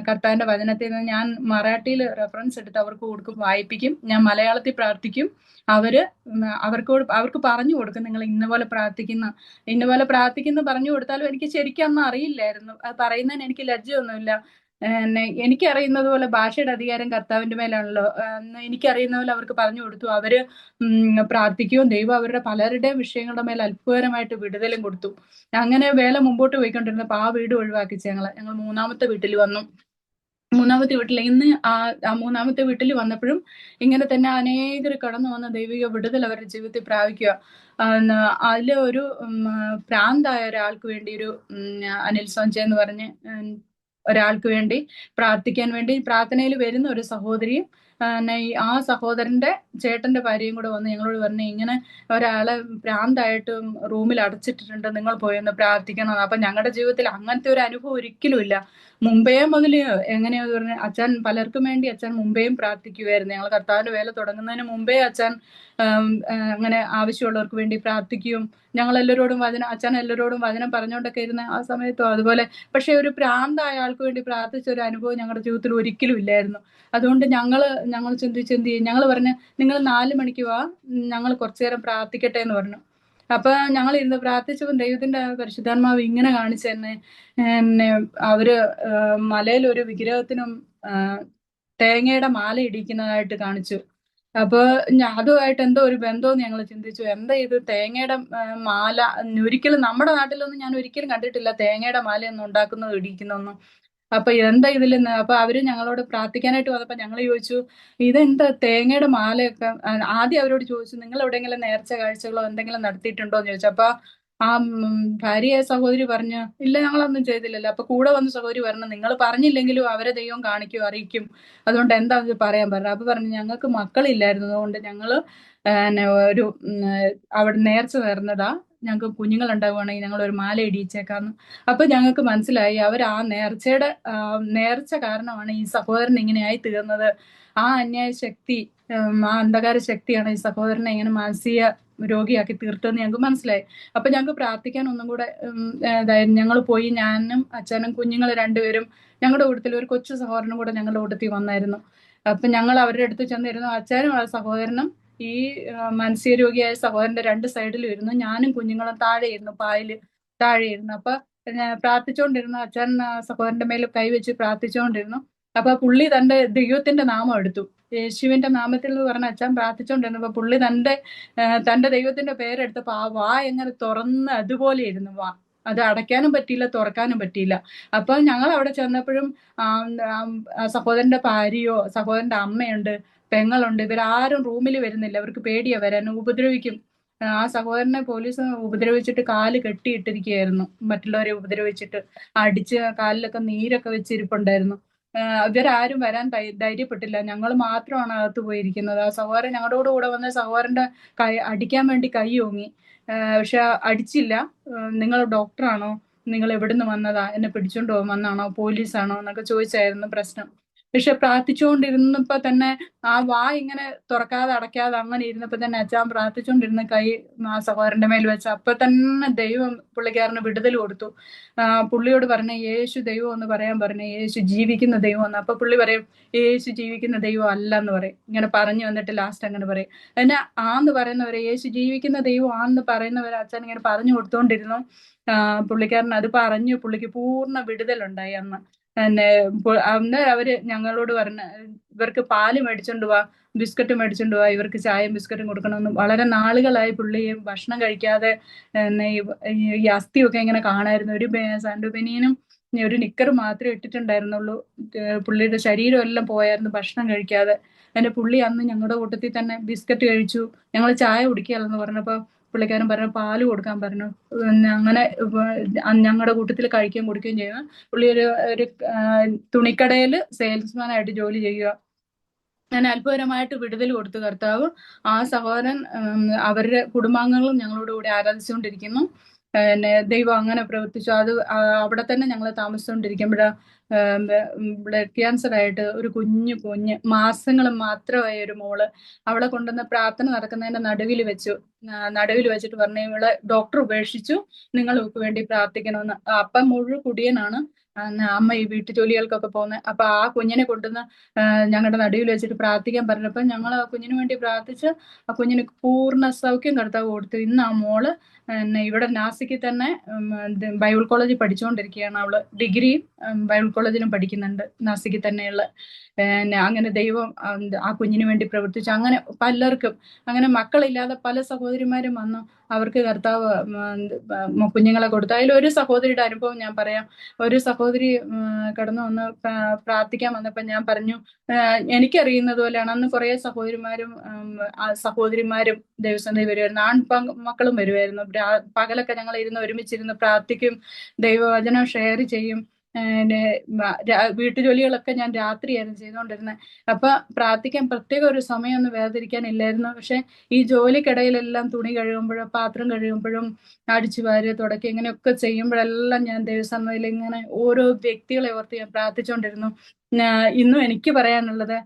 കർത്താവിന്റെ വചനത്തിൽ നിന്ന് ഞാൻ മറാഠിയിൽ റെഫറൻസ് എടുത്ത് അവർക്ക് കൊടുക്കും, വായിപ്പിക്കും. ഞാൻ മലയാളത്തിൽ പ്രാർത്ഥിക്കും. അവർക്ക് പറഞ്ഞു കൊടുക്കും, നിങ്ങൾ ഇന്നപോലെ പ്രാർത്ഥിക്കുന്ന പറഞ്ഞു കൊടുത്താലും എനിക്ക് ശരിക്കും അന്ന് അറിയില്ലായിരുന്നു. അത് പറയുന്നതിന് എനിക്ക് ലജ്ജയൊന്നുമില്ല. എനിക്കറിയുന്നത് പോലെ ഭാഷയുടെ അധികാരം കർത്താവിന്റെ മേലാണല്ലോ. എനിക്കറിയുന്ന പോലെ അവർക്ക് പറഞ്ഞു കൊടുത്തു. അവര് പ്രാർത്ഥിക്കുകയും ദൈവം അവരുടെ പലരുടെയും വിഷയങ്ങളുടെ മേൽ അത്ഭുതകരമായിട്ട് വിടുതലും കൊടുത്തു. അങ്ങനെ വേല മുമ്പോട്ട് പോയിക്കൊണ്ടിരുന്നപ്പോ ആ വീട് ഒഴിവാക്കിച്ച് ഞങ്ങൾ മൂന്നാമത്തെ വീട്ടിൽ വന്നു. മൂന്നാമത്തെ വീട്ടിൽ ഇന്ന് ആ മൂന്നാമത്തെ വീട്ടിൽ വന്നപ്പോഴും ഇങ്ങനെ തന്നെ അനേകർ കടന്നു വന്ന ദൈവിക വിടുതൽ അവരുടെ ജീവിതത്തിൽ പ്രാപിക്കുക. അതില് ഒരു പ്രാന്തായ ഒരാൾക്ക് വേണ്ടി ഒരു അനിൽ സോഞ്ചെ എന്ന് പറഞ്ഞ് ഒരാൾക്ക് വേണ്ടി പ്രാർത്ഥിക്കാൻ വേണ്ടി പ്രാർത്ഥനയിൽ വരുന്ന ഒരു സഹോദരിയും ആ സഹോദരന്റെ ചേട്ടന്റെ ഭാര്യയും കൂടെ വന്ന് ഞങ്ങളോട് പറഞ്ഞു, ഇങ്ങനെ ഒരാളെ ഭ്രാന്തായിട്ട് റൂമിൽ അടച്ചിട്ടിട്ടുണ്ട്, നിങ്ങൾ പോയൊന്ന് പ്രാർത്ഥിക്കണം. അപ്പൊ ഞങ്ങളുടെ ജീവിതത്തിൽ അങ്ങനത്തെ ഒരു അനുഭവം ഒരിക്കലും ഇല്ല. മുമ്പേ മുതൽ എങ്ങനെയാന്ന് പറഞ്ഞ അച്ഛൻ പലർക്കും വേണ്ടി അച്ഛൻ മുമ്പേയും പ്രാർത്ഥിക്കുമായിരുന്നു. ഞങ്ങൾ കർത്താവിന്റെ വേല തുടങ്ങുന്നതിന് മുമ്പേ അച്ഛൻ അങ്ങനെ ആവശ്യമുള്ളവർക്ക് വേണ്ടി പ്രാർത്ഥിക്കുകയും ഞങ്ങൾ എല്ലാവരോടും അച്ഛൻ എല്ലാവരോടും വചനം പറഞ്ഞുകൊണ്ടൊക്കെ ഇരുന്ന ആ സമയത്തും അതുപോലെ. പക്ഷെ ഒരു പ്രാന്തായ ആൾക്ക് വേണ്ടി പ്രാർത്ഥിച്ച ഒരു അനുഭവം ഞങ്ങളുടെ ജീവിതത്തിൽ ഒരിക്കലും ഇല്ലായിരുന്നു. അതുകൊണ്ട് ഞങ്ങൾ ചിന്തിച്ച് ഞങ്ങൾ പറഞ്ഞു, നിങ്ങൾ 4 മണിക്ക് വാ, ഞങ്ങൾ കുറച്ചു നേരം പ്രാർത്ഥിക്കട്ടെ എന്ന് പറഞ്ഞു. അപ്പൊ ഞങ്ങൾ ഇരുന്ന് പ്രാർത്ഥിച്ചപ്പോൾ ദൈവത്തിന്റെ പരിശുദ്ധാത്മാവ് ഇങ്ങനെ കാണിച്ചു തന്നെ, അവര് മലയിൽ ഒരു വിഗ്രഹത്തിനും തേങ്ങയുടെ മാല ഇടിക്കുന്നതായിട്ട് കാണിച്ചു. അപ്പൊ അതുമായിട്ട് എന്തോ ഒരു ബന്ധമെന്ന് ഞങ്ങൾ ചിന്തിച്ചു. എന്താ ഇത് തേങ്ങയുടെ മാല? ഒരിക്കലും നമ്മുടെ നാട്ടിലൊന്നും ഞാൻ ഒരിക്കലും കണ്ടിട്ടില്ല തേങ്ങയുടെ മാലയൊന്നും ഉണ്ടാക്കുന്നത് ഇടിക്കുന്നൊന്നും. അപ്പൊ എന്താ ഇതിലെന്ന് അപ്പൊ അവര് ഞങ്ങളോട് പ്രാർത്ഥിക്കാനായിട്ട് വന്നപ്പോ ഞങ്ങൾ ചോദിച്ചു, ഇതെന്താ തേങ്ങയുടെ മാലയൊക്കെ? ആദ്യം അവരോട് ചോദിച്ചു, നിങ്ങൾ എവിടെയെങ്കിലും നേർച്ച കാഴ്ചകളോ എന്തെങ്കിലും നടത്തിയിട്ടുണ്ടോ എന്ന് ചോദിച്ചു. അപ്പൊ ആ ഭാര്യയായ സഹോദരി പറഞ്ഞു, ഇല്ല ഞങ്ങളൊന്നും ചെയ്തില്ലല്ലോ. അപ്പൊ കൂടെ വന്ന സഹോദരി പറഞ്ഞു, നിങ്ങൾ പറഞ്ഞില്ലെങ്കിലും അവരെ ദൈവം കാണിക്കും, അറിയിക്കും, അതുകൊണ്ട് എന്താണെന്ന് പറയാൻ പറഞ്ഞു. അപ്പൊ പറഞ്ഞു, ഞങ്ങൾക്ക് മക്കളില്ലായിരുന്നു, അതുകൊണ്ട് ഞങ്ങള് ഒരു അവിടെ നേർച്ച നേർന്നതാ, ഞങ്ങൾക്ക് കുഞ്ഞുങ്ങൾ ഉണ്ടാവുകയാണെങ്കിൽ ഞങ്ങൾ ഒരു മാല ഇടിയിച്ചേക്കാന്ന്. അപ്പൊ ഞങ്ങൾക്ക് മനസ്സിലായി അവർ ആ നേർച്ച കാരണമാണ് ഈ സഹോദരൻ ഇങ്ങനെയായി തീർന്നത്. ആ അന്യായ ശക്തി, ആ അന്ധകാര ശക്തിയാണ് ഈ സഹോദരനെ ഇങ്ങനെ മാനസിക രോഗിയാക്കി തീർത്തതെന്ന് ഞങ്ങൾക്ക് മനസ്സിലായി. അപ്പൊ ഞങ്ങൾക്ക് പ്രാർത്ഥിക്കാൻ ഒന്നും കൂടെ ഞങ്ങൾ പോയി. ഞാനും അച്ഛനും കുഞ്ഞുങ്ങൾ രണ്ടുപേരും ഞങ്ങളുടെ കൂട്ടത്തിൽ ഒരു കൊച്ചു സഹോദരനും കൂടെ ഞങ്ങളുടെ കൂട്ടത്തിൽ വന്നായിരുന്നു. അപ്പൊ ഞങ്ങൾ അവരുടെ അടുത്ത് ചെന്നിരുന്നു. അച്ഛനും ആ സഹോദരനും ഈ മാനസിക രോഗിയായ സഹോദരന്റെ 2 സൈഡിലും ഇരുന്നു. ഞാനും കുഞ്ഞുങ്ങളും താഴെ ഇരുന്നു, പായല് താഴെ ഇരുന്നു. അപ്പൊ പ്രാർത്ഥിച്ചുകൊണ്ടിരുന്നു. അച്ഛൻ സഹോദരന്റെ മേൽ കൈവച്ച് പ്രാർത്ഥിച്ചുകൊണ്ടിരുന്നു. അപ്പൊ പുള്ളി തന്റെ ദൈവത്തിന്റെ നാമം എടുത്തു, യേശുവിന്റെ നാമത്തിൽ എന്ന് പറഞ്ഞ അച്ഛൻ പ്രാർത്ഥിച്ചുകൊണ്ടിരുന്നപ്പോ പുള്ളി തന്റെ ദൈവത്തിന്റെ പേരെടുത്തപ്പോ ആ വാ എങ്ങനെ തുറന്ന് അതുപോലെ ഇരുന്നു. അത് അടയ്ക്കാനും പറ്റിയില്ല, തുറക്കാനും പറ്റിയില്ല. അപ്പൊ ഞങ്ങൾ അവിടെ ചെന്നപ്പോഴും സഹോദരന്റെ ഭാര്യയോ സഹോദരന്റെ അമ്മയുണ്ട്, പെങ്ങളുണ്ട്, ഇവരാരും റൂമിൽ വരുന്നില്ല. അവർക്ക് പേടിയാ വരാൻ, ഉപദ്രവിക്കും. ആ സഹോദരനെ പോലീസ് ഉപദ്രവിച്ചിട്ട് കാല് കെട്ടിയിട്ടിരിക്കുകയായിരുന്നു, മറ്റുള്ളവരെ ഉപദ്രവിച്ചിട്ട് അടിച്ച് കാലിലൊക്കെ നീരൊക്കെ വെച്ചിരിപ്പുണ്ടായിരുന്നു. ഇവരാരും വരാൻ ധൈര്യപ്പെട്ടില്ല. ഞങ്ങൾ മാത്രമാണ് അകത്ത് പോയിരിക്കുന്നത്. ആ സഹോദരൻ ഞങ്ങളുടെ കൂടെ വന്ന സഹോദരന്റെ അടിക്കാൻ വേണ്ടി കൈ ഓങ്ങി, പക്ഷെ അടിച്ചില്ല. നിങ്ങൾ ഡോക്ടറാണോ, നിങ്ങൾ എവിടുന്ന് വന്നതാ, എന്നെ പിടിച്ചോണ്ട് വന്നാണോ, പോലീസാണോ എന്നൊക്കെ ചോദിച്ചായിരുന്നു പ്രശ്നം. പക്ഷെ പ്രാർത്ഥിച്ചുകൊണ്ടിരുന്നപ്പോ തന്നെ ആ വാ ഇങ്ങനെ തുറക്കാതെ അടയ്ക്കാതെ അങ്ങനെ ഇരുന്നപ്പോ തന്നെ അച്ഛൻ പ്രാർത്ഥിച്ചുകൊണ്ടിരുന്ന കൈ ആ സഹോദരന്റെ മേൽ വെച്ച് അപ്പൊ തന്നെ ദൈവം പുള്ളിക്കാരന് വിടുതൽ കൊടുത്തു. പുള്ളിയോട് പറഞ്ഞ യേശു ദൈവം എന്ന് പറയാൻ പറഞ്ഞ, യേശു ജീവിക്കുന്ന ദൈവം എന്ന്. അപ്പൊ പുള്ളി പറയും, യേശു ജീവിക്കുന്ന ദൈവം അല്ല എന്ന് പറയും. ഇങ്ങനെ പറഞ്ഞു വന്നിട്ട് ലാസ്റ്റ് അങ്ങനെ പറയും. എന്നെ ആന്ന് പറയുന്നവരെ, യേശു ജീവിക്കുന്ന ദൈവം ആന്ന് പറയുന്നവരെ അച്ഛൻ ഇങ്ങനെ പറഞ്ഞു കൊടുത്തോണ്ടിരുന്നു. പുള്ളിക്കാരൻ അത് പറഞ്ഞു, പുള്ളിക്ക് പൂർണ്ണ വിടുതലുണ്ടായി അന്ന്. അന്ന് അവര് ഞങ്ങളോട് പറഞ്ഞ, ഇവർക്ക് പാല് മേടിച്ചോണ്ട് പോവാ, ബിസ്ക്കറ്റ് മേടിച്ചോണ്ട് പോവാ, ഇവർക്ക് ചായയും ബിസ്ക്കറ്റും കൊടുക്കണമെന്ന്. വളരെ നാളുകളായി പുള്ളി ഭക്ഷണം കഴിക്കാതെ ഈ അസ്ഥിയൊക്കെ ഇങ്ങനെ കാണായിരുന്നു. ഒരു സാൻഡു ബനിയനും ഒരു നിക്കർ മാത്രമേ ഇട്ടിട്ടുണ്ടായിരുന്നുള്ളൂ. പുള്ളിയുടെ ശരീരം എല്ലാം പോയായിരുന്നു ഭക്ഷണം കഴിക്കാതെ. അതിന്റെ പുള്ളി അന്ന് ഞങ്ങളുടെ കൂട്ടത്തിൽ തന്നെ ബിസ്ക്കറ്റ് കഴിച്ചു. ഞങ്ങൾ ചായ കുടിക്കുകയല്ലെന്ന് പറഞ്ഞപ്പോ പുള്ളിക്കാരൻ പറഞ്ഞു പാല് കൊടുക്കാൻ പറഞ്ഞു. അങ്ങനെ ഞങ്ങളുടെ കൂട്ടത്തിൽ കഴിക്കുകയും കുടിക്കുകയും ചെയ്യുന്നു. പുള്ളി ഒരു തുണിക്കടയിൽ സെയിൽസ്മാൻ ആയിട്ട് ജോലി ചെയ്യുക. അങ്ങനെ അത്ഭുതകരമായിട്ട് വിടുതൽ കൊടുത്തു കർത്താവ്. ആ സഹോദരൻ അവരുടെ കുടുംബാംഗങ്ങളും ഞങ്ങളോട് കൂടി ആരാധിച്ചുകൊണ്ടിരിക്കുന്നു. ദൈവം അങ്ങനെ പ്രവർത്തിച്ചു. അത് അവിടെ തന്നെ ഞങ്ങൾ താമസിച്ചുകൊണ്ടിരിക്കുമ്പോഴാ ബ്ലഡ് ക്യാൻസർ ആയിട്ട് ഒരു കുഞ്ഞ് മാസങ്ങൾ മാത്രമായ ഒരു മോള് അവളെ കൊണ്ടുവന്ന് പ്രാർത്ഥന നടക്കുന്നതിന്റെ നടുവിൽ വെച്ചിട്ട് പറഞ്ഞു, ഇവളെ ഡോക്ടർ ഉപേക്ഷിച്ചു, നിങ്ങൾ ഇവർക്ക് വേണ്ടി പ്രാർത്ഥിക്കണമെന്ന്. അപ്പം മുഴുവൻ കുടിയനാണ്. അമ്മ ഈ വീട്ടു ജോലികൾക്കൊക്കെ പോകുന്നത്. അപ്പൊ ആ കുഞ്ഞിനെ കൊണ്ടുവന്ന് ഞങ്ങളുടെ നടുവിൽ വെച്ചിട്ട് പ്രാർത്ഥിക്കാൻ പറഞ്ഞപ്പോൾ ഞങ്ങൾ ആ കുഞ്ഞിന് വേണ്ടി പ്രാർത്ഥിച്ച് ആ കുഞ്ഞിന് പൂർണ്ണ സൗഖ്യം കർത്താവ് കൊടുത്തു. ഇന്ന് ആ മോള് ഇവിടെ നാസിക്കിൽ തന്നെ ബൈബിൾ കോളേജിൽ പഠിച്ചുകൊണ്ടിരിക്കുകയാണ്. അവള് ഡിഗ്രിയും ബൈബിൾ കോളേജിലും പഠിക്കുന്നുണ്ട്, നാസിക്കിൽ തന്നെയുള്ള. അങ്ങനെ ദൈവം ആ കുഞ്ഞിന് വേണ്ടി പ്രവർത്തിച്ചു. അങ്ങനെ പലർക്കും, അങ്ങനെ മക്കളില്ലാതെ പല സഹോദരിമാരും വന്നു, അവർക്ക് കർത്താവ് കുഞ്ഞുങ്ങളെ കൊടുത്തു. അതിലൊരു സഹോദരിയുടെ അനുഭവം ഞാൻ പറയാം. ഒരു സഹോദരി കടന്നു വന്ന് പ്രാർത്ഥിക്കാൻ വന്നപ്പോൾ ഞാൻ പറഞ്ഞു, എനിക്കറിയുന്നത് പോലെയാണ്. അന്ന് കുറെ സഹോദരിമാരും ദൈവസന്നിധി വരുമായിരുന്നു, മക്കളും വരുമായിരുന്നു. പകലൊക്കെ ഞങ്ങൾ ഒരുമിച്ചിരുന്ന് പ്രാർത്ഥിക്കും, ദൈവവചനം ഷെയർ ചെയ്യും. വീട്ടുജോലികളൊക്കെ ഞാൻ രാത്രിയായിരുന്നു ചെയ്തുകൊണ്ടിരുന്നത്. അപ്പൊ പ്രാർത്ഥിക്കാൻ പ്രത്യേക ഒരു സമയമൊന്നും വേർതിരിക്കാനില്ലായിരുന്നു. പക്ഷെ ഈ ജോലിക്കിടയിലെല്ലാം തുണി കഴുകുമ്പോഴും പാത്രം കഴുകുമ്പോഴും അടിച്ചു വാരി തുടക്കി ഇങ്ങനെയൊക്കെ ചെയ്യുമ്പോഴെല്ലാം ഞാൻ ദൈവസന്നിധിയിൽ ഇങ്ങനെ ഓരോ വ്യക്തികളെ ഓർത്ത് ഞാൻ പ്രാർത്ഥിച്ചുകൊണ്ടിരുന്നു. ഇന്നും എനിക്ക് പറയാനുള്ളത്,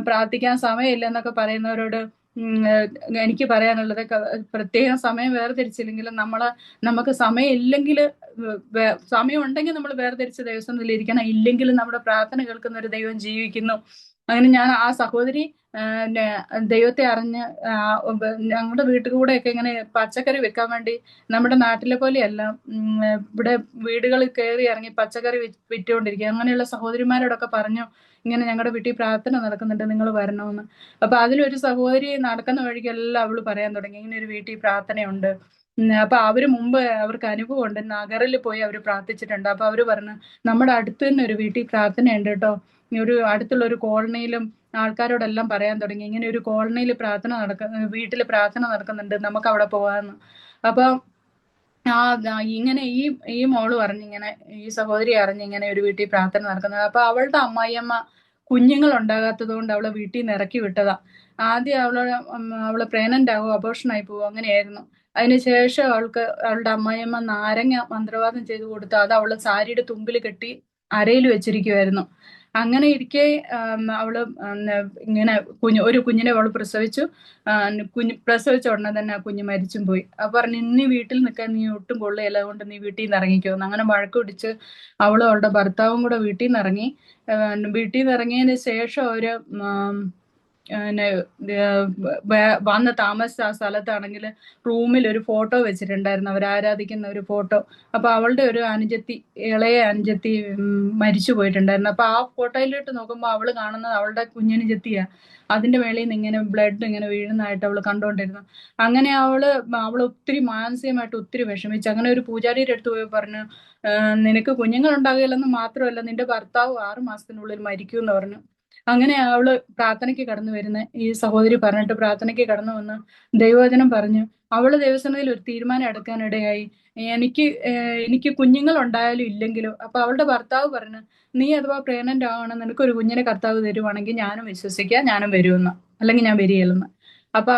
പ്രാർത്ഥിക്കാൻ സമയമില്ല എന്നൊക്കെ പറയുന്നവരോട് എനിക്ക് പറയാനുള്ളത്, പ്രത്യേകം സമയം വേർതിരിച്ചില്ലെങ്കിലും നമുക്ക് സമയം ഇല്ലെങ്കിൽ, സമയം ഉണ്ടെങ്കിൽ നമ്മൾ വേർതിരിച്ച് ദൈവസന്നിധിയിൽ ഇരിക്കണം. ഇല്ലെങ്കിലും നമ്മുടെ പ്രാർത്ഥന കേൾക്കുന്ന ഒരു ദൈവം ജീവിക്കുന്നു. അങ്ങനെ ഞാൻ ആ സഹോദരി ദൈവത്തെ അറിഞ്ഞ് ഞങ്ങളുടെ വീട്ടിൽ കൂടെയൊക്കെ ഇങ്ങനെ പച്ചക്കറി വെക്കാൻ വേണ്ടി, നമ്മുടെ നാട്ടിലെ പോലെയല്ല, ഇവിടെ വീടുകളിൽ കയറി ഇറങ്ങി പച്ചക്കറി വിറ്റുകൊണ്ടിരിക്കുക. അങ്ങനെയുള്ള സഹോദരിമാരോടൊക്കെ പറഞ്ഞു, ഇങ്ങനെ ഞങ്ങളുടെ വീട്ടിൽ പ്രാർത്ഥന നടക്കുന്നുണ്ട്, നിങ്ങൾ വരണമെന്ന്. അപ്പൊ അതിലൊരു സഹോദരി നടക്കുന്ന വഴിക്കെല്ലാം അവള് പറയാൻ തുടങ്ങി, ഇങ്ങനെ ഒരു വീട്ടിൽ പ്രാർത്ഥനയുണ്ട്. അപ്പൊ അവര് മുമ്പ് അവർക്ക് അനുഭവം ഉണ്ട്, നഗറിൽ പോയി അവര് പ്രാർത്ഥിച്ചിട്ടുണ്ട്. അപ്പൊ അവര് പറഞ്ഞു, നമ്മുടെ അടുത്ത് തന്നെ ഒരു വീട്ടിൽ പ്രാർത്ഥനയുണ്ട് കേട്ടോ, ഒരു അടുത്തുള്ള ഒരു കോളനിയിലും ആൾക്കാരോടെല്ലാം പറയാൻ തുടങ്ങി, ഇങ്ങനെ ഒരു കോളനിയിൽ വീട്ടിൽ പ്രാർത്ഥന നടക്കുന്നുണ്ട്, നമുക്ക് അവിടെ പോകാമെന്ന്. അപ്പൊ ഇങ്ങനെ ഈ മോള് പറഞ്ഞിങ്ങനെ, ഈ സഹോദരി അറിഞ്ഞിങ്ങനെ ഒരു വീട്ടിൽ പ്രാർത്ഥന നടക്കുന്നത്. അപ്പൊ അവളുടെ അമ്മായിയമ്മ കുഞ്ഞുങ്ങൾ ഉണ്ടാകാത്തത് കൊണ്ട് അവളെ വീട്ടിൽ നിന്ന് ഇറക്കി വിട്ടതാ. ആദ്യം അവള് പ്രഗ്നന്റ് ആകും, അബോർഷൻ ആയി പോകും, അങ്ങനെയായിരുന്നു. അതിനുശേഷം അവളുടെ അമ്മായിയമ്മ നാരങ്ങ മന്ത്രവാദം ചെയ്ത് കൊടുത്ത് അത് അവള് സാരിയുടെ തുമ്പിൽ കെട്ടി അരയിൽ വെച്ചിരിക്കുമായിരുന്നു. അങ്ങനെ ഇരിക്കെ അവള് ഇങ്ങനെ ഒരു കുഞ്ഞിനെ അവള് പ്രസവിച്ചു. പ്രസവിച്ച ഉടനെ തന്നെ ആ കുഞ്ഞ് മരിച്ചും പോയി. അപ്പൊ പറഞ്ഞു, നീ വീട്ടിൽ നിൽക്കാൻ നീ ഒട്ടും കൊള്ളുകയില്ല, അതുകൊണ്ട് നീ വീട്ടിൽ നിന്ന് ഇറങ്ങിക്കോന്ന്. അങ്ങനെ വഴക്ക് പിടിച്ച് അവളും അവളുടെ ഭർത്താവും കൂടെ വീട്ടിൽ നിന്ന് ഇറങ്ങി. വീട്ടിൽ നിന്ന് ഇറങ്ങിയതിന് ശേഷം അവര് വന്ന് താമസിച്ച ആ സ്ഥലത്താണെങ്കിൽ റൂമിൽ ഒരു ഫോട്ടോ വെച്ചിട്ടുണ്ടായിരുന്നു, അവർ ആരാധിക്കുന്ന ഒരു ഫോട്ടോ. അപ്പൊ അവളുടെ ഒരു ഇളയ അനുജത്തി മരിച്ചു പോയിട്ടുണ്ടായിരുന്നു. അപ്പൊ ആ ഫോട്ടോയിലോട്ട് നോക്കുമ്പോൾ അവള് കാണുന്നത് അവളുടെ കുഞ്ഞനുജത്തിയാ. അതിന്റെ മേളിൽ നിന്ന് ഇങ്ങനെ ബ്ലഡ് ഇങ്ങനെ വീഴുന്നതായിട്ട് അവള് കണ്ടോണ്ടിരുന്നു. അങ്ങനെ അവള് ഒത്തിരി മാനസികമായിട്ട് ഒത്തിരി വിഷമിച്ചു. അങ്ങനെ ഒരു പൂജാരിയുടെ അടുത്ത് പോയി പറഞ്ഞു, നിനക്ക് കുഞ്ഞുങ്ങൾ ഉണ്ടാകുകയില്ലെന്ന് മാത്രമല്ല, നിന്റെ ഭർത്താവ് 6 മാസത്തിനുള്ളിൽ മരിക്കും എന്ന് പറഞ്ഞു. അങ്ങനെ അവള് പ്രാർത്ഥനയ്ക്ക് കടന്നു വരുന്നത് ഈ സഹോദരി പറഞ്ഞിട്ട് പ്രാർത്ഥനയ്ക്ക് കടന്നു വന്ന് ദൈവവചനം പറഞ്ഞു. അവള് ദൈവസന്നിധിയിൽ ഒരു തീരുമാനം എടുക്കാനിടയായി, എനിക്ക് കുഞ്ഞുങ്ങൾ ഉണ്ടായാലും ഇല്ലെങ്കിലും. അപ്പൊ അവളുടെ ഭർത്താവ് പറഞ്ഞു, നീ അഥവാ പ്രഗ്നന്റ് ആവണം, നിനക്കൊരു കുഞ്ഞിനെ കർത്താവ് തരുവാണെങ്കിൽ ഞാനും വിശ്വസിക്കാം, ഞാനും വരുമെന്ന്, അല്ലെങ്കിൽ ഞാൻ വരികയില്ലെന്ന്. അപ്പൊ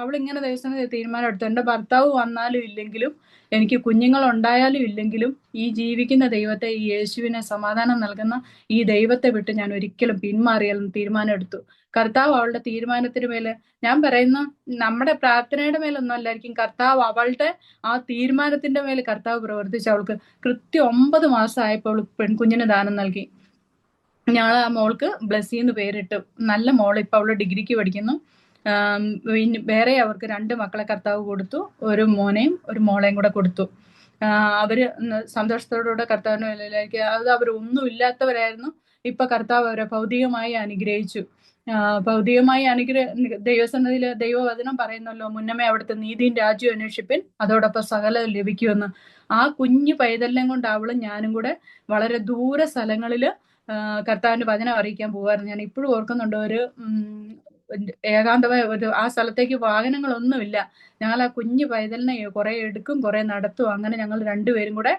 അവളിങ്ങനെ ദൈവസന്നിധിയിൽ തീരുമാനം എടുത്തു, എന്റെ ഭർത്താവ് വന്നാലും ഇല്ലെങ്കിലും, എനിക്ക് കുഞ്ഞുങ്ങൾ ഉണ്ടായാലും ഇല്ലെങ്കിലും, ഈ ജീവിക്കുന്ന ദൈവത്തെ, ഈ യേശുവിനെ, സമാധാനം നൽകുന്ന ഈ ദൈവത്തെ വിട്ട് ഞാൻ ഒരിക്കലും പിന്മാറിയാലും തീരുമാനം എടുത്തു. കർത്താവ് അവളുടെ തീരുമാനത്തിന് മേലെ, ഞാൻ പറയുന്ന നമ്മുടെ പ്രാർത്ഥനയുടെ മേലൊന്നും അല്ലായിരിക്കും, കർത്താവ് അവളുടെ ആ തീരുമാനത്തിന്റെ മേലെ കർത്താവ് പ്രവർത്തിച്ച് അവൾക്ക് കൃത്യം 9 മാസമായപ്പോൾ പെൺകുഞ്ഞിന് ദാനം നൽകി. ഞങ്ങൾ ആ മോൾക്ക് ബ്ലസ്സി എന്ന് പേരിട്ടു. നല്ല മോൾ, ഇപ്പൊ അവള് ഡിഗ്രിക്ക് പഠിക്കുന്നു. വേറെ അവർക്ക് 2 മക്കളെ കർത്താവ് കൊടുത്തു, ഒരു മോനെയും ഒരു മോളെയും കൂടെ കൊടുത്തു. അവര് സന്തോഷത്തോടുകൂടെ കർത്താവിന്റെ മേലേക്ക്, അത് അവരൊന്നും ഇല്ലാത്തവരായിരുന്നു. ഇപ്പൊ കർത്താവ് അവരെ ഭൗതികമായി അനുഗ്രഹിച്ചു. ഭൗതികമായി ദൈവസന്നിധിയില് ദൈവവചനം പറയുന്നല്ലോ, മുന്നമേ അവിടുത്തെ നീതിയും രാജ്യവും അന്വേഷിപ്പിൻ, അതോടൊപ്പം സകലം ലഭിക്കുമെന്ന്. ആ കുഞ്ഞു പൈതലിനെ കൊണ്ട് അവളും ഞാനും കൂടെ വളരെ ദൂര സ്ഥലങ്ങളില് കർത്താവിന്റെ വചനം അറിയിക്കാൻ പോവായിരുന്നു. ഞാൻ ഇപ്പോഴും ഓർക്കുന്നുണ്ട്, ഒരു ഏകാന്തമായ ആ സ്ഥലത്തേക്ക് വാഹനങ്ങളൊന്നുമില്ല. ഞങ്ങൾ ആ കുഞ്ഞു പൈതലിനെ കുറെ എടുക്കും, കുറെ നടത്തും. അങ്ങനെ ഞങ്ങൾ 2 പേരും കൂടെ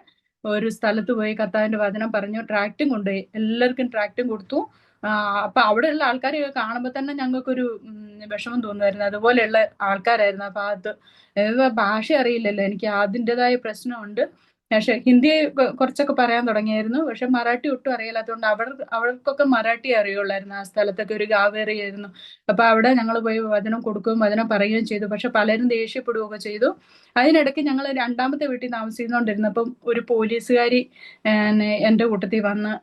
ഒരു സ്ഥലത്ത് പോയി കർത്താവിന്റെ വചനം പറഞ്ഞു. ട്രാക്റ്റും കൊണ്ടുപോയി, എല്ലാവർക്കും ട്രാക്റ്റും കൊടുത്തു. അപ്പൊ അവിടെയുള്ള ആൾക്കാരെ കാണുമ്പോൾ തന്നെ ഞങ്ങൾക്കൊരു വിഷമം തോന്നുമായിരുന്നു. അതുപോലെയുള്ള ആൾക്കാരായിരുന്നു ആ ഭാഗത്ത്. ഭാഷ അറിയില്ലല്ലോ, എനിക്ക് അതിൻ്റെതായ പ്രശ്നമുണ്ട്. പക്ഷെ ഹിന്ദി കുറച്ചൊക്കെ പറയാൻ തുടങ്ങിയായിരുന്നു. പക്ഷെ മറാഠി ഒട്ടും അറിയില്ലാത്തതുകൊണ്ട് അവർക്കൊക്കെ മറാഠി അറിയുള്ളായിരുന്നു. ആ സ്ഥലത്തൊക്കെ ഒരു ഗാവേറിയായിരുന്നു. അപ്പൊ അവിടെ ഞങ്ങൾ പോയി വചനം കൊടുക്കുകയും വചനം പറയുകയും ചെയ്തു. പക്ഷെ പലരും ദേഷ്യപ്പെടുകയൊക്കെ ചെയ്തു. അതിനിടയ്ക്ക് ഞങ്ങൾ രണ്ടാമത്തെ വീട്ടിൽ താമസിച്ചുകൊണ്ടിരുന്നപ്പം ഒരു പോലീസുകാരി എന്റെ കൂട്ടത്തിൽ വന്ന്,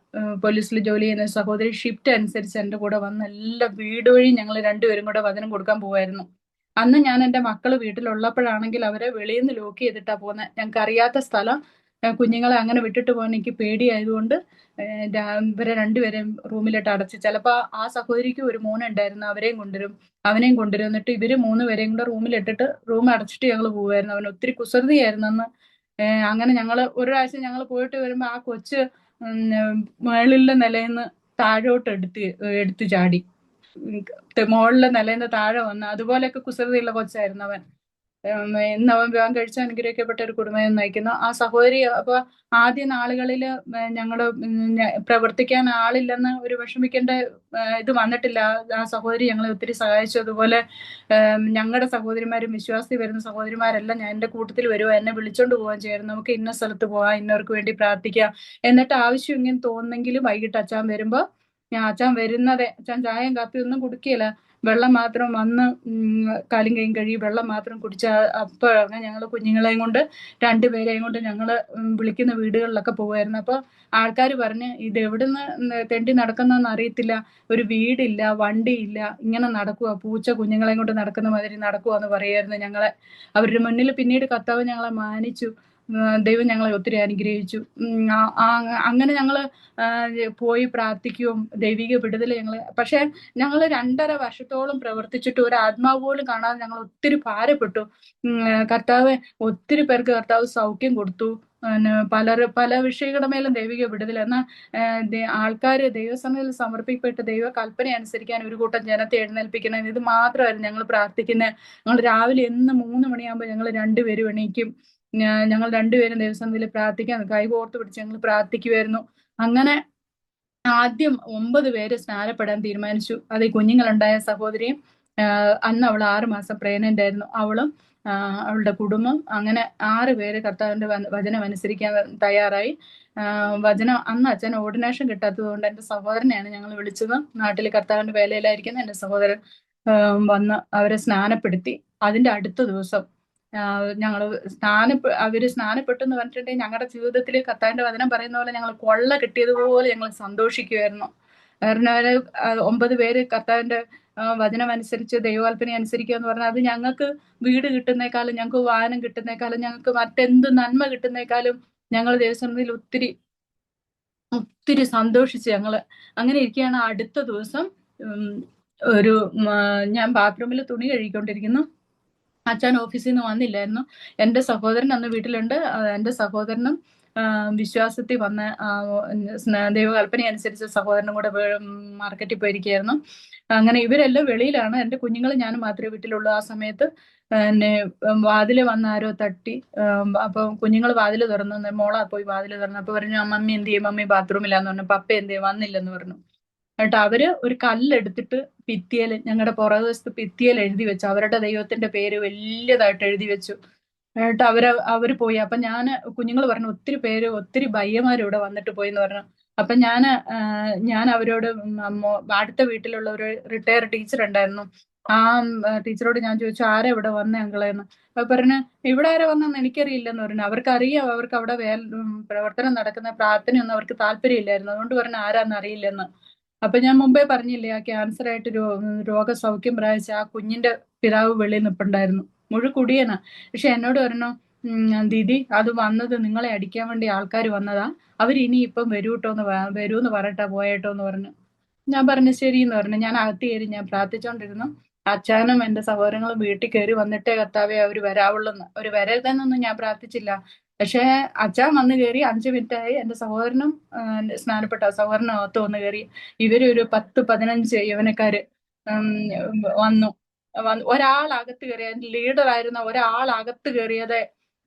പോലീസിൽ ജോലി ചെയ്യുന്ന സഹോദരി ഷിഫ്റ്റ് അനുസരിച്ച് എന്റെ കൂടെ വന്ന് എല്ലാ വീട് വഴി ഞങ്ങൾ രണ്ടുപേരും കൂടെ വചനം കൊടുക്കാൻ പോവായിരുന്നു. അന്ന് ഞാൻ എന്റെ മക്കള് വീട്ടിലുള്ളപ്പോഴാണെങ്കിൽ അവരെ വെളിയിൽ നിന്ന് ലോക്ക് ചെയ്തിട്ടാ പോകുന്നത്. ഞങ്ങൾക്ക് അറിയാത്ത സ്ഥലം, കുഞ്ഞുങ്ങളെ അങ്ങനെ വിട്ടിട്ട് പോകാൻ എനിക്ക് പേടിയായതുകൊണ്ട് ഇവരെ രണ്ടുപേരെയും റൂമിലിട്ട് അടച്ച്. ചിലപ്പോ ആ സഹോദരിക്ക് ഒരു മോനുണ്ടായിരുന്നു, അവനെയും കൊണ്ടുവരും. എന്നിട്ട് ഇവര് മൂന്നുപേരെയും കൂടെ റൂമിലിട്ടിട്ട് റൂം അടച്ചിട്ട് ഞങ്ങൾ പോവായിരുന്നു. അവൻ ഒത്തിരി കുസൃതിയായിരുന്നു അന്ന്. അങ്ങനെ ഒരു പ്രാവശ്യം ഞങ്ങൾ പോയിട്ട് വരുമ്പോ ആ കൊച്ച് മേളിലെ നിലയിന്ന് താഴോട്ട് എടുത്തു ചാടി. മുകളിലെ നിലയിന്ന് താഴെ വന്ന്. അതുപോലെയൊക്കെ കുസൃതിയുള്ള കൊച്ചായിരുന്നു അവൻ. ഇന്ന് അവൻ വിവാഹം കഴിച്ച് അനുഗ്രഹിക്കപ്പെട്ട ഒരു കുടുംബം നയിക്കുന്നു. ആ സഹോദരി അപ്പൊ ആദ്യ നാളുകളിൽ ഞങ്ങള് പ്രവർത്തിക്കാൻ ആളില്ലെന്ന് ഒരു വിഷമിക്കേണ്ട ഇത് വന്നിട്ടില്ല. ആ സഹോദരി ഞങ്ങളെ ഒത്തിരി സഹായിച്ചു. അതുപോലെ ഞങ്ങളുടെ സഹോദരിമാരും വിശ്വാസത്തിൽ വരുന്ന സഹോദരിമാരെല്ലാം ഞാൻ എന്റെ കൂട്ടത്തിൽ വരുവാ, എന്നെ വിളിച്ചോണ്ട് പോകാൻ ചെയ്യായിരുന്നു. നമുക്ക് ഇന്ന സ്ഥലത്ത് പോവാം, ഇന്നവർക്ക് വേണ്ടി പ്രാർത്ഥിക്കാം. എന്നിട്ട് ആവശ്യം ഇങ്ങനെ തോന്നുന്നെങ്കിലും വൈകിട്ട് അച്ഛൻ വരുമ്പോ, അച്ഛൻ വരുന്നതേ, അച്ഛൻ ചായയും കാപ്പിയും ഒന്നും കുടിക്കുകയില്ല, വെള്ളം മാത്രം വന്ന് കാലും കൈയും കഴുകി വെള്ളം മാത്രം കുടിച്ച അപ്പോഴാണ് ഞങ്ങൾ കുഞ്ഞുങ്ങളെയും കൊണ്ട് രണ്ടുപേരെയും കൊണ്ട് ഞങ്ങള് വിളിക്കുന്ന വീടുകളിലൊക്കെ പോകുമായിരുന്നു. അപ്പൊ ആൾക്കാർ പറഞ്ഞ് ഇത് എവിടുന്ന് തെണ്ടി നടക്കുന്നതെന്ന് അറിയത്തില്ല, ഒരു വീടില്ല, വണ്ടിയില്ല, ഇങ്ങനെ നടക്കുക, പൂച്ച കുഞ്ഞുങ്ങളെയും കൊണ്ട് നടക്കുന്ന മാതിരി നടക്കുക എന്ന് പറയായിരുന്നു ഞങ്ങളെ. അവരുടെ മുന്നിൽ പിന്നീട് കർത്താവ് ഞങ്ങളെ മാനിച്ചു. ദൈവം ഞങ്ങളെ ഒത്തിരി അനുഗ്രഹിച്ചു. അങ്ങനെ ഞങ്ങള് പോയി പ്രാർത്ഥിക്കുകയും ദൈവിക വിടുതൽ പക്ഷെ ഞങ്ങൾ 2.5 വർഷത്തോളം പ്രവർത്തിച്ചിട്ട് ഒരു ആത്മാവ് പോലും കാണാതെ ഞങ്ങൾ ഒത്തിരി ഭാരപ്പെട്ടു. കർത്താവ് ഒത്തിരി പേർക്ക് കർത്താവ് സൗഖ്യം കൊടുത്തു. പല വിഷയങ്ങളുടെ മേലും ദൈവിക വിടുതൽ. എന്നാൽ ആൾക്കാര് ദൈവസന്നിധിയിൽ സമർപ്പിക്കപ്പെട്ട് ദൈവ കൽപ്പന അനുസരിക്കാൻ ഒരു കൂട്ടം ജനത്തെ എഴുന്നേൽപ്പിക്കണം, ഇത് മാത്രമായിരുന്നു ഞങ്ങൾ പ്രാർത്ഥിക്കുന്നത്. ഞങ്ങൾ രാവിലെ എന്ന് 3 മണിയാകുമ്പോൾ ഞങ്ങൾ രണ്ടുപേരും എണീക്കും. ഞങ്ങൾ രണ്ടുപേരും ദൈവസന്നിധിയിൽ പ്രാർത്ഥിക്കാൻ കൈകോർത്ത് പിടിച്ച് ഞങ്ങൾ പ്രാർത്ഥിക്കുമായിരുന്നു. അങ്ങനെ ആദ്യം 9 പേര് സ്നാനപ്പെടാൻ തീരുമാനിച്ചു. അത് ഈ കുഞ്ഞുങ്ങളുണ്ടായ സഹോദരിയും, അന്ന് അവൾ 6 മാസം പ്രഗ്നന്റ് ആയിരുന്നു, അവളും അവളുടെ കുടുംബം. അങ്ങനെ 6 പേര് കർത്താവിന്റെ വചനം അനുസരിക്കാൻ തയ്യാറായി. വചനം അന്ന് അച്ഛൻ ഓർഡിനേഷൻ കിട്ടാത്തത് കൊണ്ട് എന്റെ സഹോദരനെയാണ് ഞങ്ങൾ വിളിച്ചത്. നാട്ടിൽ കർത്താവിന്റെ വേലയിലായിരിക്കുന്ന എന്റെ സഹോദരൻ വന്ന് അവരെ സ്നാനപ്പെടുത്തി. അതിന്റെ അടുത്ത ദിവസം ഞങ്ങള് അവര് സ്നാനപ്പെട്ടെന്ന് പറഞ്ഞിട്ടുണ്ടെങ്കിൽ ഞങ്ങളുടെ ജീവിതത്തിൽ കർത്താവിന്റെ വചനം പറയുന്ന പോലെ ഞങ്ങൾ കൊള്ള കിട്ടിയതുപോലെ ഞങ്ങൾ സന്തോഷിക്കുമായിരുന്നു. കാരണം 9 പേര് കർത്താവിന്റെ വചനം അനുസരിച്ച് ദൈവകൽപ്പന അനുസരിക്കുക എന്ന് പറഞ്ഞാൽ അത് ഞങ്ങൾക്ക് വീട് കിട്ടുന്നേക്കാളും, ഞങ്ങൾക്ക് വാഹനം കിട്ടുന്നേക്കാളും, ഞങ്ങൾക്ക് മറ്റെന്ത് നന്മ കിട്ടുന്നേക്കാളും ഞങ്ങൾ ദൈവസന്നിധിയിൽ ഒത്തിരി ഒത്തിരി സന്തോഷിച്ച് ഞങ്ങള്. അങ്ങനെ ഇരിക്കുകയാണ്. അടുത്ത ദിവസം ഞാൻ ബാത്റൂമിൽ തുണി കഴുകിക്കൊണ്ടിരിക്കുന്നു. അച്ഛൻ ഓഫീസിൽ നിന്ന് വന്നില്ലായിരുന്നു. എന്റെ സഹോദരൻ അന്ന് വീട്ടിലുണ്ട്. എന്റെ സഹോദരനും വിശ്വാസത്തിൽ വന്ന ദൈവകൽപ്പന അനുസരിച്ച് സഹോദരനും കൂടെ മാർക്കറ്റിൽ പോയിരിക്കുകയായിരുന്നു. അങ്ങനെ ഇവരെല്ലാം വെളിയിലാണ്. എന്റെ കുഞ്ഞുങ്ങൾ ഞാനും മാത്രമേ വീട്ടിലുള്ളൂ. ആ സമയത്ത് വാതില് വന്ന് ആരോ തട്ടി. അപ്പൊ കുഞ്ഞുങ്ങൾ വാതില് തുറന്നു. മോളാ പോയി വാതില് തുറന്നു. അപ്പൊ പറഞ്ഞു, മമ്മി എന്ത് ചെയ്യും, മമ്മി ബാത്റൂമിലാന്ന് പറഞ്ഞു. പപ്പ എന്ത് ചെയ്യും, വന്നില്ലെന്ന് പറഞ്ഞു. എന്നിട്ട് അവര് ഒരു കല്ലെടുത്തിട്ട് ഭിത്തിയിൽ, ഞങ്ങളുടെ പുറകുവശത്ത് ഭിത്തിയിൽ എഴുതി വെച്ചു. അവരുടെ ദൈവത്തിന്റെ പേര് വലിയതായിട്ട് എഴുതി വെച്ചു. എന്നിട്ട് അവര് പോയി. അപ്പൊ കുഞ്ഞുങ്ങൾ പറഞ്ഞു, ഒത്തിരി ബയ്യമാര് ഇവിടെ വന്നിട്ട് പോയി എന്ന് പറഞ്ഞു. അപ്പൊ ഞാൻ അവരോട്, അടുത്ത വീട്ടിലുള്ള ഒരു റിട്ടയർഡ് ടീച്ചർ ഉണ്ടായിരുന്നു, ആ ടീച്ചറോട് ഞാൻ ചോദിച്ചു, ആരാ ഇവിടെ വന്നേ അങ്കളെന്ന്. അപ്പൊ പറഞ്ഞു, ഇവിടെ ആരാ വന്നെന്ന് എനിക്കറിയില്ലെന്ന് പറഞ്ഞു. അവർക്കറിയാം അവർക്ക് അവിടെ പ്രവർത്തനം നടക്കുന്ന പ്രാർത്ഥനയൊന്നും അവർക്ക് താല്പര്യമില്ലായിരുന്നു. അതുകൊണ്ട് പറഞ്ഞു ആരാന്ന് അറിയില്ലെന്ന്. അപ്പൊ ഞാൻ മുമ്പേ പറഞ്ഞില്ലേ, ആ ക്യാൻസർ ആയിട്ട് രോഗസൗഖ്യം പ്രാപിച്ച ആ കുഞ്ഞിന്റെ പിതാവ് വെളിയിൽ നിൽപ്പുണ്ടായിരുന്നു. മുഴുക്കുടിയനാ. പക്ഷെ എന്നോട് പറഞ്ഞു, ദീദി അത് വന്നത് നിങ്ങളെ അടിക്കാൻ വേണ്ടി ആൾക്കാർ വന്നതാ, അവരിനി ഇപ്പം വരൂന്ന് പറയട്ടാ പോയേട്ടോ എന്ന് പറഞ്ഞു. ഞാൻ പറഞ്ഞു ശരി എന്ന് പറഞ്ഞു. ഞാൻ അകത്ത് കയറി, ഞാൻ പ്രാർത്ഥിച്ചോണ്ടിരുന്നു. അച്ഛനും എന്റെ സഹോദരങ്ങളും വീട്ടിൽ കയറി വന്നിട്ടേ കർത്താവേ അവര് വരാവുള്ളെന്ന്. ഒരു വരരുതെന്നൊന്നും ഞാൻ പ്രാർത്ഥിച്ചില്ല. പക്ഷെ അച്ഛൻ വന്ന് കയറി 5 മിനിറ്റായി. എന്റെ സഹോദരനും സ്നാനപ്പെട്ട സഹോദരനും അകത്ത് വന്ന് കയറി. ഇവരൊരു 10-15 യവനക്കാര് വന്നു. ഒരാളകത്ത് കയറിയ, ലീഡർ ആയിരുന്ന ഒരാളകത്ത് കയറിയത്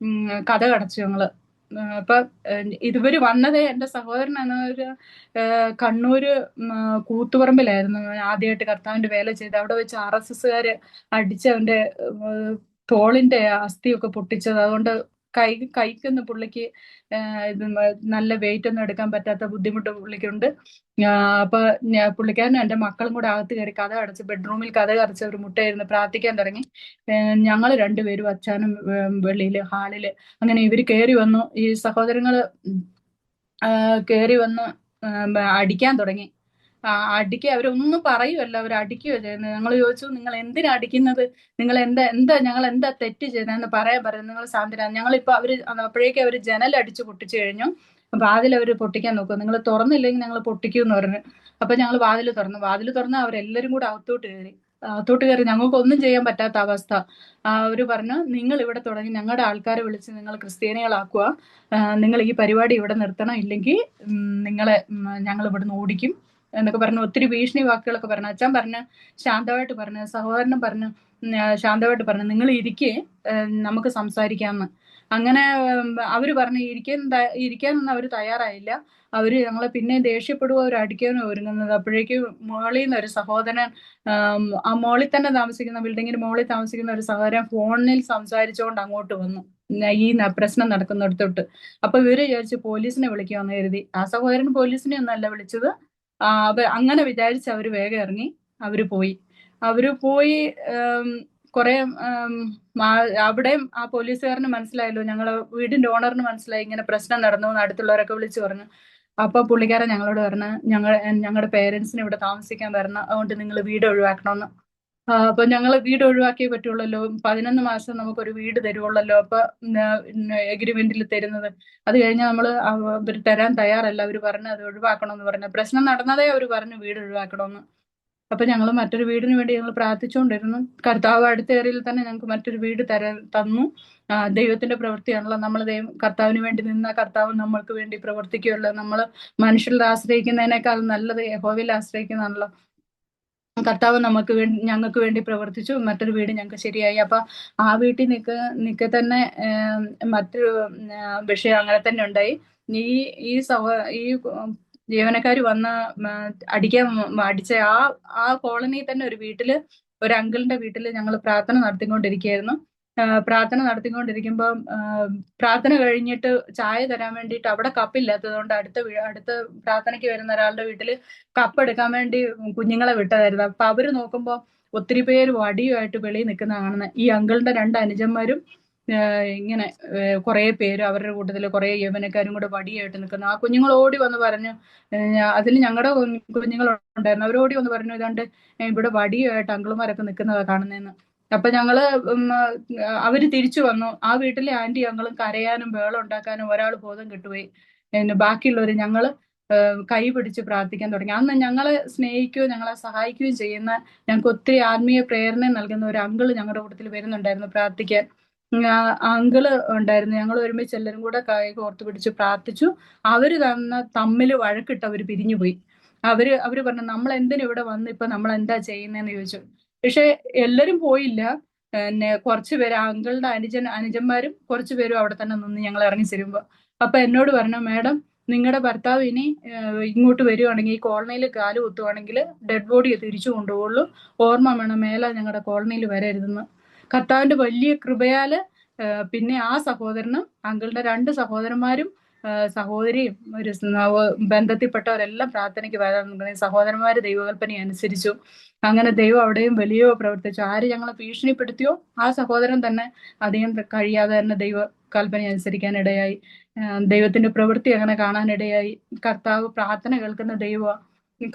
കഥ കടച്ചു ഞങ്ങള്. അപ്പൊ ഇവര് വന്നത്, എന്റെ സഹോദരൻ എന്നൊരു കണ്ണൂര് കൂത്തുപറമ്പിലായിരുന്നു ആദ്യമായിട്ട് കർത്താവിന്റെ വേല ചെയ്ത്. അവിടെ വെച്ച് RSSകാര് അടിച്ച് അവന്റെ തോളിന്റെ അസ്ഥിയൊക്കെ പൊട്ടിച്ചത്. അതുകൊണ്ട് കൈക്കൊന്ന് പുള്ളിക്ക് ഇത് നല്ല വെയിറ്റ് ഒന്നും എടുക്കാൻ പറ്റാത്ത ബുദ്ധിമുട്ട് പുള്ളിക്കുണ്ട്. അപ്പൊ പുള്ളിക്കാരനും എൻ്റെ മക്കളും കൂടെ അകത്ത് കയറി കഥ അടച്ച് ബെഡ്റൂമിൽ കഥ അടച്ച് ഒരു മുട്ടയിരുന്ന് പ്രാർത്ഥിക്കാൻ തുടങ്ങി. ഞങ്ങൾ രണ്ടുപേരും അച്ഛനും വെളിയില് ഹാളില്. അങ്ങനെ ഇവര് കയറി വന്നു, ഈ സഹോദരങ്ങള് കയറി വന്ന് അടിക്കാൻ തുടങ്ങി. അടിക്കുക, അവരൊന്നും പറയുമല്ല, അവർ അടിക്കുകയോ ചെയ്യുന്നത്. ഞങ്ങൾ ചോദിച്ചു, നിങ്ങൾ എന്തിനാ അടിക്കുന്നത്, നിങ്ങൾ ഞങ്ങൾ എന്താ തെറ്റ് ചെയ്തതെന്ന് പറയാൻ പറയുന്നത്, നിങ്ങൾ സാന്ത്വന. ഞങ്ങളിപ്പോ അപ്പോഴേക്കും അവർ ജനലടിച്ച് പൊട്ടിച്ചു കഴിഞ്ഞു. വാതിൽ അവർ പൊട്ടിക്കാൻ നോക്കും, നിങ്ങൾ തുറന്നില്ലെങ്കിൽ ഞങ്ങൾ പൊട്ടിക്കും എന്ന് പറഞ്ഞു. അപ്പൊ ഞങ്ങൾ വാതിൽ തുറന്ന് അവരെല്ലാരും കൂടെ അകത്തോട്ട് കയറി ഞങ്ങൾക്ക് ഒന്നും ചെയ്യാൻ പറ്റാത്ത അവസ്ഥ. അവര് പറഞ്ഞു, നിങ്ങൾ ഇവിടെ തുടങ്ങി ഞങ്ങളുടെ ആൾക്കാരെ വിളിച്ച് നിങ്ങൾ ക്രിസ്ത്യാനികളാക്കുക, നിങ്ങൾ ഈ പരിപാടി ഇവിടെ നിർത്തണം, ഇല്ലെങ്കിൽ നിങ്ങളെ ഞങ്ങൾ ഇവിടുന്ന് ഓടിക്കും എന്നൊക്കെ പറഞ്ഞു. ഒത്തിരി ഭീഷണി വാക്കുകളൊക്കെ പറഞ്ഞു. അച്ഛൻ പറഞ്ഞു ശാന്തമായിട്ട് പറഞ്ഞു, സഹോദരനും പറഞ്ഞു ശാന്തമായിട്ട് പറഞ്ഞു, നിങ്ങൾ ഇരിക്കേ, നമുക്ക് സംസാരിക്കാമെന്ന്. അങ്ങനെ അവര് പറഞ്ഞു ഇരിക്കാനൊന്നും അവര് തയ്യാറായില്ല. അവര് ഞങ്ങളെ പിന്നെ ദേഷ്യപ്പെടുക, അവർ അടിക്കാനും ഒരുങ്ങുന്നത്. അപ്പോഴേക്കും മോളിൽ നിന്ന് ഒരു സഹോദരൻ, ആ മോളിൽ തന്നെ താമസിക്കുന്ന ബിൽഡിങ്ങിന് മോളിൽ താമസിക്കുന്ന ഒരു സഹോദരൻ ഫോണിൽ സംസാരിച്ചുകൊണ്ട് അങ്ങോട്ട് വന്നു, ഈ പ്രശ്നം നടക്കുന്നിടത്തോട്ട്. അപ്പൊ ഇവര് വിചാരിച്ചു പോലീസിനെ വിളിക്കാമെന്ന് കരുതി. ആ സഹോദരൻ പോലീസിനെ ഒന്നല്ല വിളിച്ചത്. അങ്ങനെ വിചാരിച്ച് അവര് വേഗം ഇറങ്ങി. അവര് പോയി കുറെ അവിടെയും ആ പോലീസുകാരന് മനസ്സിലായല്ലോ, ഞങ്ങളെ വീടിന്റെ ഓണറിന് മനസ്സിലായി ഇങ്ങനെ പ്രശ്നം നടന്നു എന്ന്. അടുത്തുള്ളവരൊക്കെ വിളിച്ചു പറഞ്ഞു. അപ്പൊ പുള്ളിക്കാരൻ ഞങ്ങളോട് പറഞ്ഞു, ഞങ്ങളുടെ പേരൻസിന് ഇവിടെ താമസിക്കാൻ വരണം, അതുകൊണ്ട് നിങ്ങൾ വീട് ഒഴിവാക്കണമെന്ന്. അപ്പൊ ഞങ്ങൾ വീട് ഒഴിവാക്കിയേ പറ്റുള്ളല്ലോ, 11 മാസം നമുക്കൊരു വീട് തരുവുള്ളല്ലോ. അപ്പൊ എഗ്രിമെന്റിൽ തരുന്നത് അത് കഴിഞ്ഞാൽ അവർ തരാൻ തയ്യാറല്ല. അവർ പറഞ്ഞു അത് ഒഴിവാക്കണമെന്ന് പറഞ്ഞു. പ്രശ്നം നടന്നതേ അവർ പറഞ്ഞു വീട് ഒഴിവാക്കണമെന്ന്. അപ്പൊ ഞങ്ങൾ മറ്റൊരു വീടിന് വേണ്ടി ഞങ്ങൾ പ്രാർത്ഥിച്ചുകൊണ്ടിരുന്നു. കർത്താവ് അടുത്ത ഏറിയയിൽ തന്നെ ഞങ്ങൾക്ക് മറ്റൊരു വീട് തന്നു. ദൈവത്തിന്റെ പ്രവൃത്തിയാണല്ലോ. നമ്മൾ കർത്താവിന് വേണ്ടി നിന്ന കർത്താവ് നമ്മൾക്ക് വേണ്ടി പ്രവർത്തിക്കുകയുള്ളൂ. നമ്മൾ മനുഷ്യരിൽ ആശ്രയിക്കുന്നതിനേക്കാൾ നല്ലത് യഹോവയിൽ ആശ്രയിക്കുന്നതാണല്ലോ. കർത്താവ് ഞങ്ങൾക്ക് വേണ്ടി പ്രവർത്തിച്ചു. മറ്റൊരു വീട് ഞങ്ങൾക്ക് ശരിയായി. അപ്പൊ ആ വീട്ടിൽ നിൽക്കെ തന്നെ മറ്റൊരു വിഷയം അങ്ങനെ തന്നെ ഉണ്ടായി. ഈ ജീവനക്കാർ വന്ന് അടിച്ച ആ കോളനിയിൽ തന്നെ ഒരു വീട്ടില്, ഒരു അങ്കിളിന്റെ വീട്ടില് ഞങ്ങൾ പ്രാർത്ഥന നടത്തിക്കൊണ്ടിരിക്കുകയായിരുന്നു. പ്രാർത്ഥന നടത്തിക്കൊണ്ടിരിക്കുമ്പോൾ പ്രാർത്ഥന കഴിഞ്ഞിട്ട് ചായ തരാൻ വേണ്ടിയിട്ട് അവിടെ കപ്പില്ലാത്തതുകൊണ്ട് അടുത്ത പ്രാർത്ഥനയ്ക്ക് വരുന്ന ഒരാളുടെ വീട്ടില് കപ്പ് എടുക്കാൻ വേണ്ടി കുഞ്ഞുങ്ങളെ വിട്ടതായിരുന്നു. അപ്പൊ അവര് നോക്കുമ്പോൾ ഒത്തിരി പേര് വടിയുമായിട്ട് വെളിയിൽ നിൽക്കുന്ന കാണുന്നത്. ഈ അങ്കിളിന്റെ 2 അനുജന്മാരും ഇങ്ങനെ കുറെ പേര് അവരുടെ കൂട്ടത്തില് കുറെ യൗവനക്കാരും കൂടെ വടിയായിട്ട് നിൽക്കുന്നു. ആ കുഞ്ഞുങ്ങൾ ഓടി വന്ന് പറഞ്ഞു, അതിൽ ഞങ്ങളുടെ കുഞ്ഞുങ്ങളുണ്ടായിരുന്നു, അവർ ഓടി വന്ന് പറഞ്ഞു, ഇതാണ്ട് ഇവിടെ വടിയായിട്ട് അങ്കിളുമാരൊക്കെ നിൽക്കുന്നതാ കാണുന്നതെന്ന്. അപ്പൊ ഞങ്ങള് അവര് തിരിച്ചു വന്നു. ആ വീട്ടിലെ ആന്റി അങ്ങളും കരയാനും ബഹളം ഉണ്ടാക്കാനും ഒരാൾ ബോധം കെട്ടുപോയി. ബാക്കിയുള്ളവര് ഞങ്ങള് കൈ പിടിച്ച് പ്രാർത്ഥിക്കാൻ തുടങ്ങി. അന്ന് ഞങ്ങളെ സ്നേഹിക്കുകയും ഞങ്ങളെ സഹായിക്കുകയും ചെയ്യുന്ന, ഞങ്ങൾക്ക് ഒത്തിരി ആത്മീയ പ്രേരണ നൽകുന്ന ഒരു അങ്കിള് ഞങ്ങളുടെ കൂട്ടത്തിൽ വരുന്നുണ്ടായിരുന്നു പ്രാർത്ഥിക്കാൻ. അങ്കിള് ഉണ്ടായിരുന്നു. ഞങ്ങൾ ഒരുമിച്ച് എല്ലാവരും കൂടെ കൈ കോർത്ത് പിടിച്ച് പ്രാർത്ഥിച്ചു. അവര് തമ്മിൽ വഴക്കിട്ട് അവര് പിരിഞ്ഞുപോയി. അവര് പറഞ്ഞു, നമ്മൾ എന്തിനും ഇവിടെ വന്ന് ഇപ്പൊ നമ്മൾ എന്താ ചെയ്യുന്നതെന്ന് ചോദിച്ചു. പക്ഷെ എല്ലാരും പോയില്ല. കുറച്ച് പേര് അങ്കിളുടെ അനുജന്മാരും കുറച്ച് പേരും അവിടെ തന്നെ നിന്ന് ഞങ്ങൾ ഇറങ്ങി തരുമ്പോ. അപ്പൊ എന്നോട് പറഞ്ഞു, മാഡം നിങ്ങളുടെ ഭർത്താവ് ഇനി ഇങ്ങോട്ട് വരുവാണെങ്കിൽ, ഈ കോളനിയിൽ കാല് കുത്തുവാണെങ്കിൽ ഡെഡ് ബോഡി തിരിച്ചു കൊണ്ടുപോകുള്ളൂ, ഓർമ്മ വേണം, മേലെ ഞങ്ങളുടെ കോളനിയിൽ വരരുതെന്ന്. കർത്താവിന്റെ വലിയ കൃപയാല് പിന്നെ ആ സഹോദരനും അങ്കിളുടെ 2 സഹോദരന്മാരും സഹോദരിയും ഒരു ബന്ധത്തിൽപ്പെട്ടവരെല്ലാം പ്രാർത്ഥനയ്ക്ക് വരാൻ തുടങ്ങി. സഹോദരന്മാര് ദൈവകൽപ്പന അനുസരിച്ചു. അങ്ങനെ ദൈവം അവിടെയും വലിയ പ്രവർത്തിച്ചു. ആര് ഞങ്ങളെ ഭീഷണിപ്പെടുത്തിയോ ആ സഹോദരൻ തന്നെ അധികം കഴിയാതെ തന്നെ ദൈവ കൽപ്പന അനുസരിക്കാൻ ഇടയായി. ദൈവത്തിന്റെ പ്രവൃത്തി അങ്ങനെ കാണാനിടയായി. കർത്താവ് പ്രാർത്ഥന കേൾക്കുന്ന ദൈവമാണ്.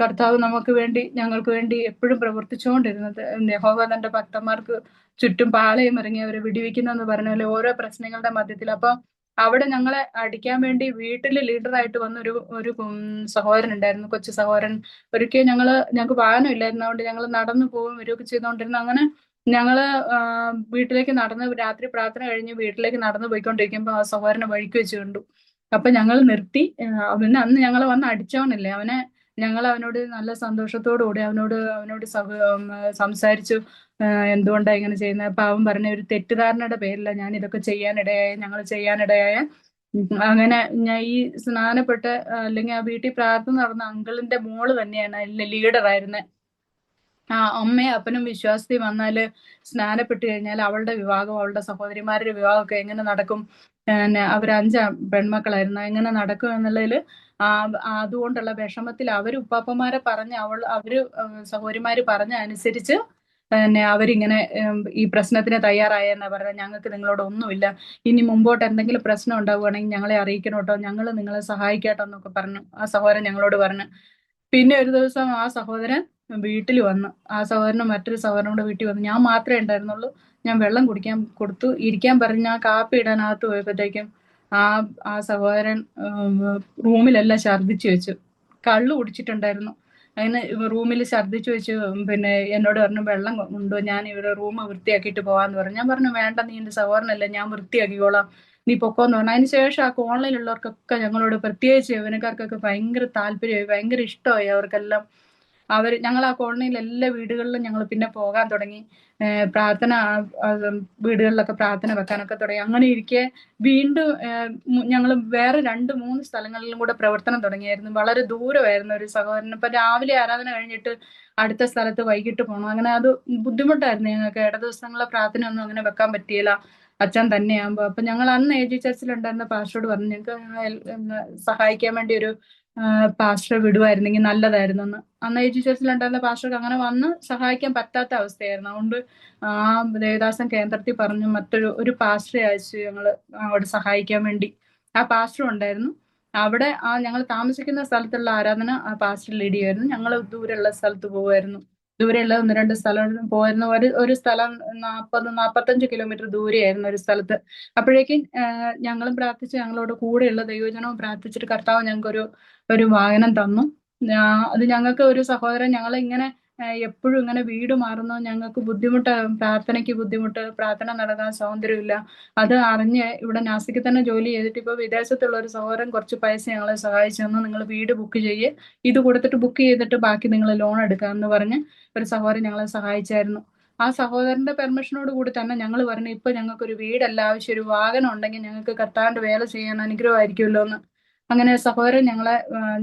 കർത്താവ് നമുക്ക് വേണ്ടി ഞങ്ങൾക്ക് വേണ്ടി എപ്പോഴും പ്രവർത്തിച്ചുകൊണ്ടിരുന്നത്. യഹോവ തന്റെ ഭക്തന്മാർക്ക് ചുറ്റും പാളയം ഇറങ്ങി അവരെ വിടിവിക്കുന്നെന്ന് പറഞ്ഞ പോലെ ഓരോ പ്രശ്നങ്ങളുടെ മധ്യത്തിൽ. അപ്പൊ അവിടെ ഞങ്ങളെ അടിക്കാൻ വേണ്ടി വീട്ടിൽ ലീഡറായിട്ട് വന്ന ഒരു സഹോദരൻ ഉണ്ടായിരുന്നു, കൊച്ചു സഹോദരൻ. ഒരിക്കൽ ഞങ്ങൾക്ക് വാഹനം ഇല്ലായിരുന്നു, അതുകൊണ്ട് ഞങ്ങൾ നടന്നു പോകും വരികയൊക്കെ ചെയ്തുകൊണ്ടിരുന്നു. അങ്ങനെ ഞങ്ങള് വീട്ടിലേക്ക് രാത്രി പ്രാർത്ഥന കഴിഞ്ഞ് വീട്ടിലേക്ക് നടന്നു പോയിക്കൊണ്ടിരിക്കുമ്പോൾ ആ സഹോദരനെ വഴിക്ക് വെച്ച് കണ്ടു. അപ്പൊ ഞങ്ങൾ നിർത്തി. അന്ന് ഞങ്ങൾ വന്ന് അടിച്ചവനല്ലേ, ഞങ്ങൾ അവനോട് നല്ല സന്തോഷത്തോടു കൂടി അവനോട് സംസാരിച്ചു, എന്തുകൊണ്ടാണ് ഇങ്ങനെ ചെയ്യുന്നത്. അപ്പൊ അവൻ പറഞ്ഞ, ഒരു തെറ്റിദ്ധാരണയുടെ പേരില്ല ഞാൻ ഇതൊക്കെ ഞങ്ങൾ ചെയ്യാനിടയായ. അങ്ങനെ ഞാൻ ഈ സ്നാനപ്പെട്ട അല്ലെങ്കിൽ ആ വീട്ടിൽ പ്രാർത്ഥന നടന്ന അങ്കിളിന്റെ മോള് തന്നെയാണ് അതിലെ ലീഡറായിരുന്നത്. ആ അമ്മയും അപ്പനും വിശ്വാസത്തിൽ വന്നാല് സ്നാനപ്പെട്ട് കഴിഞ്ഞാൽ അവളുടെ വിവാഹം അവളുടെ സഹോദരിമാരുടെ വിവാഹമൊക്കെ എങ്ങനെ നടക്കും? പിന്നെ അവർ അഞ്ച് പെൺമക്കളായിരുന്നു, എങ്ങനെ നടക്കും എന്നുള്ളതിൽ ആ അതുകൊണ്ടുള്ള വിഷമത്തിൽ അവർ ഉപ്പാപ്പന്മാരെ പറഞ്ഞ് അവര് സഹോദരിമാര് പറഞ്ഞ അനുസരിച്ച് പിന്നെ അവരിങ്ങനെ ഈ പ്രശ്നത്തിന് തയ്യാറായെന്നാ പറഞ്ഞത്. ഞങ്ങൾക്ക് നിങ്ങളോട് ഒന്നുമില്ല, ഇനി മുമ്പോട്ട് എന്തെങ്കിലും പ്രശ്നം ഉണ്ടാവുകയാണെങ്കിൽ ഞങ്ങളെ അറിയിക്കണം കേട്ടോ, ഞങ്ങൾ നിങ്ങളെ സഹായിക്കാട്ടോ എന്നൊക്കെ പറഞ്ഞു ആ സഹോദരൻ ഞങ്ങളോട് പറഞ്ഞു. പിന്നെ ഒരു ദിവസം ആ സഹോദരൻ വീട്ടിൽ വന്നു. ആ സഹോദരനും മറ്റൊരു സഹോദരനോട് വീട്ടിൽ വന്നു. ഞാൻ മാത്രമേ ഉണ്ടായിരുന്നുള്ളൂ. ഞാൻ വെള്ളം കുടിക്കാൻ കൊടുത്തു, ഇരിക്കാൻ പറഞ്ഞ് ഞാൻ കാപ്പി ഇടാനകത്ത് പോയപ്പോഴത്തേക്കും ആ ആ സഹോദരൻ റൂമിലെല്ലാം ഛർദ്ദിച്ചു വെച്ചു. കള്ളു കുടിച്ചിട്ടുണ്ടായിരുന്നു. അതിന് റൂമിൽ ഛർദ്ദിച്ചു വെച്ച് പിന്നെ എന്നോട് പറഞ്ഞു വെള്ളം ഉണ്ടോ, ഞാൻ ഇവിടെ റൂം വൃത്തിയാക്കിയിട്ട് പോവാന്ന് പറഞ്ഞു. ഞാൻ പറഞ്ഞു വേണ്ട, നീ എന്റെ സഹോദരനല്ലേ, ഞാൻ വൃത്തിയാക്കിക്കോളാം, നീ പൊക്കോന്ന് പറഞ്ഞു. അതിന് ശേഷം ആ കോളനിയിലുള്ളവർക്കൊക്കെ ഞങ്ങളോട്, പ്രത്യേകിച്ച് യൗവനക്കാർക്കൊക്കെ ഭയങ്കര താല്പര്യമായി, ഭയങ്കര ഇഷ്ടമായി അവർക്കെല്ലാം. ഞങ്ങൾ ആ കോളനിയിൽ എല്ലാ വീടുകളിലും ഞങ്ങൾ പിന്നെ പോകാൻ തുടങ്ങി. പ്രാർത്ഥന വീടുകളിലൊക്കെ പ്രാർത്ഥന വെക്കാനൊക്കെ തുടങ്ങി. അങ്ങനെ ഇരിക്കെ വീണ്ടും ഞങ്ങൾ വേറെ 2-3 സ്ഥലങ്ങളിലും കൂടെ പ്രവർത്തനം തുടങ്ങിയായിരുന്നു. വളരെ ദൂരമായിരുന്നു ഒരു സഹോദരൻ. ഇപ്പൊ രാവിലെ ആരാധന കഴിഞ്ഞിട്ട് അടുത്ത സ്ഥലത്ത് വൈകിട്ട് പോകണം. അങ്ങനെ അത് ബുദ്ധിമുട്ടായിരുന്നു ഞങ്ങൾക്ക്. ഇട ദിവസങ്ങളിലെ പ്രാർത്ഥന ഒന്നും അങ്ങനെ വെക്കാൻ പറ്റിയില്ല അച്ഛൻ തന്നെയാകുമ്പോ. അപ്പൊ ഞങ്ങൾ അന്ന് AG ചർച്ചിലുണ്ടായിരുന്ന പാസ്റ്ററോട് പറഞ്ഞു ഞങ്ങൾക്ക് സഹായിക്കാൻ വേണ്ടി ഒരു പാസ്റ്റർ വിടുവായിരുന്നെങ്കിൽ നല്ലതായിരുന്നു എന്ന്. അന്ന് AG ചർച്ചിലുണ്ടായിരുന്ന പാസ്റ്റർക്ക് അങ്ങനെ വന്ന് സഹായിക്കാൻ പറ്റാത്ത അവസ്ഥയായിരുന്നു. അതുകൊണ്ട് ആ ദേവദാസൻ കേന്ദ്രത്തിൽ പറഞ്ഞു ഒരു പാസ്റ്ററെ അയച്ചു ഞങ്ങള് അവിടെ സഹായിക്കാൻ വേണ്ടി. ആ പാസ്റ്ററും ഉണ്ടായിരുന്നു അവിടെ. ഞങ്ങൾ താമസിക്കുന്ന സ്ഥലത്തുള്ള ആരാധന ആ പാസ്റ്റർ ലീഡ് ചെയ്യുമായിരുന്നു. ഞങ്ങൾ ദൂരെയുള്ള സ്ഥലത്ത് പോകുമായിരുന്നു. ദൂരെയുള്ള 1-2 സ്ഥലം പോയിരുന്നു. ഒരു സ്ഥലം 40-45 കിലോമീറ്റർ ദൂരെയായിരുന്നു ഒരു സ്ഥലത്ത്. അപ്പോഴേക്കും ഞങ്ങളും പ്രാർത്ഥിച്ച്, ഞങ്ങളോട് കൂടെയുള്ള ദൈവജനവും പ്രാർത്ഥിച്ചിട്ട് കർത്താവ് ഞങ്ങൾക്ക് ഒരു വാഹനം തന്നു. അത് ഞങ്ങൾക്ക് ഒരു സഹോദരൻ ഞങ്ങൾ ഇങ്ങനെ എപ്പോഴും ഇങ്ങനെ വീട് മാറുന്നു, ഞങ്ങൾക്ക് ബുദ്ധിമുട്ട്, പ്രാർത്ഥനയ്ക്ക് ബുദ്ധിമുട്ട്, പ്രാർത്ഥന നടക്കാൻ സ്വാതന്ത്ര്യമില്ല. അത് അറിഞ്ഞ് ഇവിടെ നാസിക്കിൽ തന്നെ ജോലി ചെയ്തിട്ട് ഇപ്പൊ വിദേശത്തുള്ള ഒരു സഹോദരൻ കുറച്ച് പൈസ ഞങ്ങളെ സഹായിച്ചു തന്നു. നിങ്ങൾ വീട് ബുക്ക് ചെയ്യേ, ഇത് കൊടുത്തിട്ട് ബുക്ക് ചെയ്തിട്ട് ബാക്കി നിങ്ങൾ ലോൺ എടുക്കാമെന്ന് പറഞ്ഞ് ഒരു സഹോദരൻ ഞങ്ങളെ സഹായിച്ചായിരുന്നു. ആ സഹോദരന്റെ പെർമിഷനോട് കൂടി തന്നെ ഞങ്ങൾ പറഞ്ഞു ഇപ്പൊ ഞങ്ങൾക്ക് ഒരു വീടല്ല ആവശ്യം, ഒരു വാഹനം ഉണ്ടെങ്കിൽ ഞങ്ങൾക്ക് കർത്താവിന്റെ വേല ചെയ്യാൻ അനുഗ്രഹമായിരിക്കുമല്ലോ എന്ന്. അങ്ങനെ സഹോദരൻ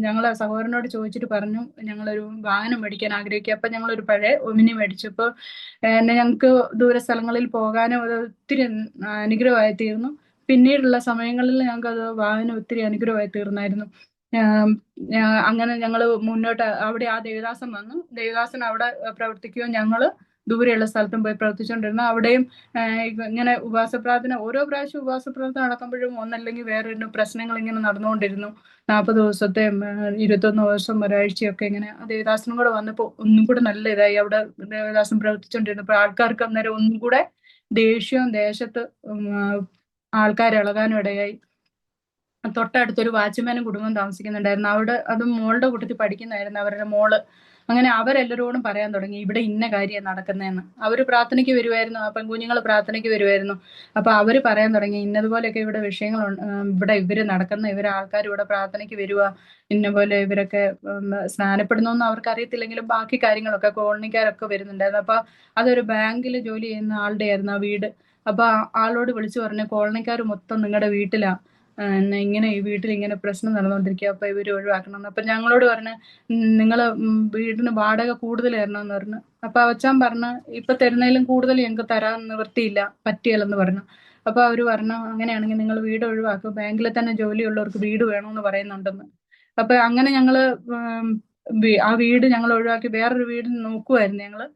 ഞങ്ങളെ സഹോദരനോട് ചോദിച്ചിട്ട് പറഞ്ഞു ഞങ്ങളൊരു വാഹനം മേടിക്കാൻ ആഗ്രഹിക്കുക. അപ്പൊ ഞങ്ങളൊരു പഴയ ഒമിനി മേടിച്ചു. ഇപ്പൊ ഞങ്ങൾക്ക് ദൂര സ്ഥലങ്ങളിൽ പോകാനും അത് ഒത്തിരി അനുഗ്രഹമായി തീർന്നു. പിന്നീടുള്ള സമയങ്ങളിൽ ഞങ്ങൾക്ക് അത് വാഹനം ഒത്തിരി അനുഗ്രഹമായി തീർന്നായിരുന്നു. അങ്ങനെ ഞങ്ങൾ മുന്നോട്ട് അവിടെ ആ ദേവദാസൻ വന്നു. ദേവദാസൻ അവിടെ പ്രവർത്തിക്കുകയും ഞങ്ങള് ദൂരെയുള്ള സ്ഥലത്തും പോയി പ്രവർത്തിച്ചുകൊണ്ടിരുന്നു. അവിടെയും ഇങ്ങനെ ഉപവാസ പ്രാർത്ഥന, ഓരോ പ്രാവശ്യം ഉപവാസ പ്രാർത്ഥന നടക്കുമ്പോഴും ഒന്നല്ലെങ്കിൽ വേറൊരു പ്രശ്നങ്ങൾ ഇങ്ങനെ നടന്നുകൊണ്ടിരുന്നു. 40 ദിവസത്തെ 21 ദിവസം ഒരാഴ്ചയൊക്കെ ഇങ്ങനെ ദേവദാസനും കൂടെ വന്നപ്പോ ഒന്നും കൂടെ നല്ല ഇതായി. അവിടെ ദേവദാസൻ പ്രവർത്തിച്ചുകൊണ്ടിരുന്നപ്പോ ആൾക്കാർക്ക് അന്നേരം ഒന്നും കൂടെ ദേഷ്യവും ദേശത്ത് ആൾക്കാർ ഇളകാനും ഇടയായി. തൊട്ടടുത്തൊരു വാച്ച്മാനും കുടുംബം താമസിക്കുന്നുണ്ടായിരുന്നു. അവിടെ അത് മോളുടെ കൂട്ടത്തിൽ പഠിക്കുന്നതായിരുന്നു അവരുടെ മോള്. അങ്ങനെ അവരെല്ലാരോടും പറയാൻ തുടങ്ങി ഇവിടെ ഇന്ന കാര്യം നടക്കുന്നതെന്ന്. അവര് പ്രാർത്ഥനയ്ക്ക് വരുമായിരുന്നു, ആ പെൺകുഞ്ഞുങ്ങൾ പ്രാർത്ഥനയ്ക്ക് വരുമായിരുന്നു. അപ്പൊ അവര് പറയാൻ തുടങ്ങി ഇന്നതുപോലെയൊക്കെ ഇവിടെ വിഷയങ്ങൾ ഇവിടെ ഇവര് നടക്കുന്ന, ഇവര് ആൾക്കാർ ഇവിടെ പ്രാർത്ഥനയ്ക്ക് വരുക, ഇന്ന പോലെ ഇവരൊക്കെ സ്നാനപ്പെടുന്നൊന്നും അവർക്ക് അറിയത്തില്ലെങ്കിലും ബാക്കി കാര്യങ്ങളൊക്കെ കോളനിക്കാരൊക്കെ വരുന്നുണ്ടായിരുന്നു. അപ്പൊ അതൊരു ബാങ്കിൽ ജോലി ചെയ്യുന്ന ആളുടെ ആയിരുന്നു ആ വീട്. അപ്പൊ ആളോട് വിളിച്ചു പറഞ്ഞു കോളനിക്കാർ മൊത്തം നിങ്ങളുടെ വീട്ടിലാ, ഇങ്ങനെ ഈ വീട്ടിൽ ഇങ്ങനെ പ്രശ്നം നടന്നുകൊണ്ടിരിക്കുക, അപ്പൊ ഇവര് ഒഴിവാക്കണം. അപ്പൊ ഞങ്ങളോട് പറഞ്ഞ് നിങ്ങള് വീടിന് വാടക കൂടുതൽ തരണമെന്ന് പറഞ്ഞു. അപ്പൊ അവച്ചാൻ പറഞ്ഞു ഇപ്പൊ തരുന്നതിലും കൂടുതൽ ഞങ്ങൾക്ക് തരാൻ നിവൃത്തിയില്ല, പറ്റിയല്ലെന്ന് പറഞ്ഞു. അപ്പൊ അവര് പറഞ്ഞു അങ്ങനെയാണെങ്കിൽ നിങ്ങൾ വീട് ഒഴിവാക്കും, ബാങ്കിൽ തന്നെ ജോലിയുള്ളവർക്ക് വീട് വേണമെന്ന് പറയുന്നുണ്ടെന്ന്. അപ്പൊ അങ്ങനെ ഞങ്ങള് ആ വീട് ഞങ്ങൾ ഒഴിവാക്കി വേറൊരു വീട് നോക്കുമായിരുന്നു ഞങ്ങള്.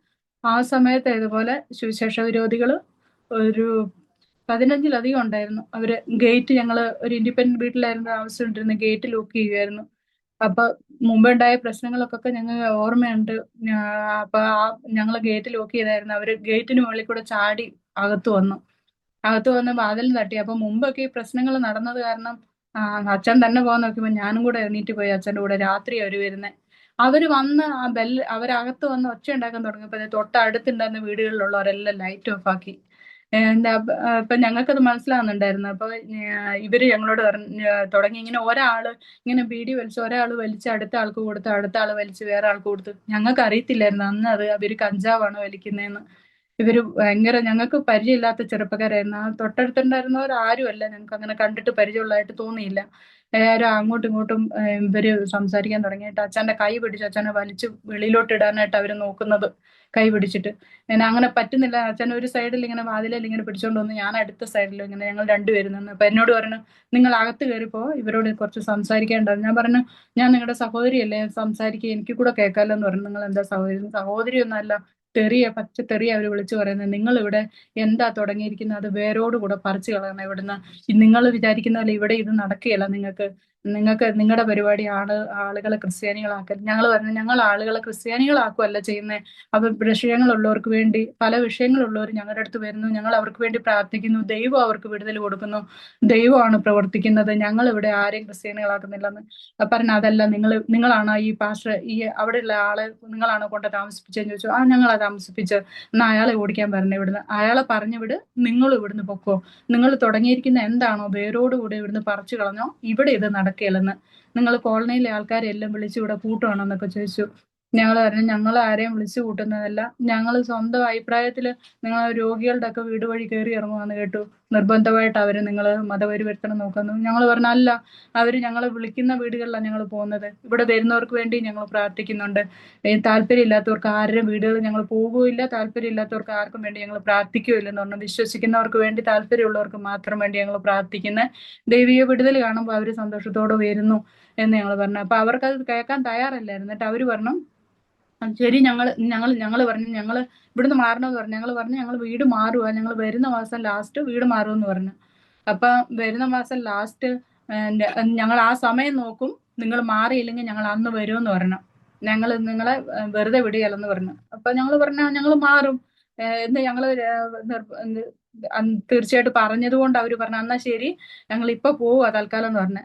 ആ സമയത്ത് ഇതുപോലെ സുവിശേഷ വിരോധികള് ഒരു 15-ലധികം ഉണ്ടായിരുന്നു. അവര് ഗേറ്റ്, ഞങ്ങള് ഒരു ഇൻഡിപെൻഡന്റ് വീട്ടിലായിരുന്നു താമസിച്ചുകൊണ്ടിരുന്നത്, ഗേറ്റ് ലോക്ക് ചെയ്യുമായിരുന്നു. അപ്പൊ മുമ്പുണ്ടായ പ്രശ്നങ്ങൾക്കൊക്കെ ഞങ്ങൾ ഓർമ്മയുണ്ട്. അപ്പൊ ഞങ്ങള് ഗേറ്റ് ലോക്ക് ചെയ്തായിരുന്നു. അവര് ഗേറ്റിന് മുകളിൽ കൂടെ ചാടി അകത്ത് വന്ന് വാതിലും തട്ടി. അപ്പൊ മുമ്പൊക്കെ ഈ പ്രശ്നങ്ങൾ നടന്നത് കാരണം അച്ഛൻ തന്നെ പോകാൻ നോക്കിയപ്പോ ഞാനും കൂടെ എണീറ്റ് പോയി അച്ഛൻ്റെ കൂടെ. രാത്രി അവര് വരുന്നത്. അവര് വന്ന് അവരകത്ത് വന്ന് ഒച്ച ഉണ്ടാക്കാൻ തുടങ്ങിയപ്പോ തൊട്ടടുത്തുണ്ടായിരുന്ന വീടുകളിലുള്ളവരെല്ലാം ലൈറ്റ് ഓഫ് ആക്കി. അപ്പൊ ഞങ്ങൾക്കത് മനസ്സിലാവുന്നുണ്ടായിരുന്നു. അപ്പൊ ഇവര് ഞങ്ങളോട് തുടങ്ങി ഇങ്ങനെ ഇങ്ങനെ ബീഡി വലിച്ച് ഒരാൾ വലിച്ച് അടുത്ത ആൾക്ക് കൊടുത്ത്, അടുത്ത ആള് വലിച്ച് വേറെ ആൾക്ക് കൊടുത്ത്. ഞങ്ങൾക്ക് അറിയത്തില്ലായിരുന്നു അന്ന് അത് അവര് കഞ്ചാവാണ് വലിക്കുന്നതെന്ന്. ഇവര് ഭയങ്കര, ഞങ്ങൾക്ക് പരിചയമില്ലാത്ത ചെറുപ്പക്കാരായിരുന്നു. ആ തൊട്ടടുത്തുണ്ടായിരുന്നവർ ആരുമല്ല, ഞങ്ങൾക്ക് അങ്ങനെ കണ്ടിട്ട് പരിചയമുള്ളതായിട്ട് തോന്നിയില്ല. എല്ലാവരും അങ്ങോട്ടും ഇങ്ങോട്ടും ഇവര് സംസാരിക്കാൻ തുടങ്ങിയിട്ട് അച്ഛന്റെ കൈ പിടിച്ച് അച്ഛനെ വലിച്ച് വെളിയിലോട്ട് ഇടാനായിട്ട് അവര് നോക്കുന്നത്, കൈ പിടിച്ചിട്ട്. പിന്നെ അങ്ങനെ പറ്റുന്നില്ല. അച്ഛൻ ഒരു സൈഡിൽ ഇങ്ങനെ വാതിലിൽ ഇങ്ങനെ പിടിച്ചോണ്ട് വന്ന്, ഞാൻ അടുത്ത സൈഡിൽ ഇങ്ങനെ, ഞങ്ങൾ രണ്ടുപേരും നിന്ന്. അപ്പൊ എന്നോട് പറഞ്ഞു, നിങ്ങൾ അകത്ത് കയറിപ്പോ, ഇവരോട് കുറച്ച് സംസാരിക്കേണ്ടത്. ഞാൻ പറഞ്ഞു, ഞാൻ നിങ്ങളുടെ സഹോദരിയല്ലേ, സംസാരിക്കുക, എനിക്ക് കൂടെ കേൾക്കാമല്ലോ എന്ന് പറഞ്ഞു. നിങ്ങൾ എന്താ സഹോദരി? സഹോദരി ഒന്നല്ല, തെറിയ, പച്ച തെറിയ അവര് വിളിച്ചു പറയുന്നത്. നിങ്ങൾ ഇവിടെ എന്താ തുടങ്ങിയിരിക്കുന്നത്, അത് വേരോട് കൂടെ പറിച്ചു കളയണം ഇവിടുന്ന്. നിങ്ങൾ വിചാരിക്കുന്ന പോലെ ഇവിടെ ഇത് നടക്കുകയല്ല. നിങ്ങൾക്ക് നിങ്ങളുടെ പരിപാടി ആളുകളെ ക്രിസ്ത്യാനികളാക്കൽ. ഞങ്ങൾ പറഞ്ഞു, ഞങ്ങൾ ആളുകളെ ക്രിസ്ത്യാനികളാക്കുമല്ല ചെയ്യുന്നത്. അവർ വിഷയങ്ങളുള്ളവർക്ക് വേണ്ടി, പല വിഷയങ്ങളുള്ളവർ ഞങ്ങളുടെ അടുത്ത് വരുന്നു, ഞങ്ങൾ അവർക്ക് വേണ്ടി പ്രാർത്ഥിക്കുന്നു, ദൈവം അവർക്ക് വിടുതൽ കൊടുക്കുന്നു, ദൈവമാണ് പ്രവർത്തിക്കുന്നത്, ഞങ്ങൾ ഇവിടെ ആരെയും ക്രിസ്ത്യാനികളാക്കുന്നില്ലെന്ന് പറഞ്ഞു. അതല്ല, നിങ്ങളാണോ ഈ പാസ്റ്റർ, ഈ അവിടെയുള്ള ആളെ നിങ്ങളാണോ കൊണ്ട് താമസിപ്പിച്ചതെന്ന് ചോദിച്ചു. ഞങ്ങളാ താമസിപ്പിച്ചത്. എന്നാ അയാളെ ഓടിക്കാൻ പറഞ്ഞു ഇവിടുന്ന്, അയാളെ പറഞ്ഞു വിട്, നിങ്ങൾ ഇവിടുന്ന് പൊക്കോ, നിങ്ങൾ തുടങ്ങിയിരിക്കുന്ന എന്താണോ വേരോടുകൂടി ഇവിടുന്ന് പറിച്ചു കളഞ്ഞോ, ഇവിടെ ഇത് നടക്കുകയില്ലെന്ന്. നിങ്ങൾ കോളനിയിലെ ആൾക്കാരെല്ലാം വിളിച്ച് ഇവിടെ കൂട്ടുവാണോ എന്നൊക്കെ ചോദിച്ചു. ഞങ്ങൾ പറഞ്ഞു, ഞങ്ങൾ ആരെയും വിളിച്ചു കൂട്ടുന്നതല്ല, ഞങ്ങൾ സ്വന്തം അഭിപ്രായത്തിൽ നിങ്ങൾ രോഗികളുടെ ഒക്കെ വീട് വഴി കയറി ഇറങ്ങുവാന്ന് കേട്ടു, നിർബന്ധമായിട്ട് അവര് നിങ്ങൾ മതപരിവർത്തനം നോക്കുന്നു. ഞങ്ങൾ പറഞ്ഞു, അല്ല, അവര് ഞങ്ങളെ വിളിക്കുന്ന വീടുകളിലാണ് ഞങ്ങൾ പോകുന്നത്, ഇവിടെ വരുന്നവർക്ക് വേണ്ടി ഞങ്ങൾ പ്രാർത്ഥിക്കുന്നുണ്ട്, താല്പര്യമില്ലാത്തവർക്ക് ആരുടെ വീടുകൾ ഞങ്ങൾ പോകുകയില്ല, താല്പര്യമില്ലാത്തവർക്ക് ആർക്കും വേണ്ടി ഞങ്ങൾ പ്രാർത്ഥിക്കുകയില്ലെന്ന് പറഞ്ഞു. വിശ്വസിക്കുന്നവർക്ക് വേണ്ടി, താല്പര്യമുള്ളവർക്ക് മാത്രം വേണ്ടി ഞങ്ങൾ പ്രാർത്ഥിക്കുന്ന ദൈവിക വിടുതൽ കാണുമ്പോൾ അവര് സന്തോഷത്തോടെ വരുന്നു എന്ന് ഞങ്ങൾ പറഞ്ഞു. അപ്പൊ അവർക്കത് കേൾക്കാൻ തയ്യാറല്ലായിരുന്നു. എന്നിട്ട് അവര് പറഞ്ഞു, ശരി, ഞങ്ങൾ പറഞ്ഞു, ഞങ്ങൾ ഇവിടുന്ന് മാറണമെന്ന് പറഞ്ഞു. ഞങ്ങൾ പറഞ്ഞു, ഞങ്ങൾ വീട് മാറുക, ഞങ്ങൾ വരുന്ന മാസം ലാസ്റ്റ് വീട് മാറുമെന്ന് പറഞ്ഞു. അപ്പൊ വരുന്ന മാസം ലാസ്റ്റ് ഞങ്ങൾ ആ സമയം നോക്കും, നിങ്ങൾ മാറിയില്ലെങ്കിൽ ഞങ്ങൾ അന്ന് വരുമെന്ന് പറഞ്ഞു. ഞങ്ങൾ നിങ്ങളെ വെറുതെ വിടുകയല്ലെന്ന് പറഞ്ഞു. അപ്പൊ ഞങ്ങൾ പറഞ്ഞു, ഞങ്ങൾ മാറും എന്ന് ഞങ്ങൾ തീർച്ചയായിട്ടും പറഞ്ഞത് കൊണ്ട് അവര് പറഞ്ഞു, എന്നാ ശരി, ഞങ്ങൾ ഇപ്പൊ പോവുക തൽക്കാലം എന്ന് പറഞ്ഞു.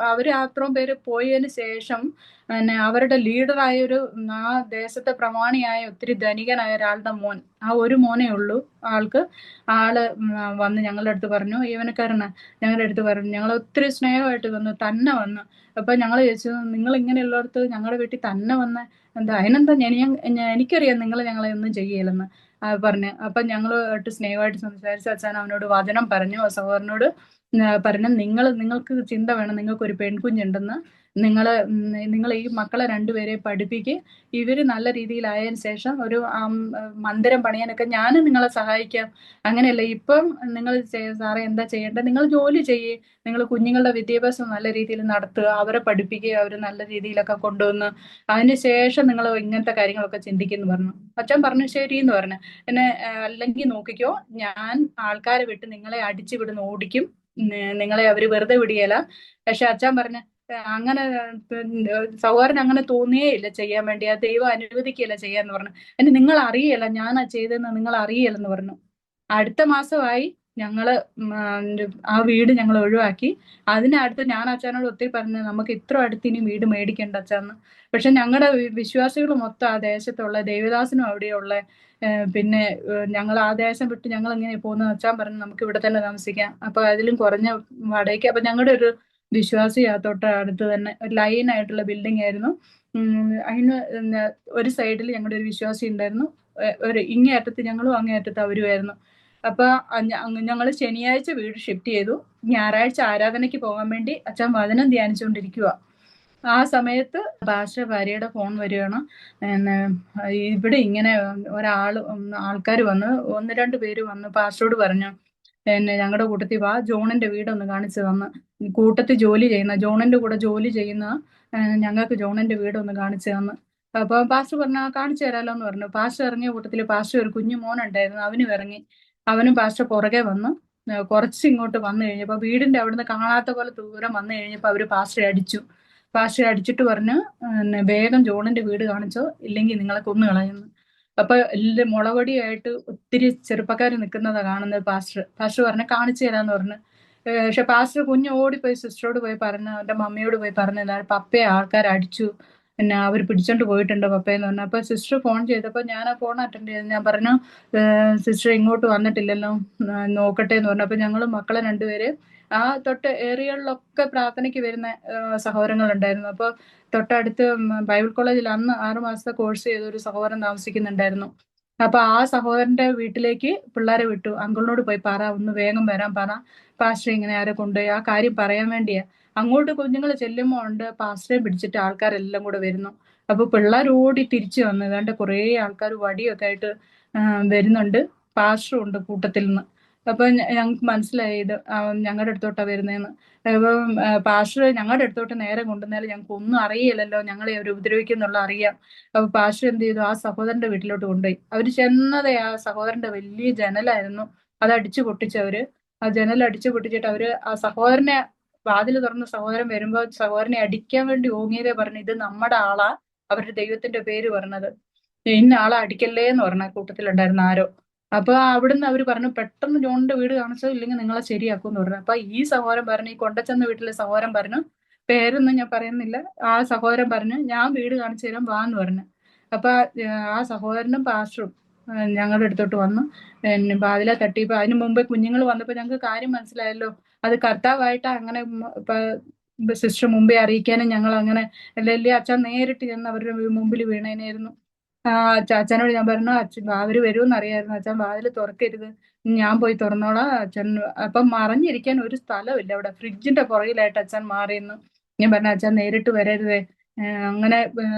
അവര് അത്രയും പേര് പോയതിന് ശേഷം പിന്നെ അവരുടെ ലീഡറായ ആ ദേശത്തെ പ്രമാണിയായ ഒത്തിരി ധനികനായ ഒരാളുടെ മോൻ, ആ ഒരു മോനേ ഉള്ളൂ ആൾക്ക്, വന്ന് ഞങ്ങളുടെ അടുത്ത് പറഞ്ഞു, യൗവനക്കാരന് ഞങ്ങളുടെ അടുത്ത് പറഞ്ഞു, ഞങ്ങൾ ഒത്തിരി സ്നേഹമായിട്ട് തന്നെ വന്നു. അപ്പൊ ഞങ്ങൾ ചോദിച്ചു, നിങ്ങൾ ഇങ്ങനെയുള്ളടത്ത് ഞങ്ങളുടെ വീട്ടിൽ തന്നെ വന്ന എന്താ, അതിനെന്താ, എനിക്കറിയാം നിങ്ങൾ ഞങ്ങളെ ഒന്നും ചെയ്യലെന്ന് പറഞ്ഞു. അപ്പൊ ഞങ്ങളുമായിട്ട് സ്നേഹമായിട്ട് സംസാരിച്ച് അച്ഛൻ അവനോട് വചനം പറഞ്ഞു, സഹോദരനോട് പറഞ്ഞു, നിങ്ങൾക്ക് ചിന്ത വേണം, നിങ്ങൾക്ക് ഒരു പെൺകുഞ്ഞുണ്ടെന്ന്, നിങ്ങൾ ഈ മക്കളെ രണ്ടുപേരെ പഠിപ്പിക്ക്, ഇവര് നല്ല രീതിയിലായതിനു ശേഷം ഒരു മന്ദിരം പണിയാനൊക്കെ ഞാൻ നിങ്ങളെ സഹായിക്കാം. അങ്ങനെയല്ല, ഇപ്പം നിങ്ങൾ സാറേ എന്താ ചെയ്യേണ്ടത്, നിങ്ങൾ ജോലി ചെയ്യേ, നിങ്ങൾ കുഞ്ഞുങ്ങളുടെ വിദ്യാഭ്യാസം നല്ല രീതിയിൽ നടത്തുക, അവരെ പഠിപ്പിക്കുക, അവർ നല്ല രീതിയിലൊക്കെ കൊണ്ടുവന്ന് അതിനുശേഷം നിങ്ങൾ ഇങ്ങനത്തെ കാര്യങ്ങളൊക്കെ ചിന്തിക്കുന്നു പറഞ്ഞു. അച്ഛൻ പറഞ്ഞു, ശരി എന്ന് പറഞ്ഞു. പിന്നെ അല്ലെങ്കിൽ നോക്കിക്കോ, ഞാൻ ആൾക്കാരെ വിട്ട് നിങ്ങളെ അടിച്ചു വിടുന്ന ഓടിക്കും, നിങ്ങളെ അവര് വെറുതെ വിടുകയില്ല. പക്ഷെ അച്ഛൻ പറഞ്ഞു, അങ്ങനെ സഹോദരൻ അങ്ങനെ തോന്നിയേ ഇല്ല ചെയ്യാൻ വേണ്ടി, ആ ദൈവം അനുവദിക്കുകയല്ല ചെയ്യാന്ന് പറഞ്ഞു. എന്നെ നിങ്ങൾ അറിയല്ല, ഞാനാ ചെയ്തതെന്ന് നിങ്ങൾ അറിയല്ലെന്ന് പറഞ്ഞു. അടുത്ത മാസമായി ഞങ്ങള് ആ വീട് ഞങ്ങൾ ഒഴിവാക്കി. അതിനടുത്ത് ഞാൻ അച്ഛനോട് ഒത്തിരി പറഞ്ഞു, നമുക്ക് ഇത്ര അടുത്ത് ഇനി വീട് മേടിക്കേണ്ട അച്ഛന്ന്. പക്ഷെ ഞങ്ങളുടെ വിശ്വാസികൾ മൊത്തം ആ ദേശത്തുള്ള ദേവദാസനും അവിടെയുള്ള പിന്നെ ഞങ്ങൾ ആ ദേശം വിട്ട് ഞങ്ങൾ എങ്ങനെ പോകുന്ന അച്ഛൻ പറഞ്ഞു, നമുക്ക് ഇവിടെ തന്നെ താമസിക്കാം, അപ്പൊ അതിലും കുറഞ്ഞ വാടകയ്ക്ക്. അപ്പൊ ഞങ്ങളുടെ ഒരു വിശ്വാസി തൊട്ട് അടുത്ത് തന്നെ ഒരു ലൈനായിട്ടുള്ള ബിൽഡിംഗ് ആയിരുന്നു. അതിന് ഒരു സൈഡിൽ ഞങ്ങളുടെ ഒരു വിശ്വാസി ഉണ്ടായിരുന്നു, ഒരു ഇങ്ങേ അറ്റത്ത് ഞങ്ങളും അങ്ങേ അറ്റത്ത് അവരുമായിരുന്നു. അപ്പൊ ഞങ്ങൾ ശനിയാഴ്ച വീട് ഷിഫ്റ്റ് ചെയ്തു. ഞായറാഴ്ച ആരാധനയ്ക്ക് പോകാൻ വേണ്ടി അച്ഛൻ വചനം ധ്യാനിച്ചുകൊണ്ടിരിക്കുക. ആ സമയത്ത് പാസ്റ്റർ ഭാര്യയുടെ ഫോൺ വരികയാണ്, ഇവിടെ ഇങ്ങനെ ആൾക്കാർ വന്ന് 1-2 പേര് വന്ന് പാസ്റ്ററോട് പറഞ്ഞു, ഞങ്ങളുടെ കൂട്ടത്തിൽ വാ, ജോണിന്റെ വീടൊന്ന് കാണിച്ചു തന്ന്, കൂട്ടത്തിൽ ജോലി ചെയ്യുന്ന ജോണിന്റെ കൂടെ ജോലി ചെയ്യുന്ന ഞങ്ങൾക്ക് ജോണിന്റെ വീടൊന്ന് കാണിച്ചു തന്ന്. അപ്പൊ പാസ്റ്റർ പറഞ്ഞു, കാണിച്ചു തരാലോ എന്ന് പറഞ്ഞു. പാസ്റ്റർ ഇറങ്ങിയ കൂട്ടത്തിൽ പാസ്റ്റർ ഒരു കുഞ്ഞു മോനുണ്ടായിരുന്നു, അവനും ഇറങ്ങി. അവനും പാസ്റ്റർ പുറകെ വന്നു. കുറച്ച് ഇങ്ങോട്ട് വന്നു കഴിഞ്ഞപ്പോ വീടിന്റെ അവിടുന്ന് കാണാത്ത പോലെ ദൂരം വന്നു കഴിഞ്ഞപ്പോ അവര് പാസ്റ്ററെ അടിച്ചിട്ട് പറഞ്ഞു, വേഗം ജോണിന്റെ വീട് കാണിച്ചോ, ഇല്ലെങ്കിൽ നിങ്ങളെ കൊന്നു കളയുന്നു. അപ്പൊ മുളവടിയായിട്ട് ഒത്തിരി ചെറുപ്പക്കാർ നിൽക്കുന്നതാ കാണുന്നത്. പാസ്റ്റർ പറഞ്ഞു, കാണിച്ചു തരാന്ന് പറഞ്ഞു. പക്ഷെ പാസ്റ്റർ കുഞ്ഞ് ഓടിപ്പോയി സിസ്റ്ററോട് പോയി പറഞ്ഞു, അവന്റെ മമ്മിയോട് പോയി പറഞ്ഞു, പപ്പയെ ആൾക്കാർ അടിച്ചു, പിന്നെ അവർ പിടിച്ചോണ്ട് പോയിട്ടുണ്ട് പപ്പയെന്ന് പറഞ്ഞു. അപ്പൊ സിസ്റ്റർ ഫോൺ ചെയ്തപ്പോ ഞാൻ ആ ഫോൺ അറ്റൻഡ് ചെയ്തു. ഞാൻ പറഞ്ഞു, സിസ്റ്റർ ഇങ്ങോട്ട് വന്നിട്ടില്ലല്ലോ, നോക്കട്ടെ എന്ന് പറഞ്ഞു. അപ്പൊ ഞങ്ങൾ മക്കളെ രണ്ടുപേര് ആ തൊട്ട് ഏരിയകളിലൊക്കെ പ്രാർത്ഥനയ്ക്ക് വരുന്ന സഹോദരങ്ങൾ ഉണ്ടായിരുന്നു. അപ്പൊ തൊട്ടടുത്ത് ബൈബിൾ കോളേജിൽ അന്ന് 6 മാസത്തെ കോഴ്സ് ചെയ്ത ഒരു സഹോദരൻ താമസിക്കുന്നുണ്ടായിരുന്നു. അപ്പൊ ആ സഹോദരന്റെ വീട്ടിലേക്ക് പിള്ളേരെ വിട്ടു, അങ്കിളിനോട് പോയി പറ, ഒന്ന് വേഗം വരാൻ പറ, പാസ്റ്റർ ഇങ്ങനെ ആരെ കൊണ്ടുപോയി, ആ കാര്യം പറയാൻ വേണ്ടിയാ. അങ്ങോട്ട് കുഞ്ഞുങ്ങൾ ചെല്ലുമ്പോൾ ഉണ്ട് പാസ്റ്ററെ പിടിച്ചിട്ട് ആൾക്കാരെല്ലാം കൂടെ വരുന്നു. അപ്പൊ പിള്ളേർ ഓടി തിരിച്ചു വന്നു. ഏതാണ്ട് കുറേ ആൾക്കാർ വടിയൊക്കെ ആയിട്ട് വരുന്നുണ്ട്. പാസ്റ്ററും ഉണ്ട് കൂട്ടത്തിൽ നിന്ന്. അപ്പൊ ഞങ്ങൾക്ക് മനസ്സിലായി ഇത് ഞങ്ങളുടെ അടുത്തോട്ടാ വരുന്നതെന്ന്. അപ്പം പാസ്റ്റർ ഞങ്ങളുടെ അടുത്തോട്ട് നേരെ കൊണ്ടുവന്നാലും ഞങ്ങൾക്ക് ഒന്നും അറിയില്ലല്ലോ, ഞങ്ങളെ അവർ ഉപദ്രവിക്കുന്നുള്ള അറിയാം. അപ്പൊ പാസ്റ്റർ എന്ത് ചെയ്തു, ആ സഹോദരന്റെ വീട്ടിലോട്ട് കൊണ്ടുപോയി. അവര് ചെന്നതേ ആ സഹോദരന്റെ വലിയ ജനലായിരുന്നു, അത് അടിച്ചു പൊട്ടിച്ചവര്. ആ ജനൽ അടിച്ചു പൊട്ടിച്ചിട്ട് അവര് ആ സഹോദരനെ, വാതിൽ തുറന്ന സഹോദരൻ വരുമ്പോ സഹോദരനെ അടിക്കാൻ വേണ്ടി ഓങ്ങിയതേ പറഞ്ഞു, ഇത് നമ്മുടെ ആളാ, അവരുടെ ദൈവത്തിന്റെ പേര് പറഞ്ഞത്, ഇന്ന ആളെ അടിക്കല്ലേ എന്ന് പറഞ്ഞ കൂട്ടത്തിലുണ്ടായിരുന്ന ആരോ. അപ്പൊ അവിടുന്ന് അവര് പറഞ്ഞു, പെട്ടെന്ന് ജോണിന്റെ വീട് കാണിച്ചോ, ഇല്ലെങ്കിൽ നിങ്ങളെ ശരിയാക്കും എന്ന് പറഞ്ഞു. അപ്പൊ ഈ സഹോദരൻ പറഞ്ഞു, ഈ കൊണ്ടച്ചെന്ന വീട്ടിലെ സഹോദരൻ പറഞ്ഞു, പേരൊന്നും ഞാൻ പറയുന്നില്ല, ആ സഹോദരൻ പറഞ്ഞു ഞാൻ വീട് കാണിച്ചു തരാം വാ എന്ന് പറഞ്ഞു. അപ്പൊ ആ സഹോദരനും പാസ്റ്ററും ഞങ്ങളുടെ അടുത്തോട്ട് വന്നു. പിന്നെ വാതിലെ തട്ടിയപ്പോ അതിന് മുമ്പേ കുഞ്ഞുങ്ങൾ വന്നപ്പോ ഞങ്ങൾക്ക് കാര്യം മനസ്സിലായല്ലോ, അത് കർത്താവായിട്ടാ. അങ്ങനെ സിസ്റ്റർ മുമ്പേ അറിയിക്കാനും ഞങ്ങൾ അങ്ങനെ അല്ലേ അച്ഛൻ നേരിട്ട് ചെന്ന് അവരുടെ മുമ്പിൽ വീണേനായിരുന്നു. അച്ഛനോട് ഞാൻ പറഞ്ഞു, അച്ഛൻ അവര് വരുമെന്ന് അറിയായിരുന്നു, അച്ഛൻ വാതിൽ തുറക്കരുത്, ഞാൻ പോയി തുറന്നോളാം അച്ഛൻ. അപ്പം മറഞ്ഞിരിക്കാൻ ഒരു സ്ഥലമില്ല അവിടെ, ഫ്രിഡ്ജിന്റെ പുറകിലായിട്ട് അച്ഛൻ മാറിയെന്ന്. ഞാൻ പറഞ്ഞു, അച്ഛൻ നേരിട്ട് വരരുതേ. അങ്ങനെ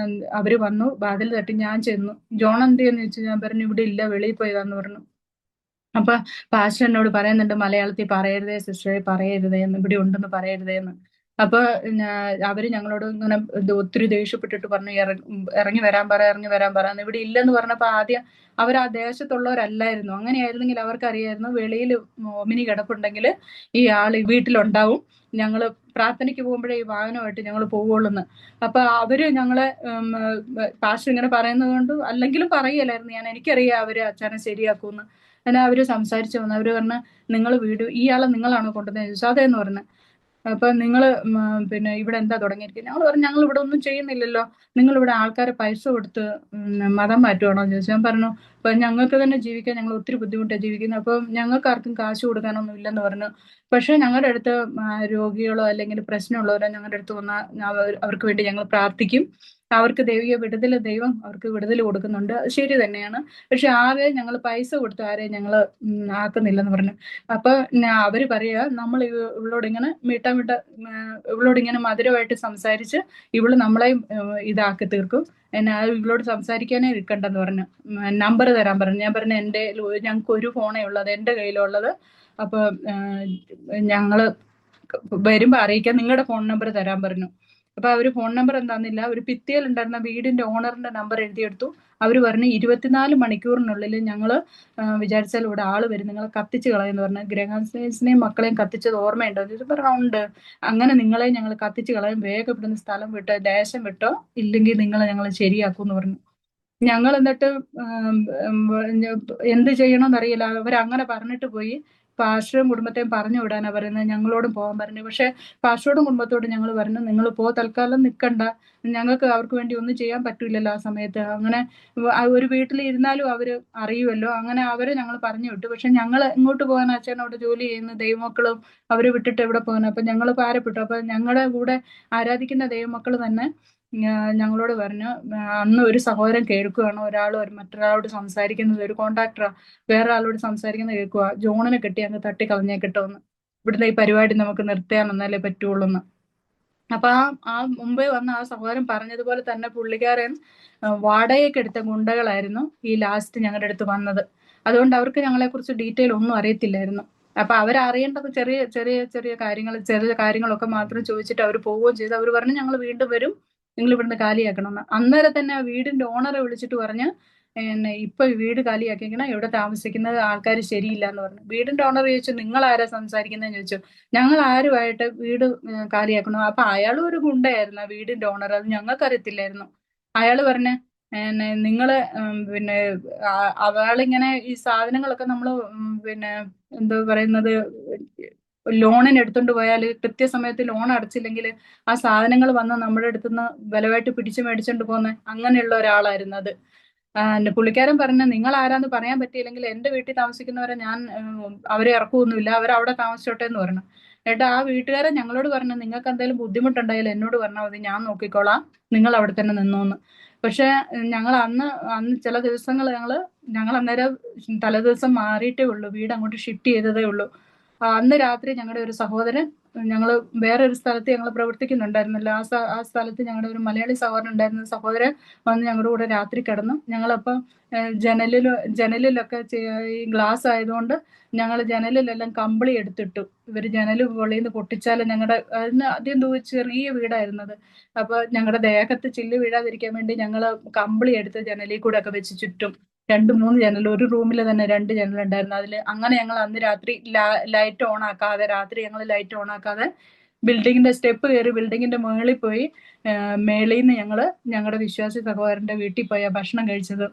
അവര് വന്നു, വാതിൽ തട്ടി, ഞാൻ ചെന്നു. ജോൺ എന്ത് ചെയ്യുന്നു ചോദിച്ചു. ഞാൻ പറഞ്ഞു, ഇവിടെ ഇല്ല, വെളിയിൽ പോയതാന്ന് പറഞ്ഞു. അപ്പൊ പാസ്റ്റർ എന്നോട് പറയുന്നുണ്ട്, മലയാളത്തിൽ പറയരുതേ സിസ്റ്ററെ, പറയരുതേ എന്ന്, ഇവിടെ ഉണ്ടെന്ന് പറയരുതേ എന്ന്. അപ്പൊ അവര് ഞങ്ങളോട് ഇങ്ങനെ ഒത്തിരി ദേഷ്യപ്പെട്ടിട്ട് പറഞ്ഞു, ഇറങ്ങി വരാൻ പറ, ഇറങ്ങി വരാൻ പറ. ഇവിടെ ഇല്ലെന്ന് പറഞ്ഞപ്പോ ആദ്യം അവർ ആ ദേശത്തുള്ളവരല്ലായിരുന്നു. അങ്ങനെയായിരുന്നെങ്കിൽ അവർക്കറിയായിരുന്നു വെളിയിൽ ഒമിനി കിടപ്പുണ്ടെങ്കിൽ ഈ ആള് വീട്ടിലുണ്ടാവും, ഞങ്ങള് പ്രാർത്ഥനയ്ക്ക് പോകുമ്പോഴേ ഈ വാഹനമായിട്ട് ഞങ്ങൾ പോവുള്ളൂന്ന്. അപ്പൊ അവര് ഞങ്ങളെ പാസ്റ്റർ ഇങ്ങനെ പറയുന്നത് കൊണ്ട് അല്ലെങ്കിലും പറയലായിരുന്നു ഞാൻ, എനിക്കറിയാം അവര് അച്ഛനെ ശരിയാക്കൂന്ന്. അങ്ങനെ അവര് സംസാരിച്ചു വന്നു. അവര് പറഞ്ഞ, നിങ്ങൾ വീട് ഇയാളെ നിങ്ങളാണോ കൊണ്ടുവന്നത് ചോദിച്ചു. അതേന്ന് പറഞ്ഞു. അപ്പൊ നിങ്ങൾ പിന്നെ ഇവിടെ എന്താ തുടങ്ങിയിരിക്കുന്നത്? ഞങ്ങൾ പറഞ്ഞു, ഞങ്ങൾ ഇവിടെ ഒന്നും ചെയ്യുന്നില്ലല്ലോ, നിങ്ങൾ ഇവിടെ ആൾക്കാരെ പൈസ കൊടുത്ത് മതം മാറ്റുവാണോ എന്ന് ചോദിച്ചു. ഞാൻ പറഞ്ഞു, അപ്പൊ ഞങ്ങൾക്ക് തന്നെ ജീവിക്കാൻ ഞങ്ങൾ ഒത്തിരി ബുദ്ധിമുട്ടാണ് ജീവിക്കുന്നത്, അപ്പൊ ഞങ്ങൾക്ക് ആർക്കും കാശ് കൊടുക്കാനൊന്നും ഇല്ലെന്ന് പറഞ്ഞു. പക്ഷെ ഞങ്ങളുടെ അടുത്ത് രോഗികളോ അല്ലെങ്കിൽ പ്രശ്നമുള്ളവരോ ഞങ്ങളുടെ അടുത്ത് വന്നാൽ അവർക്ക് വേണ്ടി ഞങ്ങൾ പ്രാർത്ഥിക്കും, അവർക്ക് ദൈവിക വിടുതൽ, ദൈവം അവർക്ക് വിടുതൽ കൊടുക്കുന്നുണ്ട്, അത് ശരി തന്നെയാണ്. പക്ഷെ ആകെ ഞങ്ങൾ പൈസ കൊടുത്ത് ആരെയും ഞങ്ങൾ ആക്കുന്നില്ലെന്ന് പറഞ്ഞു. അപ്പൊ അവര് പറയുക, നമ്മൾ ഇവളോട് ഇങ്ങനെ ഇവളോട് ഇങ്ങനെ മധുരമായിട്ട് സംസാരിച്ച് ഇവള് നമ്മളെയും ഇതാക്കി തീർക്കും, എന്നെ ഇവളോട് സംസാരിക്കാനേ നിൽക്കണ്ടെന്ന് പറഞ്ഞു. നമ്പർ തരാൻ പറഞ്ഞു. ഞാൻ പറഞ്ഞു, ഞങ്ങൾക്ക് ഒരു ഫോണേ ഉള്ളത്, എന്റെ കയ്യിലുള്ളത്. അപ്പൊ ഞങ്ങള് വരുമ്പോ അറിയിക്കാൻ, നിങ്ങളുടെ ഫോൺ നമ്പർ തരാൻ പറഞ്ഞു. അപ്പൊ അവര് ഫോൺ നമ്പർ എന്താന്നില്ല, ഒരു ഭിത്തിയിൽ ഉണ്ടായിരുന്ന വീടിന്റെ ഓണറിന്റെ നമ്പർ എഴുതിയെടുത്തു. അവര് പറഞ്ഞു, 24 മണിക്കൂറിനുള്ളിൽ ഞങ്ങള് വിചാരിച്ചാൽ ഇവിടെ ആള് വരും, നിങ്ങളെ കത്തിച്ച് കളയെന്ന് പറഞ്ഞു. ഗ്രഹാൻസിനെയും മക്കളെയും കത്തിച്ചത് ഓർമ്മയുണ്ടോ എന്ന് പറഞ്ഞു. ഉണ്ട്. അങ്ങനെ നിങ്ങളെ ഞങ്ങൾ കത്തിച്ച് കളയും, വേഗം ഇവിടുന്ന് സ്ഥലം വിട്ടോ, ദേശം വിട്ടോ, ഇല്ലെങ്കിൽ നിങ്ങളെ ഞങ്ങൾ ശരിയാക്കും എന്ന് പറഞ്ഞു. ഞങ്ങൾ എന്നിട്ട് എന്ത് ചെയ്യണമെന്നറിയില്ല, അവരങ്ങനെ പറഞ്ഞിട്ട് പോയി. പാസ്റ്ററും കുടുംബത്തെയും പറഞ്ഞു വിടാനാ പറയുന്നത്, ഞങ്ങളോടും പോകാൻ പറഞ്ഞു. പക്ഷെ പാസ്റ്ററോടും കുടുംബത്തോടും ഞങ്ങൾ പറഞ്ഞു, നിങ്ങൾ തൽക്കാലം നിൽക്കണ്ട, ഞങ്ങൾക്ക് അവർക്ക് വേണ്ടി ഒന്നും ചെയ്യാൻ പറ്റൂലല്ലോ ആ സമയത്ത്. അങ്ങനെ ഒരു വീട്ടിൽ ഇരുന്നാലും അവര് അറിയുമല്ലോ, അങ്ങനെ അവരെ ഞങ്ങൾ പറഞ്ഞു വിട്ടു. പക്ഷെ ഞങ്ങൾ ഇങ്ങോട്ട് പോകാൻ, അച്ഛൻ അവിടെ ജോലി ചെയ്യുന്ന ദൈവമക്കളും അവരെ വിട്ടിട്ട് എവിടെ പോകാൻ? അപ്പൊ ഞങ്ങൾ ഭാരപ്പെട്ടു. അപ്പൊ ഞങ്ങളുടെ കൂടെ ആരാധിക്കുന്ന ദൈവമക്കൾ തന്നെ ഞങ്ങളോട് പറഞ്ഞു, അന്ന് ഒരു സഹോദരൻ കേൾക്കുകയാണ്, ഒരാൾ മറ്റൊരാളോട് സംസാരിക്കുന്നത്, ഒരു കോൺട്രാക്ടറാ വേറെ ആളോട് സംസാരിക്കുന്നത് കേൾക്കുക, ജോണിനെ കെട്ടി അങ്ങ് തട്ടിക്കളഞ്ഞേ കിട്ടുമെന്ന്, ഇവിടുന്ന് ഈ പരിപാടി നമുക്ക് നിർത്താമെന്നല്ലേ പറ്റുള്ളൂ എന്ന്. അപ്പൊ ആ മുമ്പേ വന്ന ആ സഹോദരൻ പറഞ്ഞതുപോലെ തന്നെ പുള്ളിക്കാരൻ വാടകയ്ക്ക് എടുത്ത ഗുണ്ടകളായിരുന്നു ഈ ലാസ്റ്റ് ഞങ്ങളുടെ അടുത്ത് വന്നത്. അതുകൊണ്ട് അവർക്ക് ഞങ്ങളെ കുറിച്ച് ഡീറ്റെയിൽ ഒന്നും അറിയത്തില്ലായിരുന്നു. അപ്പൊ അവരറിയേണ്ടത് ചെറിയ ചെറിയ ചെറിയ കാര്യങ്ങളൊക്കെ മാത്രം ചോദിച്ചിട്ട് അവർ പോവുകയും ചെയ്തു. അവർ പറഞ്ഞു, ഞങ്ങൾ വീണ്ടും വരും, നിങ്ങൾ ഇവിടുന്ന് കാലിയാക്കണമെന്ന്. അന്നേരം തന്നെ ആ വീടിന്റെ ഓണറെ വിളിച്ചിട്ട് പറഞ്ഞ്, ഇപ്പൊ വീട് കാലിയാക്കിക്കണം, ഇവിടെ താമസിക്കുന്നത് ആൾക്കാർ ശരിയില്ല എന്ന് പറഞ്ഞു. വീടിന്റെ ഓണർ ചോദിച്ചു, നിങ്ങൾ ആരാ സംസാരിക്കുന്നതെന്ന് ചോദിച്ചു. ഞങ്ങൾ ആരുമായിട്ട് വീട് കാലിയാക്കണോ? അപ്പൊ അയാളും ഒരു ഗുണ്ടയായിരുന്നു, ആ വീടിന്റെ ഓണർ. അത് ഞങ്ങൾക്ക് അറിയത്തില്ലായിരുന്നു. അയാള് പറഞ്ഞ, നിങ്ങള് പിന്നെ അവളിങ്ങനെ ഈ സാധനങ്ങളൊക്കെ നമ്മള് പിന്നെ എന്താ പറയുന്നത്, ലോണിന് എടുത്തോണ്ട് പോയാൽ കൃത്യസമയത്ത് ലോൺ അടച്ചില്ലെങ്കിൽ ആ സാധനങ്ങൾ വന്ന് നമ്മുടെ അടുത്തുനിന്ന് ബലമായിട്ട് പിടിച്ചു മേടിച്ചോണ്ട് പോകുന്ന അങ്ങനെയുള്ള ഒരാളായിരുന്നു അത്. പുള്ളിക്കാരൻ പറഞ്ഞ, നിങ്ങൾ ആരാന്ന് പറയാൻ പറ്റിയില്ലെങ്കിൽ എന്റെ വീട്ടിൽ താമസിക്കുന്നവരെ ഞാൻ അവരെ ഇറക്കുമൊന്നുമില്ല, അവരവിടെ താമസിച്ചോട്ടെ എന്ന് പറഞ്ഞു. എന്നിട്ട് ആ വീട്ടുകാരൻ ഞങ്ങളോട് പറഞ്ഞു, നിങ്ങൾക്ക് എന്തെങ്കിലും ബുദ്ധിമുട്ടുണ്ടായാലും എന്നോട് പറഞ്ഞാൽ മതി, ഞാൻ നോക്കിക്കോളാം, നിങ്ങൾ അവിടെ തന്നെ നിന്നോന്ന്. പക്ഷെ ഞങ്ങൾ അന്ന് ചില ദിവസങ്ങൾ ഞങ്ങൾ അന്നേരം തലേദിവസം മാറിയിട്ടേ ഉള്ളൂ, വീട് അങ്ങോട്ട് ഷിഫ്റ്റ് ചെയ്തതേ ഉള്ളൂ. അന്ന് രാത്രി ഞങ്ങളുടെ ഒരു സഹോദരൻ ഞങ്ങൾ വേറെ ഒരു സ്ഥലത്ത് ഞങ്ങൾ പ്രവർത്തിക്കുന്നുണ്ടായിരുന്നല്ലോ. ആ സ്ഥലത്ത് ഞങ്ങളുടെ ഒരു മലയാളി സഹോദരൻ ഉണ്ടായിരുന്ന സഹോദരൻ വന്ന് ഞങ്ങളുടെ കൂടെ രാത്രി കിടന്നു. ഞങ്ങളപ്പം ജനലിലൊക്കെ ഈ ഗ്ലാസ് ആയതുകൊണ്ട് ഞങ്ങൾ ജനലിലെല്ലാം കമ്പിളി എടുത്തിട്ടു. ഇവർ ജനൽ വെളിയിൽ നിന്ന് പൊട്ടിച്ചാൽ ഞങ്ങളുടെ അതിന് ആദ്യം ചെറിയ വീടായിരുന്നത്. അപ്പൊ ഞങ്ങളുടെ ദേഹത്ത് ചില്ല് വീഴാതിരിക്കാൻ വേണ്ടി ഞങ്ങൾ കമ്പിളി എടുത്ത് ജനലിൽ കൂടെ ഒക്കെ വെച്ച് ചുറ്റും 2-3 ജനൽ, ഒരു റൂമിൽ തന്നെ 2 ജനലുണ്ടായിരുന്നു. അതിൽ അങ്ങനെ ഞങ്ങൾ അന്ന് രാത്രി ലൈറ്റ് ഓൺ ആക്കാതെ, ഞങ്ങൾ ലൈറ്റ് ഓൺ ആക്കാതെ ബിൽഡിങ്ങിന്റെ സ്റ്റെപ്പ് കയറി ബിൽഡിങ്ങിന്റെ മുകളിൽ പോയി മേളിൽ നിന്ന് ഞങ്ങളുടെ വിശ്വാസി സഹോദരന്റെ വീട്ടിൽ പോയാ ഭക്ഷണം കഴിച്ചത്.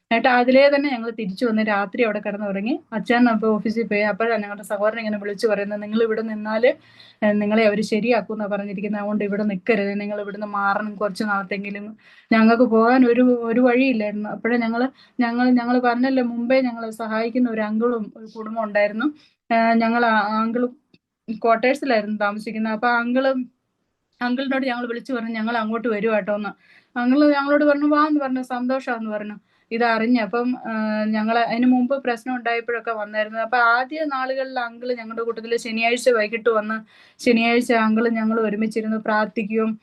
എന്നിട്ട് അതിലേ തന്നെ ഞങ്ങൾ തിരിച്ചു വന്ന് രാത്രി അവിടെ കിടന്നുറങ്ങി. അച്ഛൻ അപ്പോൾ ഓഫീസിൽ പോയി. അപ്പോഴാണ് ഞങ്ങളുടെ സഹോദരൻ ഇങ്ങനെ വിളിച്ചു പറയുന്നത്, നിങ്ങൾ ഇവിടെ നിന്നാല് നിങ്ങളെ അവർ ശരിയാക്കും എന്നാ പറഞ്ഞിരിക്കുന്നത്, അതുകൊണ്ട് ഇവിടെ നിൽക്കരുത്, നിങ്ങൾ ഇവിടുന്ന് മാറണം കുറച്ച് നാളത്തെങ്കിലും. ഞങ്ങൾക്ക് പോകാൻ ഒരു വഴിയില്ലായിരുന്നു. അപ്പോഴേ ഞങ്ങൾ പറഞ്ഞല്ലോ, മുമ്പേ ഞങ്ങളെ സഹായിക്കുന്ന ഒരു അങ്കിളും ഒരു കുടുംബം ഉണ്ടായിരുന്നു. ഞങ്ങൾ അങ്കിളും ക്വാർട്ടേഴ്സിലായിരുന്നു താമസിക്കുന്നത്. അപ്പൊ അങ്കിളിനോട് ഞങ്ങൾ വിളിച്ചു പറഞ്ഞു, ഞങ്ങൾ അങ്ങോട്ട് വരും കേട്ടോ എന്ന്. അങ്കിള് ഞങ്ങളോട് പറഞ്ഞു, വാ എന്ന് പറഞ്ഞു, സന്തോഷാന്ന് പറഞ്ഞു. ഇതറിഞ്ഞ് അപ്പം ഞങ്ങൾ അതിന് മുമ്പ് പ്രശ്നം ഉണ്ടായപ്പോഴൊക്കെ വന്നായിരുന്നു. അപ്പൊ ആദ്യ നാളുകളിൽ അങ്കിള് ഞങ്ങളുടെ കൂട്ടത്തിൽ ശനിയാഴ്ച വൈകിട്ട് വന്ന് ശനിയാഴ്ച അങ്കിള് ഞങ്ങൾ ഒരുമിച്ചിരുന്ന് പ്രാർത്ഥിക്കുകയും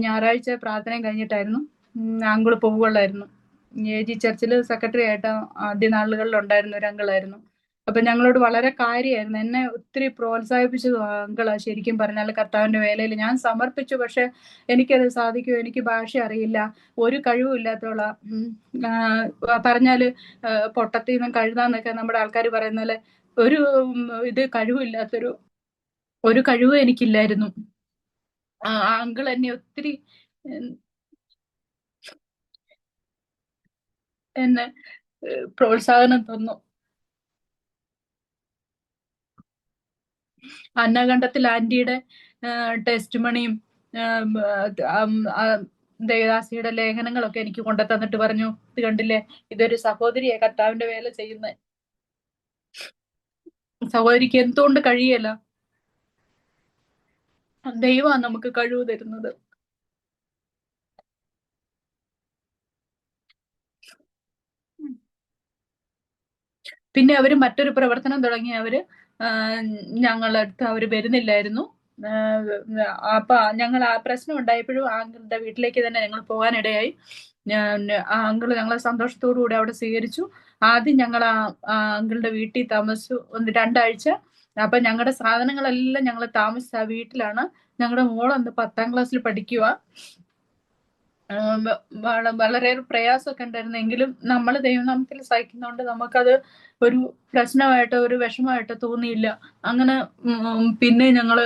ഞായറാഴ്ച പ്രാർത്ഥനയും കഴിഞ്ഞിട്ടായിരുന്നു അങ്കിള് പോവുകയുള്ളായിരുന്നു. AG ചർച്ചിൽ സെക്രട്ടറി ആയിട്ട് ആദ്യ നാളുകളിൽ ഉണ്ടായിരുന്ന ഒരു അങ്കിളായിരുന്നു. അപ്പൊ ഞങ്ങളോട് വളരെ കാര്യമായിരുന്നു. എന്നെ ഒത്തിരി പ്രോത്സാഹിപ്പിച്ചത് അങ്കിളാ. ശരിക്കും പറഞ്ഞാൽ കർത്താവിന്റെ വേലയിൽ ഞാൻ സമർപ്പിച്ചു, പക്ഷെ എനിക്കത് സാധിക്കുമോ? എനിക്ക് ഭാഷ അറിയില്ല, ഒരു കഴിവും ഇല്ലാത്തോളാ. പറഞ്ഞാല് പൊട്ടത്തിന്നും കഴുതാന്നൊക്കെ നമ്മുടെ ആൾക്കാർ പറയുന്ന പോലെ ഒരു ഇത് കഴിവില്ലാത്തൊരു ഒരു കഴിവും എനിക്കില്ലായിരുന്നു. അങ്കിൾ എന്നെ ഒത്തിരി എന്നെ പ്രോത്സാഹനം തന്നു. അന്നകണ്ഠത്തിൽ ആന്റിയുടെ ടെസ്റ്റ് മണിയും ദേവദാസിയുടെ ലേഖനങ്ങളൊക്കെ എനിക്ക് കൊണ്ടു തന്നിട്ട് പറഞ്ഞു, ഇത് കണ്ടില്ലേ, ഇതൊരു സഹോദരിയെ കർത്താവിന്റെ വേല ചെയ്യുന്ന സഹോദരിക്ക് എന്തുകൊണ്ട് കഴിയല്ല? ദൈവമാണ് നമുക്ക് കഴിവ് തരുന്നത്. പിന്നെ അവര് മറ്റൊരു പ്രവർത്തനം തുടങ്ങി. ഞങ്ങളുടെ അടുത്ത് അവര് വരുന്നില്ലായിരുന്നു. അപ്പൊ ഞങ്ങൾ ആ പ്രശ്നം ഉണ്ടായപ്പോഴും ആങ്കിളുടെ വീട്ടിലേക്ക് തന്നെ ഞങ്ങൾ പോകാനിടയായി. ആ അങ്കിള് ഞങ്ങളെ സന്തോഷത്തോടു കൂടി അവിടെ സ്വീകരിച്ചു. ആദ്യം ഞങ്ങൾ ആ അങ്കിളുടെ വീട്ടിൽ താമസിച്ചു 2 ആഴ്ച. അപ്പൊ ഞങ്ങളുടെ സാധനങ്ങളെല്ലാം ഞങ്ങൾ താമസിച്ച ആ വീട്ടിലാണ്. ഞങ്ങളുടെ മോൾ അന്ന് 10ാം ക്ലാസ്സിൽ പഠിക്കുക. വളരെ പ്രയാസമൊക്കെ ഉണ്ടായിരുന്നെങ്കിലും നമ്മൾ ദൈവനാമത്തിൽ സഹിക്കുന്നതുകൊണ്ട് നമുക്കത് ഒരു പ്രശ്നമായിട്ടോ ഒരു വിഷമമായിട്ടോ തോന്നിയില്ല. അങ്ങനെ പിന്നെ ഞങ്ങള്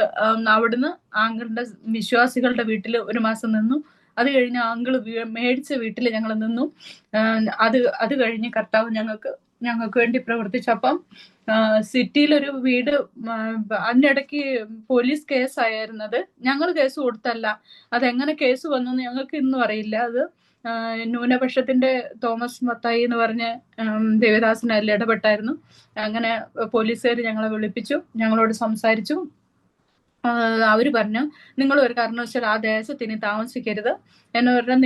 അവിടുന്ന് ആങ്കിളുടെ വിശ്വാസികളുടെ വീട്ടിൽ 1 മാസം നിന്നു. അത് കഴിഞ്ഞ് ആങ്കിള് മേടിച്ച വീട്ടിൽ ഞങ്ങൾ നിന്നു. അത് കഴിഞ്ഞ് കർത്താവ് ഞങ്ങൾക്ക് വേണ്ടി പ്രവർത്തിച്ചു. അപ്പം സിറ്റിയിലൊരു വീട് അതിനിടയ്ക്ക് പോലീസ് കേസായിരുന്നത്. ഞങ്ങൾ കേസ് കൊടുത്തല്ല. അതെങ്ങനെ കേസ് വന്നു എന്ന് ഞങ്ങൾക്ക് ഇന്നും അറിയില്ല. അത് ന്യൂനപക്ഷത്തിന്റെ തോമസ് മത്തായി എന്ന് പറഞ്ഞ ദേവദാസന് അതിൽ ഇടപെട്ടായിരുന്നു. അങ്ങനെ പോലീസുകാർ ഞങ്ങളെ വിളിപ്പിച്ചു, ഞങ്ങളോട് സംസാരിച്ചു. അവര് പറഞ്ഞു, നിങ്ങൾ ഒരു കാരണവശാൽ ആ ദേശത്ത് ഇനി താമസിക്കരുത് എന്ന് പറഞ്ഞാൽ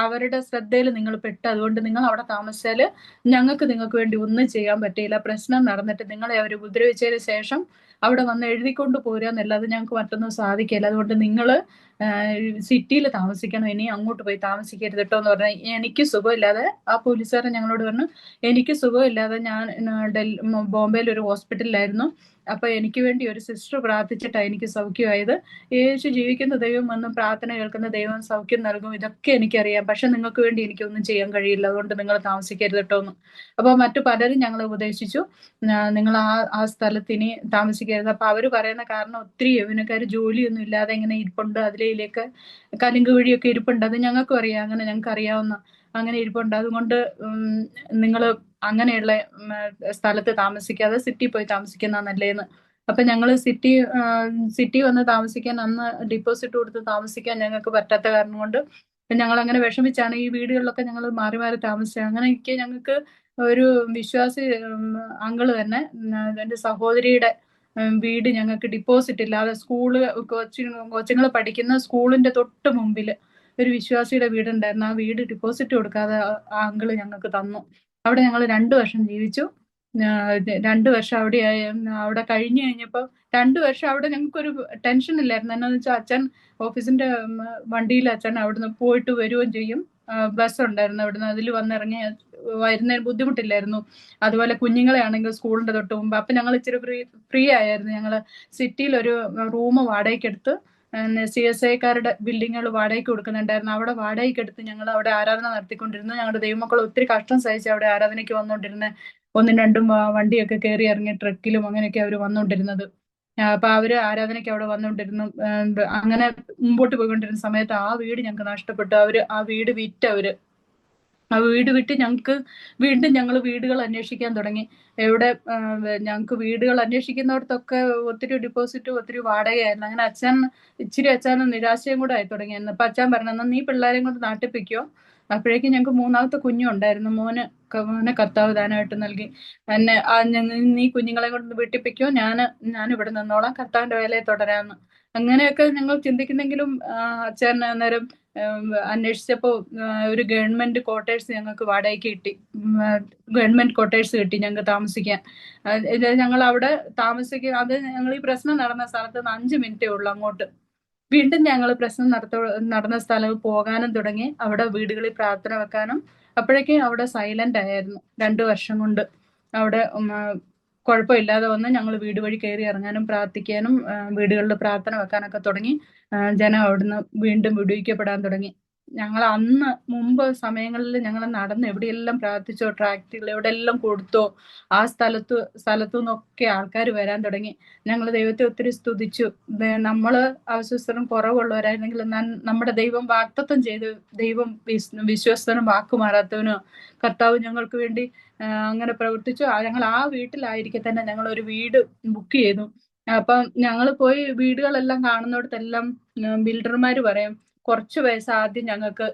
അവരുടെ ശ്രദ്ധയിൽ നിങ്ങൾ പെട്ട്, അതുകൊണ്ട് നിങ്ങൾ അവിടെ താമസിച്ചാല് നിങ്ങൾക്ക് വേണ്ടി ഒന്നും ചെയ്യാൻ പറ്റില്ല. പ്രശ്നം നടന്നിട്ട് നിങ്ങളെ അവർ ഉപദ്രവിച്ചതിന് ശേഷം അവിടെ വന്ന് എഴുതിക്കൊണ്ട് പോരാന്നല്ലാതെ ഞങ്ങൾക്ക് മറ്റൊന്നും സാധിക്കില്ല. അതുകൊണ്ട് നിങ്ങൾ സിറ്റിയിൽ താമസിക്കണം, ഇനി അങ്ങോട്ട് പോയി താമസിക്കരുത് കേട്ടോ എന്ന് പറഞ്ഞാൽ എനിക്ക് സുഖമില്ലാതെ ആ പോലീസുകാരൻ ഞങ്ങളോട് പറഞ്ഞു, എനിക്ക് സുഖമില്ലാതെ ഞാൻ ബോംബെയിൽ ഒരു ഹോസ്പിറ്റലിലായിരുന്നു. അപ്പൊ എനിക്ക് വേണ്ടി ഒരു സിസ്റ്റർ പ്രാർത്ഥിച്ചിട്ടാണ് എനിക്ക് സൗഖ്യമായത്. യേശു ജീവിക്കുന്ന ദൈവം വന്ന് പ്രാർത്ഥന കേൾക്കുന്ന ദൈവം സൗഖ്യം നൽകും, ഇതൊക്കെ എനിക്കറിയാം. പക്ഷെ നിങ്ങൾക്ക് വേണ്ടി എനിക്കൊന്നും ചെയ്യാൻ കഴിയില്ല, അതുകൊണ്ട് നിങ്ങൾ താമസിക്കരുത് കേട്ടോ എന്ന്. അപ്പൊ മറ്റു പലരും ഞങ്ങളെ ഉപദേശിച്ചു, നിങ്ങൾ ആ സ്ഥലത്ത് ഇനി താമസിക്കരുത്. അപ്പൊ അവര് പറയുന്ന കാരണം ഒത്തിരി യൗവനക്കാർ ജോലിയൊന്നും ഇല്ലാതെ ഇങ്ങനെ ഇരിപ്പുണ്ട്, അതിലേക്ക് കലുങ്ക് വഴിയൊക്കെ ഇരിപ്പുണ്ട്. അത് ഞങ്ങൾക്കും അറിയാം, അങ്ങനെ ഞങ്ങൾക്ക് അറിയാവുന്ന അങ്ങനെ ഇരിപ്പുണ്ട്. അതുകൊണ്ട് നിങ്ങൾ അങ്ങനെയുള്ള സ്ഥലത്ത് താമസിക്കാതെ സിറ്റി പോയി താമസിക്കുന്ന നല്ലതെന്ന്. അപ്പൊ ഞങ്ങൾ സിറ്റി വന്ന് താമസിക്കാൻ, അന്ന് ഡിപ്പോസിറ്റ് കൊടുത്ത് താമസിക്കാൻ ഞങ്ങൾക്ക് പറ്റാത്ത കാരണം കൊണ്ട് ഞങ്ങൾ അങ്ങനെ വിഷമിച്ചാണ് ഈ വീടുകളിലൊക്കെ ഞങ്ങൾ മാറി മാറി താമസിച്ചത്. അങ്ങനെയൊക്കെ ഞങ്ങൾക്ക് ഒരു വിശ്വാസി അങ്കിള് തന്നെ എന്റെ സഹോദരിയുടെ വീട് ഞങ്ങൾക്ക് ഡിപ്പോസിറ്റ് ഇല്ലാതെ കൊച്ചുങ്ങൾ പഠിക്കുന്ന സ്കൂളിന്റെ തൊട്ട് മുമ്പിൽ ഒരു വിശ്വാസിയുടെ വീടുണ്ടായിരുന്നു. ആ വീട് ഡിപ്പോസിറ്റ് കൊടുക്കാതെ ആ അങ്കിള് ഞങ്ങൾക്ക് തന്നു. അവിടെ ഞങ്ങൾ 2 വർഷം ജീവിച്ചു. 2 വർഷം അവിടെ കഴിഞ്ഞു കഴിഞ്ഞപ്പോൾ 2 വർഷം അവിടെ ഞങ്ങൾക്കൊരു ടെൻഷൻ ഇല്ലായിരുന്നു. എന്നാന്ന് വെച്ചാൽ അച്ഛൻ ഓഫീസിന്റെ വണ്ടിയിൽ അച്ഛൻ അവിടുന്ന് പോയിട്ട് വരികയും ചെയ്യും. ബസ് ഉണ്ടായിരുന്നു അവിടുന്ന്, അതിൽ വന്നിറങ്ങി വരുന്നതിന് ബുദ്ധിമുട്ടില്ലായിരുന്നു. അതുപോലെ കുഞ്ഞുങ്ങളെ ആണെങ്കിൽ സ്കൂളിന്റെ തൊട്ട് മുമ്പ്. അപ്പൊ ഞങ്ങൾ ഇച്ചിരി ഫ്രീ ആയിരുന്നു. ഞങ്ങൾ സിറ്റിയിൽ ഒരു റൂം വാടകയ്ക്ക് എടുത്ത്, CSIക്കാരുടെ ബിൽഡിങ്ങുകൾ വാടകയ്ക്ക് കൊടുക്കുന്നുണ്ടായിരുന്നു. അവിടെ വാടകയ്ക്ക് എടുത്ത് ഞങ്ങൾ അവിടെ ആരാധന നടത്തിക്കൊണ്ടിരുന്നു. ഞങ്ങളുടെ ദൈവമക്കൾ ഒത്തിരി കഷ്ടം സഹിച്ച് അവിടെ ആരാധനയ്ക്ക് വന്നുകൊണ്ടിരുന്നത്. 1-2 വണ്ടിയൊക്കെ കയറി ഇറങ്ങി ട്രക്കിലും അങ്ങനെയൊക്കെ അവർ വന്നുകൊണ്ടിരുന്നത്. അപ്പൊ അവര് ആരാധനയ്ക്ക് അവിടെ വന്നുകൊണ്ടിരുന്നു. അങ്ങനെ മുമ്പോട്ട് പോയിക്കൊണ്ടിരുന്ന സമയത്ത് ആ വീട് ഞങ്ങൾക്ക് നഷ്ടപ്പെട്ടു. ആ വീട് വിറ്റവര്. ആ വീട് വിട്ട് ഞങ്ങൾക്ക് വീണ്ടും ഞങ്ങൾ വീടുകൾ അന്വേഷിക്കാൻ തുടങ്ങി. എവിടെ ഞങ്ങൾക്ക് വീടുകൾ അന്വേഷിക്കുന്നിടത്തൊക്കെ ഒത്തിരി ഡിപ്പോസിറ്റും ഒത്തിരി വാടകയായിരുന്നു. അങ്ങനെ അച്ഛന് നിരാശയും കൂടെ ആയി തുടങ്ങിയായിരുന്നു. അപ്പൊ അച്ഛൻ പറഞ്ഞു, എന്നാ നീ പിള്ളേരെയും കൊണ്ട് നാട്ടിൽ പൊയ്ക്കോ. അപ്പോഴേക്കും ഞങ്ങൾക്ക് 3ാമത്തെ കുഞ്ഞും ഉണ്ടായിരുന്നു. മോനെ കർത്താവ് ദാനമായിട്ട് നൽകി. എന്നെ നീ കുഞ്ഞുങ്ങളെ കൊണ്ട് വീട്ടിൽ പൊയ്ക്കോ, ഞാൻ ഇവിടെ നിന്നോളാം, കർത്താവിന്റെ വേലയെ തുടരാമെന്ന്. അങ്ങനെയൊക്കെ ഞങ്ങൾ ചിന്തിക്കുന്നെങ്കിലും അച്ഛൻ അന്നേരം അന്വേഷിച്ചപ്പോൾ ഒരു ഗവൺമെന്റ് ക്വാർട്ടേഴ്സ് ഞങ്ങൾക്ക് വാടകയ്ക്ക് കിട്ടി. ഗവൺമെന്റ് ക്വാർട്ടേഴ്സ് കിട്ടി ഞങ്ങൾക്ക് താമസിക്കാൻ. ഞങ്ങൾ അവിടെ താമസിക്കുക. അത് ഞങ്ങൾ ഈ പ്രശ്നം നടന്ന സ്ഥലത്ത് നിന്ന് 5 മിനിറ്റേ ഉള്ളൂ അങ്ങോട്ട്. വീണ്ടും ഞങ്ങൾ പ്രശ്നം നടന്ന സ്ഥലം പോകാനും തുടങ്ങി, അവിടെ വീടുകളിൽ പ്രാർത്ഥന വെക്കാനും. അപ്പോഴേക്കും അവിടെ സൈലന്റ് ആയിരുന്നു. 2 വർഷം കൊണ്ട് അവിടെ കുഴപ്പമില്ലാതെ വന്ന് ഞങ്ങൾ വീട് വഴി കയറി ഇറങ്ങാനും പ്രാർത്ഥിക്കാനും വീടുകളിൽ പ്രാർത്ഥന വെക്കാനൊക്കെ തുടങ്ങി. ജനം അവിടുന്ന് വീണ്ടും വിടുവിക്കപ്പെടാൻ തുടങ്ങി. ഞങ്ങൾ അന്ന് മുമ്പ് സമയങ്ങളിൽ ഞങ്ങൾ നടന്ന് എവിടെയെല്ലാം പ്രാർത്ഥിച്ചോ, ട്രാക്റ്റുകൾ എവിടെയെല്ലാം കൊടുത്തോ, ആ സ്ഥലത്തു നിന്നൊക്കെ ആൾക്കാർ വരാൻ തുടങ്ങി. ഞങ്ങൾ ദൈവത്തെ ഒത്തിരി സ്തുതിച്ചു. നമ്മള് അവിശ്വസ്തരും കുറവുള്ളവരായിരുന്നെങ്കിൽ നമ്മുടെ ദൈവം വാഗ്ദത്തം ചെയ്ത്, ദൈവം വിശ്വസ്തനും വാക്കുമാറാത്തവനോ, കർത്താവ് ഞങ്ങൾക്ക് വേണ്ടി അങ്ങനെ പ്രവർത്തിച്ചു. ഞങ്ങൾ ആ വീട്ടിലായിരിക്കെ തന്നെ ഞങ്ങൾ ഒരു വീട് ബുക്ക് ചെയ്തു. അപ്പം ഞങ്ങൾ പോയി വീടുകളെല്ലാം കാണുന്നിടത്തെല്ലാം ബിൽഡർമാര് പറയും, കുറച്ച് പൈസ ആദ്യം ഞങ്ങൾക്ക്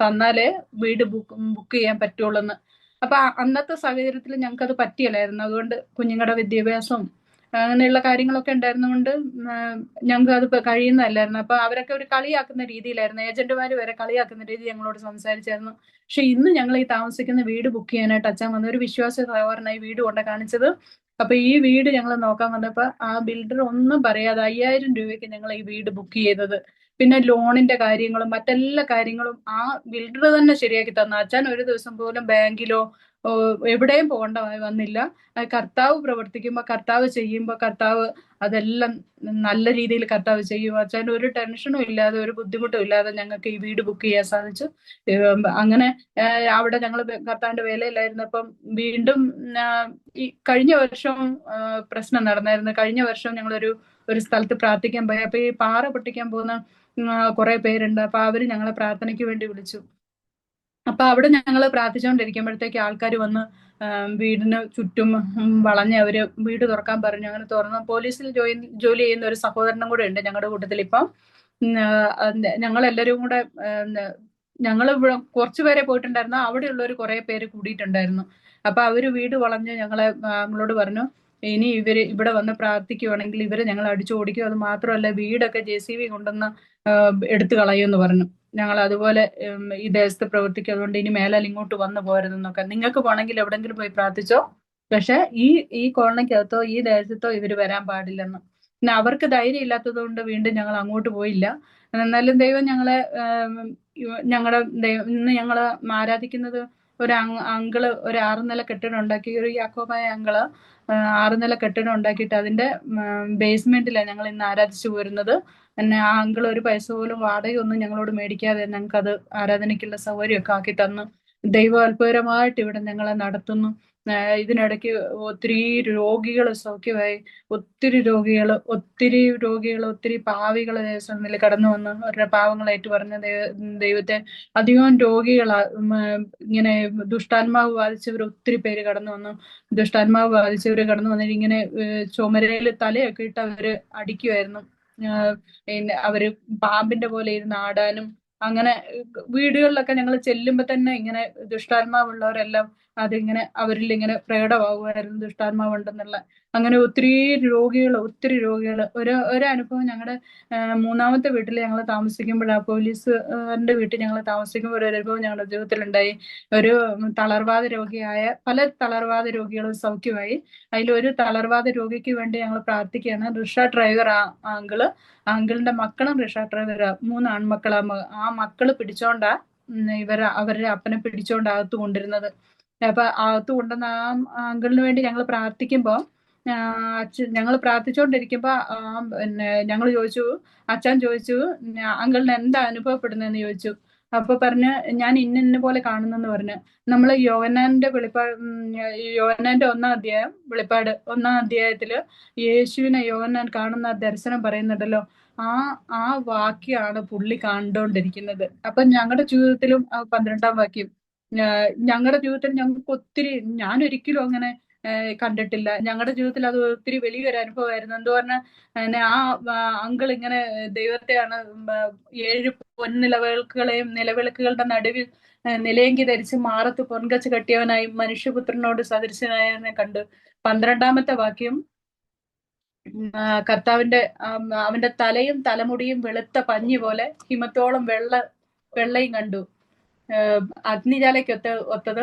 തന്നാലേ വീട് ബുക്ക് ചെയ്യാൻ പറ്റുള്ളൂ എന്ന്. അപ്പൊ അന്നത്തെ സാഹചര്യത്തിൽ ഞങ്ങൾക്ക് അത് പറ്റിയല്ലായിരുന്നു. അതുകൊണ്ട് കുഞ്ഞുങ്ങളുടെ വിദ്യാഭ്യാസവും അങ്ങനെയുള്ള കാര്യങ്ങളൊക്കെ ഉണ്ടായിരുന്നുകൊണ്ട് ഞങ്ങൾക്ക് അത് കഴിയുന്നതല്ലായിരുന്നു. അപ്പൊ അവരൊക്കെ ഒരു കളിയാക്കുന്ന രീതിയിലായിരുന്നു. ഏജന്റുമാര് വരെ കളിയാക്കുന്ന രീതി ഞങ്ങളോട് സംസാരിച്ചായിരുന്നു. പക്ഷെ ഇന്ന് ഞങ്ങൾ ഈ താമസിക്കുന്ന വീട് ബുക്ക് ചെയ്യാനായിട്ട് അച്ഛൻ വന്ന ഒരു വിശ്വാസ സഹോദരനായി വീട് കൊണ്ട് കാണിച്ചത്. അപ്പൊ ഈ വീട് ഞങ്ങൾ നോക്കാൻ വന്നപ്പോ ആ ബിൽഡർ ഒന്നും പറയാതെ 5000 രൂപയ്ക്ക് ഞങ്ങൾ ഈ വീട് ബുക്ക് ചെയ്തത്. പിന്നെ ലോണിന്റെ കാര്യങ്ങളും മറ്റെല്ലാ കാര്യങ്ങളും ആ ബിൽഡർ തന്നെ ശരിയാക്കി തന്നു. അച്ഛൻ ഒരു ദിവസം പോലും ബാങ്കിലോ എവിടെയും പോകേണ്ട വന്നില്ല. കർത്താവ് പ്രവർത്തിക്കുമ്പോൾ, കർത്താവ് ചെയ്യുമ്പോൾ, കർത്താവ് അതെല്ലാം നല്ല രീതിയിൽ കർത്താവ് ചെയ്യും. അച്ഛൻ ഒരു ടെൻഷനും ഇല്ലാതെ, ഒരു ബുദ്ധിമുട്ടും ഇല്ലാതെ ഞങ്ങൾക്ക് ഈ വീട് ബുക്ക് ചെയ്യാൻ സാധിച്ചു. അങ്ങനെ അവിടെ ഞങ്ങൾ കർത്താവിന്റെ വേലയിലായിരുന്നപ്പം വീണ്ടും ഈ കഴിഞ്ഞ വർഷം പ്രശ്നം നടന്നായിരുന്നു. കഴിഞ്ഞ വർഷം ഒരു സ്ഥലത്ത് പ്രാർത്ഥിക്കാൻ പോയി. അപ്പൊ ഈ പാറ പൊട്ടിക്കാൻ പോകുന്ന കുറെ പേരുണ്ട്. അപ്പൊ അവര് ഞങ്ങളെ പ്രാർത്ഥനയ്ക്ക് വേണ്ടി വിളിച്ചു. അപ്പൊ അവിടെ ഞങ്ങൾ പ്രാർത്ഥിച്ചുകൊണ്ടിരിക്കുമ്പോഴത്തേക്ക് ആൾക്കാർ വന്ന് വീടിന് ചുറ്റും വളഞ്ഞ് അവര് വീട് തുറക്കാൻ പറഞ്ഞു. അങ്ങനെ തുറന്ന് പോലീസിൽ ജോലി ചെയ്യുന്ന ഒരു സഹോദരനും കൂടെ ഉണ്ട് ഞങ്ങളുടെ കൂട്ടത്തിൽ. ഇപ്പം ഞങ്ങളെല്ലാരും കൂടെ ഞങ്ങൾ കുറച്ചു പേരെ പോയിട്ടുണ്ടായിരുന്നു. അവിടെയുള്ളവർ കുറെ പേര് കൂടിയിട്ടുണ്ടായിരുന്നു. അപ്പൊ അവര് വീട് വളഞ്ഞ് ഞങ്ങളോട് പറഞ്ഞു, ഇനി ഇവര് ഇവിടെ വന്ന് പ്രാർത്ഥിക്കുവാണെങ്കിൽ ഇവരെ ഞങ്ങൾ അടിച്ചു ഓടിക്കും. അത് മാത്രമല്ല വീടൊക്കെ JCB കൊണ്ടുവന്ന് എടുത്തു കളയുമെന്ന് പറഞ്ഞു. ഞങ്ങൾ അതുപോലെ ഈ ദേശത്ത് പ്രവർത്തിക്കും, അതുകൊണ്ട് ഇനി മേലാൽ ഇങ്ങോട്ട് വന്നു പോരുതെന്നൊക്കെ. നിങ്ങൾക്ക് പോകണമെങ്കിൽ എവിടെങ്കിലും പോയി പ്രാർത്ഥിച്ചോ, പക്ഷെ ഈ കോളനിക്കകത്തോ ഈ ദേശത്തോ ഇവര് വരാൻ പാടില്ലെന്ന്. പിന്നെ അവർക്ക് ധൈര്യം ഇല്ലാത്തത് കൊണ്ട് വീണ്ടും ഞങ്ങൾ അങ്ങോട്ട് പോയില്ല. എന്നാലും ദൈവം ഞങ്ങളെ ഇന്ന് ഞങ്ങള് ആരാധിക്കുന്നത് ഒരു അങ്കിള് ഒരു 6 നില കെട്ടിടം ഉണ്ടാക്കി, ഒരു യാക്കോബായ അങ്കിള് 6 നില കെട്ടിടം ഉണ്ടാക്കിയിട്ട് അതിന്റെ ബേസ്മെന്റിലാണ് ഞങ്ങൾ ഇന്ന് ആരാധിച്ചു പോരുന്നത്. പിന്നെ ആ അങ്കിൾ ഒരു പൈസ പോലും വാടകയൊന്നും ഞങ്ങളോട് മേടിക്കാതെ ഞങ്ങൾക്ക് അത് ആരാധനയ്ക്കുള്ള സൗകര്യമൊക്കെ ആക്കി തന്നു. ദൈവം അത്ഭുതകരമായിട്ട് ഇവിടെ ഞങ്ങളെ നടത്തുന്നു. ഇതിനിടയ്ക്ക് ഒത്തിരി രോഗികൾ സൗഖ്യമായി. ഒത്തിരി രോഗികൾ ഒത്തിരി പാവികൾ ദേശങ്ങളിൽ കടന്നു വന്ന് അവരുടെ പാവങ്ങൾ ഏറ്റുപറഞ്ഞ ദൈവത്തെ അധികം രോഗികളാ. ഇങ്ങനെ ദുഷ്ടാത്മാവ് ബാധിച്ചവർ ഒത്തിരി പേര് കടന്നു വന്നു. ദുഷ്ടാത്മാവ് ബാധിച്ചവര് കടന്നു വന്നിട്ട് ഇങ്ങനെ ചുമരയിൽ തലയൊക്കെ ഇട്ട് അവര് അടിക്കുമായിരുന്നു. പിന്നെ അവര് പാമ്പിന്റെ പോലെ ഇരുന്ന് ആടാനും. അങ്ങനെ വീടുകളിലൊക്കെ ഞങ്ങൾ ചെല്ലുമ്പോ തന്നെ ഇങ്ങനെ ദുഷ്ടാത്മാവുള്ളവരെല്ലാം അതിങ്ങനെ അവരിൽ ഇങ്ങനെ പ്രകടമാകുമായിരുന്നു ദുഷ്ടാത്മാവുണ്ടെന്നുള്ള. അങ്ങനെ ഒത്തിരി രോഗികൾ ഒരു അനുഭവം ഞങ്ങളുടെ മൂന്നാമത്തെ വീട്ടിൽ ഞങ്ങൾ താമസിക്കുമ്പോഴാണ്, പോലീസുകാരന്റെ വീട്ടിൽ ഞങ്ങൾ താമസിക്കുമ്പോൾ ഒരു അനുഭവം ഞങ്ങളുടെ ജീവിതത്തിലുണ്ടായി. ഒരു പല തളർവാദ രോഗികളും സൗഖ്യമായി. അതിലൊരു തളർവാദ രോഗിക്ക് വേണ്ടി ഞങ്ങൾ പ്രാർത്ഥിക്കുകയാണ്. റിക്ഷ ഡ്രൈവർ അങ്കിളിന്റെ മക്കളും റിക്ഷ ഡ്രൈവറാ, 3 ആൺമക്കളാ. ആ മക്കള് പിടിച്ചോണ്ടാ അവരുടെ അപ്പനെ പിടിച്ചോണ്ട് അകത്ത് കൊണ്ടിരുന്നത്. അപ്പൊ അകത്ത് കൊണ്ടുവന്ന ആ അങ്കിളിന് വേണ്ടി ഞങ്ങൾ പ്രാർത്ഥിക്കുമ്പോ ഞങ്ങൾ പ്രാർത്ഥിച്ചുകൊണ്ടിരിക്കുമ്പോ പിന്നെ ഞങ്ങൾ ചോദിച്ചു, അച്ഛൻ ചോദിച്ചു അങ്കിളിന് എന്താ അനുഭവപ്പെടുന്നതെന്ന് ചോദിച്ചു. അപ്പൊ പറഞ്ഞ് ഞാൻ ഇന്ന പോലെ കാണുന്നെന്ന് പറഞ്ഞ്. നമ്മള് യോഹന്നാന്റെ യോഹന്നാന്റെ 1-ാം അധ്യായം, വെളിപ്പാട് 1-ാം അധ്യായത്തില് യേശുവിനെ യോഹന്നാൻ കാണുന്ന ദർശനം പറയുന്നുണ്ടല്ലോ, ആ വാക്യാണ് പുള്ളി കണ്ടോണ്ടിരിക്കുന്നത്. അപ്പൊ ഞങ്ങളുടെ ജീവിതത്തിലും 12-ാം വാക്യം ഞങ്ങളുടെ ജീവിതത്തിൽ ഞങ്ങൾക്ക് ഒത്തിരി, ഞാൻ ഒരിക്കലും അങ്ങനെ കണ്ടിട്ടില്ല. ഞങ്ങളുടെ ജീവിതത്തിൽ അത് ഒത്തിരി വലിയൊരു അനുഭവമായിരുന്നു. എന്ത് പറഞ്ഞാൽ അങ്കിൾ ഇങ്ങനെ ദൈവത്തെയാണ് 7 നിലവിളക്കുകളുടെ നടുവിൽ നിലയങ്കി ധരിച്ച് മാറത്ത് പൊൻകച്ച് കെട്ടിയവനായി മനുഷ്യപുത്രനോട് സദൃശനായവനെ കണ്ടു. 12-ാമത്തെ വാക്യം കർത്താവിന്റെ അവന്റെ തലയും തലമുടിയും വെളുത്ത പഞ്ഞി പോലെ ഹിമത്തോളം വെള്ളയും കണ്ടു. അഗ്നിജാലയ്ക്ക് ഒത്തത്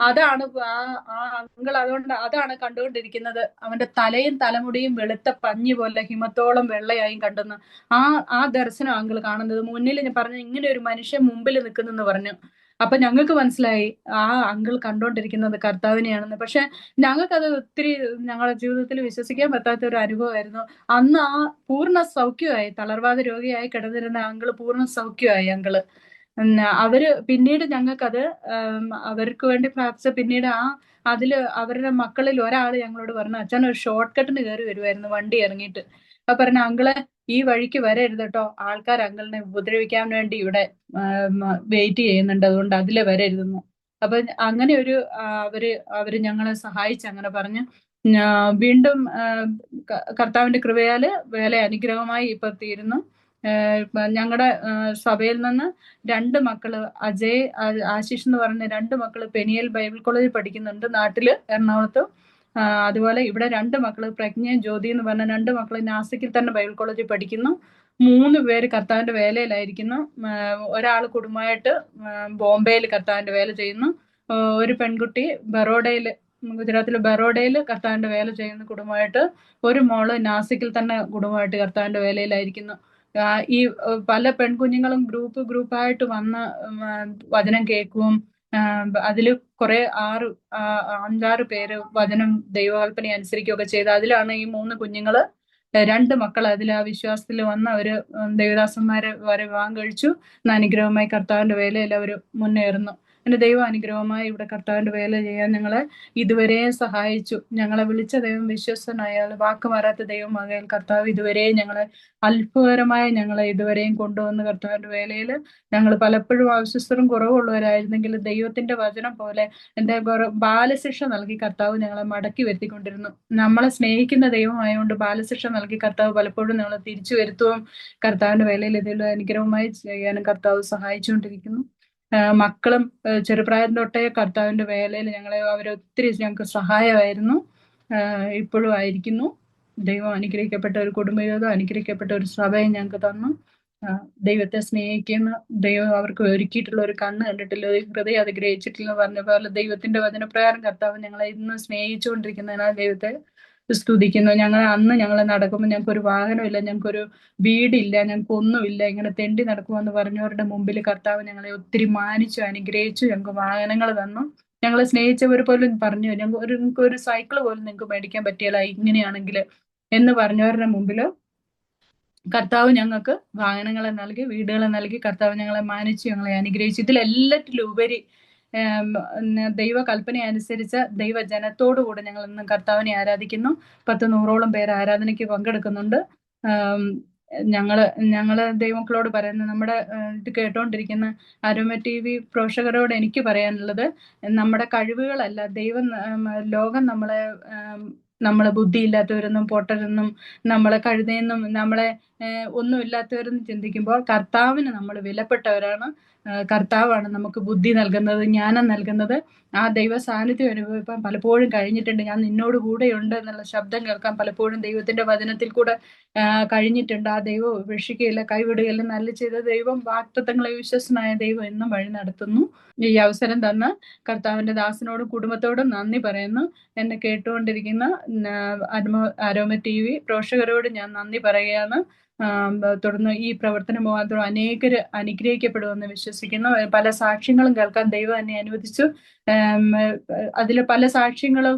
അതാണ് ആ അങ്കിൾ. അതുകൊണ്ട് അതാണ് കണ്ടുകൊണ്ടിരിക്കുന്നത്. അവന്റെ തലയും തലമുടിയും വെളുത്ത പഞ്ഞി പോലെ ഹിമത്തോളം വെള്ളയായും കണ്ടെന്ന് ആ ദർശനം അങ്കിൾ കാണുന്നത്. മുന്നിൽ ഞാൻ പറഞ്ഞു ഇങ്ങനെ ഒരു മനുഷ്യൻ മുമ്പിൽ നിൽക്കുന്നെന്ന് പറഞ്ഞു. അപ്പൊ ഞങ്ങൾക്ക് മനസ്സിലായി ആ അങ്കിൾ കണ്ടോണ്ടിരിക്കുന്നത് കർത്താവിനെയാണെന്ന്. പക്ഷെ ഞങ്ങൾക്കത് ഒത്തിരി ഞങ്ങളുടെ ജീവിതത്തിൽ വിശ്വസിക്കാൻ പറ്റാത്ത ഒരു അനുഭവമായിരുന്നു. അന്ന് ആ പൂർണ്ണ സൗഖ്യമായി, തളർവാദ രോഗിയായി കിടന്നിരുന്ന അങ്കിള് പൂർണ്ണ സൗഖ്യമായി അങ്കിള്. അവര് പിന്നീട് ഞങ്ങൾക്കത് അവർക്ക് വേണ്ടി പ്രാർത്ഥിച്ച പിന്നീട് അതില് അവരുടെ മക്കളിൽ ഒരാൾ ഞങ്ങളോട് പറഞ്ഞു, അച്ഛൻ ഒരു ഷോർട്ട് കട്ടിന് കയറി വരുമായിരുന്നു വണ്ടി ഇറങ്ങിയിട്ട്. അപ്പൊ പറഞ്ഞ അങ്കിളെ ഈ വഴിക്ക് വരരുത് കേട്ടോ, ആൾക്കാർ അങ്കിളിനെ ഉപദ്രവിക്കാൻ വേണ്ടി ഇവിടെ വെയിറ്റ് ചെയ്യുന്നുണ്ട്, അതുകൊണ്ട് അതില് വരരുതെന്ന്. അപ്പൊ അങ്ങനെ അവര് ഞങ്ങളെ സഹായിച്ച് അങ്ങനെ പറഞ്ഞു. വീണ്ടും കർത്താവിന്റെ കൃപയാല് വേല അനുഗ്രഹമായി ഇപ്പൊ തീരുന്നു. ഞങ്ങളുടെ സഭയിൽ നിന്ന് 2 മക്കള്, അജയ് ആശിഷ് എന്ന് പറഞ്ഞ 2 മക്കള് പെനിയൽ ബൈബിൾ കോളേജിൽ പഠിക്കുന്നുണ്ട് നാട്ടില്, എറണാകുളത്ത്. അതുപോലെ ഇവിടെ 2 മക്കള്, പ്രജ്ഞയും ജ്യോതി എന്ന് പറഞ്ഞ 2 മക്കള് നാസിക്കിൽ തന്നെ ബൈബിൾ കോളേജിൽ പഠിക്കുന്നു. 3 പേര് കർത്താവിന്റെ വേലയിലായിരിക്കുന്നു. ഒരാൾ കുടുംബമായിട്ട് ബോംബെയിൽ കർത്താവിന്റെ വേല ചെയ്യുന്നു. ഒരു പെൺകുട്ടി ഗുജറാത്തിലെ ബറോഡയില് കർത്താവിന്റെ വേല ചെയ്യുന്ന കുടുംബമായിട്ട്. ഒരു മോള് നാസിക്കിൽ തന്നെ കുടുംബമായിട്ട് കർത്താവിന്റെ വേലയിലായിരിക്കുന്നു. ഈ പല പെൺകുഞ്ഞുങ്ങളും ഗ്രൂപ്പായിട്ട് വന്ന് വചനം കേൾക്കുകയും അതില് കുറെ 5-6 പേര് വചനം ദൈവകൽപ്പന അനുസരിക്കുകയൊക്കെ ചെയ്ത് അതിലാണ് ഈ 3 കുഞ്ഞുങ്ങള്, 2 മക്കൾ അതിൽ ആ വിശ്വാസത്തിൽ വന്ന് അവര് ദേവദാസന്മാരെ വരെ വിവാഹം കഴിച്ചു. അനുഗ്രഹമായി കർത്താവിന്റെ വേലയിൽ അവര് മുന്നേറുന്നു. എന്റെ ദൈവം അനുഗ്രഹമായി ഇവിടെ കർത്താവിന്റെ വേല ചെയ്യാൻ ഞങ്ങളെ ഇതുവരെ സഹായിച്ചു. ഞങ്ങളെ വിളിച്ച ദൈവം വിശ്വസ്തനായ, വാക്ക് മാറാത്ത ദൈവമാകയാൽ കർത്താവ് ഇതുവരെ ഞങ്ങളെ അത്ഭുതകരമായി ഞങ്ങളെ ഇതുവരെയും കൊണ്ടുവന്ന് കർത്താവിന്റെ വേലയിൽ ഞങ്ങൾ പലപ്പോഴും അവിശ്വസ്തരും കുറവുള്ളവരായിരുന്നെങ്കിലും ദൈവത്തിന്റെ വചനം പോലെ ബാലശിക്ഷ നൽകി കർത്താവ് ഞങ്ങളെ മടക്കി വരുത്തിക്കൊണ്ടിരുന്നു. നമ്മളെ സ്നേഹിക്കുന്ന ദൈവമായതുകൊണ്ട് ബാലശിക്ഷ നൽകി കർത്താവ് പലപ്പോഴും ഞങ്ങളെ തിരിച്ചു വരുത്തുകയും കർത്താവിന്റെ വേലയിൽ ഇതിൽ അനുഗ്രഹമായി ചെയ്യാനും കർത്താവ് സഹായിച്ചുകൊണ്ടിരിക്കുന്നു. മക്കളും ചെറുപ്രായം തൊട്ടേ കർത്താവിന്റെ വേലയിൽ അവരൊത്തിരി ഞങ്ങൾക്ക് സഹായമായിരുന്നു, ഇപ്പോഴും ആയിരിക്കുന്നു. ദൈവം അനുഗ്രഹിക്കപ്പെട്ട ഒരു കുടുംബജീവിതം, അനുഗ്രഹിക്കപ്പെട്ട ഒരു സഭയെ ഞങ്ങൾക്ക് തന്നു. ദൈവത്തെ സ്നേഹിക്കുന്ന ദൈവം അവർക്ക് ഒരുക്കിയിട്ടുള്ള ഒരു കണ്ണ് കണ്ടിട്ടില്ല, ഒരു ഹൃദയം അത് ഗ്രഹിച്ചിട്ടില്ല പറഞ്ഞ പോലെ ദൈവത്തിന്റെ വചനപ്രകാരം കർത്താവ് ഞങ്ങളെ ഇന്ന് സ്നേഹിച്ചുകൊണ്ടിരിക്കുന്നതിനാൽ ദൈവത്തെ സ്തുതിക്കുന്നു. ഞങ്ങൾ നടക്കുമ്പോൾ ഞങ്ങൾക്കൊരു വാഹനമില്ല, ഞങ്ങൾക്കൊരു വീടില്ല, ഞങ്ങൾക്ക് ഒന്നുമില്ല, ഇങ്ങനെ തെണ്ടി നടക്കുമെന്ന് പറഞ്ഞവരുടെ മുമ്പിൽ കർത്താവ് ഞങ്ങളെ ഒത്തിരി മാനിച്ചു അനുഗ്രഹിച്ചു. ഞങ്ങൾക്ക് വാഹനങ്ങൾ തന്നു. ഞങ്ങളെ സ്നേഹിച്ചവർ പോലും പറഞ്ഞു, നിങ്ങൾക്ക് ഒരു സൈക്കിൾ പോലും നിങ്ങൾക്ക് മേടിക്കാൻ പറ്റിയല്ല ഇങ്ങനെയാണെങ്കിൽ എന്ന് പറഞ്ഞവരുടെ മുമ്പില് കർത്താവ് ഞങ്ങൾക്ക് വാഹനങ്ങളെ നൽകി, വീടുകളെ നൽകി. കർത്താവ് ഞങ്ങളെ മാനിച്ചു, ഞങ്ങളെ അനുഗ്രഹിച്ചു. ഇതിലെല്ലാറ്റിലും ഉപരി ദൈവ കൽപ്പന അനുസരിച്ച ദൈവജനത്തോടുകൂടെ ഞങ്ങൾ ഇന്ന് കർത്താവിനെ ആരാധിക്കുന്നു. 100-100ഓളം പേര് ആരാധനയ്ക്ക് പങ്കെടുക്കുന്നുണ്ട്. ഞങ്ങള് ദൈവമക്കളോട് പറയുന്നത്, നമ്മുടെ ഇത് കേട്ടോണ്ടിരിക്കുന്ന അരോമ TV പ്രേക്ഷകരോട് എനിക്ക് പറയാനുള്ളത്, നമ്മുടെ കഴിവുകളല്ല ലോകം നമ്മളെ നമ്മളെ ബുദ്ധിയില്ലാത്തവരെന്നും പൊട്ടരെന്നും നമ്മളെ കഴുതയെന്നും നമ്മളെ ഒന്നുമില്ലാത്തവരെന്നും ചിന്തിക്കുമ്പോൾ കർത്താവിന് നമ്മൾ വിലപ്പെട്ടവരാണ്. കർത്താവാണ് നമുക്ക് ബുദ്ധി നൽകുന്നത്, ജ്ഞാനം നൽകുന്നത്. ആ ദൈവ സാന്നിധ്യം അനുഭവിക്കാൻ പലപ്പോഴും കഴിഞ്ഞിട്ടുണ്ട്. ഞാൻ നിന്നോട് കൂടെയുണ്ട് എന്നുള്ള ശബ്ദം കേൾക്കാൻ പലപ്പോഴും ദൈവത്തിന്റെ വചനത്തിൽ കൂടെ കഴിഞ്ഞിട്ടുണ്ട്. ആ ദൈവം ഉപേക്ഷിക്കുകയില്ല, കൈവിടുകയില്ല. നല്ല ചെയ്ത ദൈവം, വാഗ്ദത്തങ്ങളെ വിശ്വസനായ ദൈവം എന്നും വഴി നടത്തുന്നു. ഈ അവസരം തന്ന കർത്താവിന്റെ ദാസനോടും കുടുംബത്തോടും നന്ദി പറയുന്നു. എന്നെ കേട്ടുകൊണ്ടിരിക്കുന്ന അരോമ TV പ്രേക്ഷകരോട് ഞാൻ നന്ദി പറയുകയാണ്. തുടർന്ന് ഈ പ്രവർത്തനം മുഖാന്തരം അനേകർ അനുഗ്രഹിക്കപ്പെടുമെന്ന് വിശ്വസിക്കുന്നു. പല സാക്ഷ്യങ്ങളും കേൾക്കാൻ ദൈവം എന്നെ അനുവദിച്ചു. അതിൽ പല സാക്ഷ്യങ്ങളും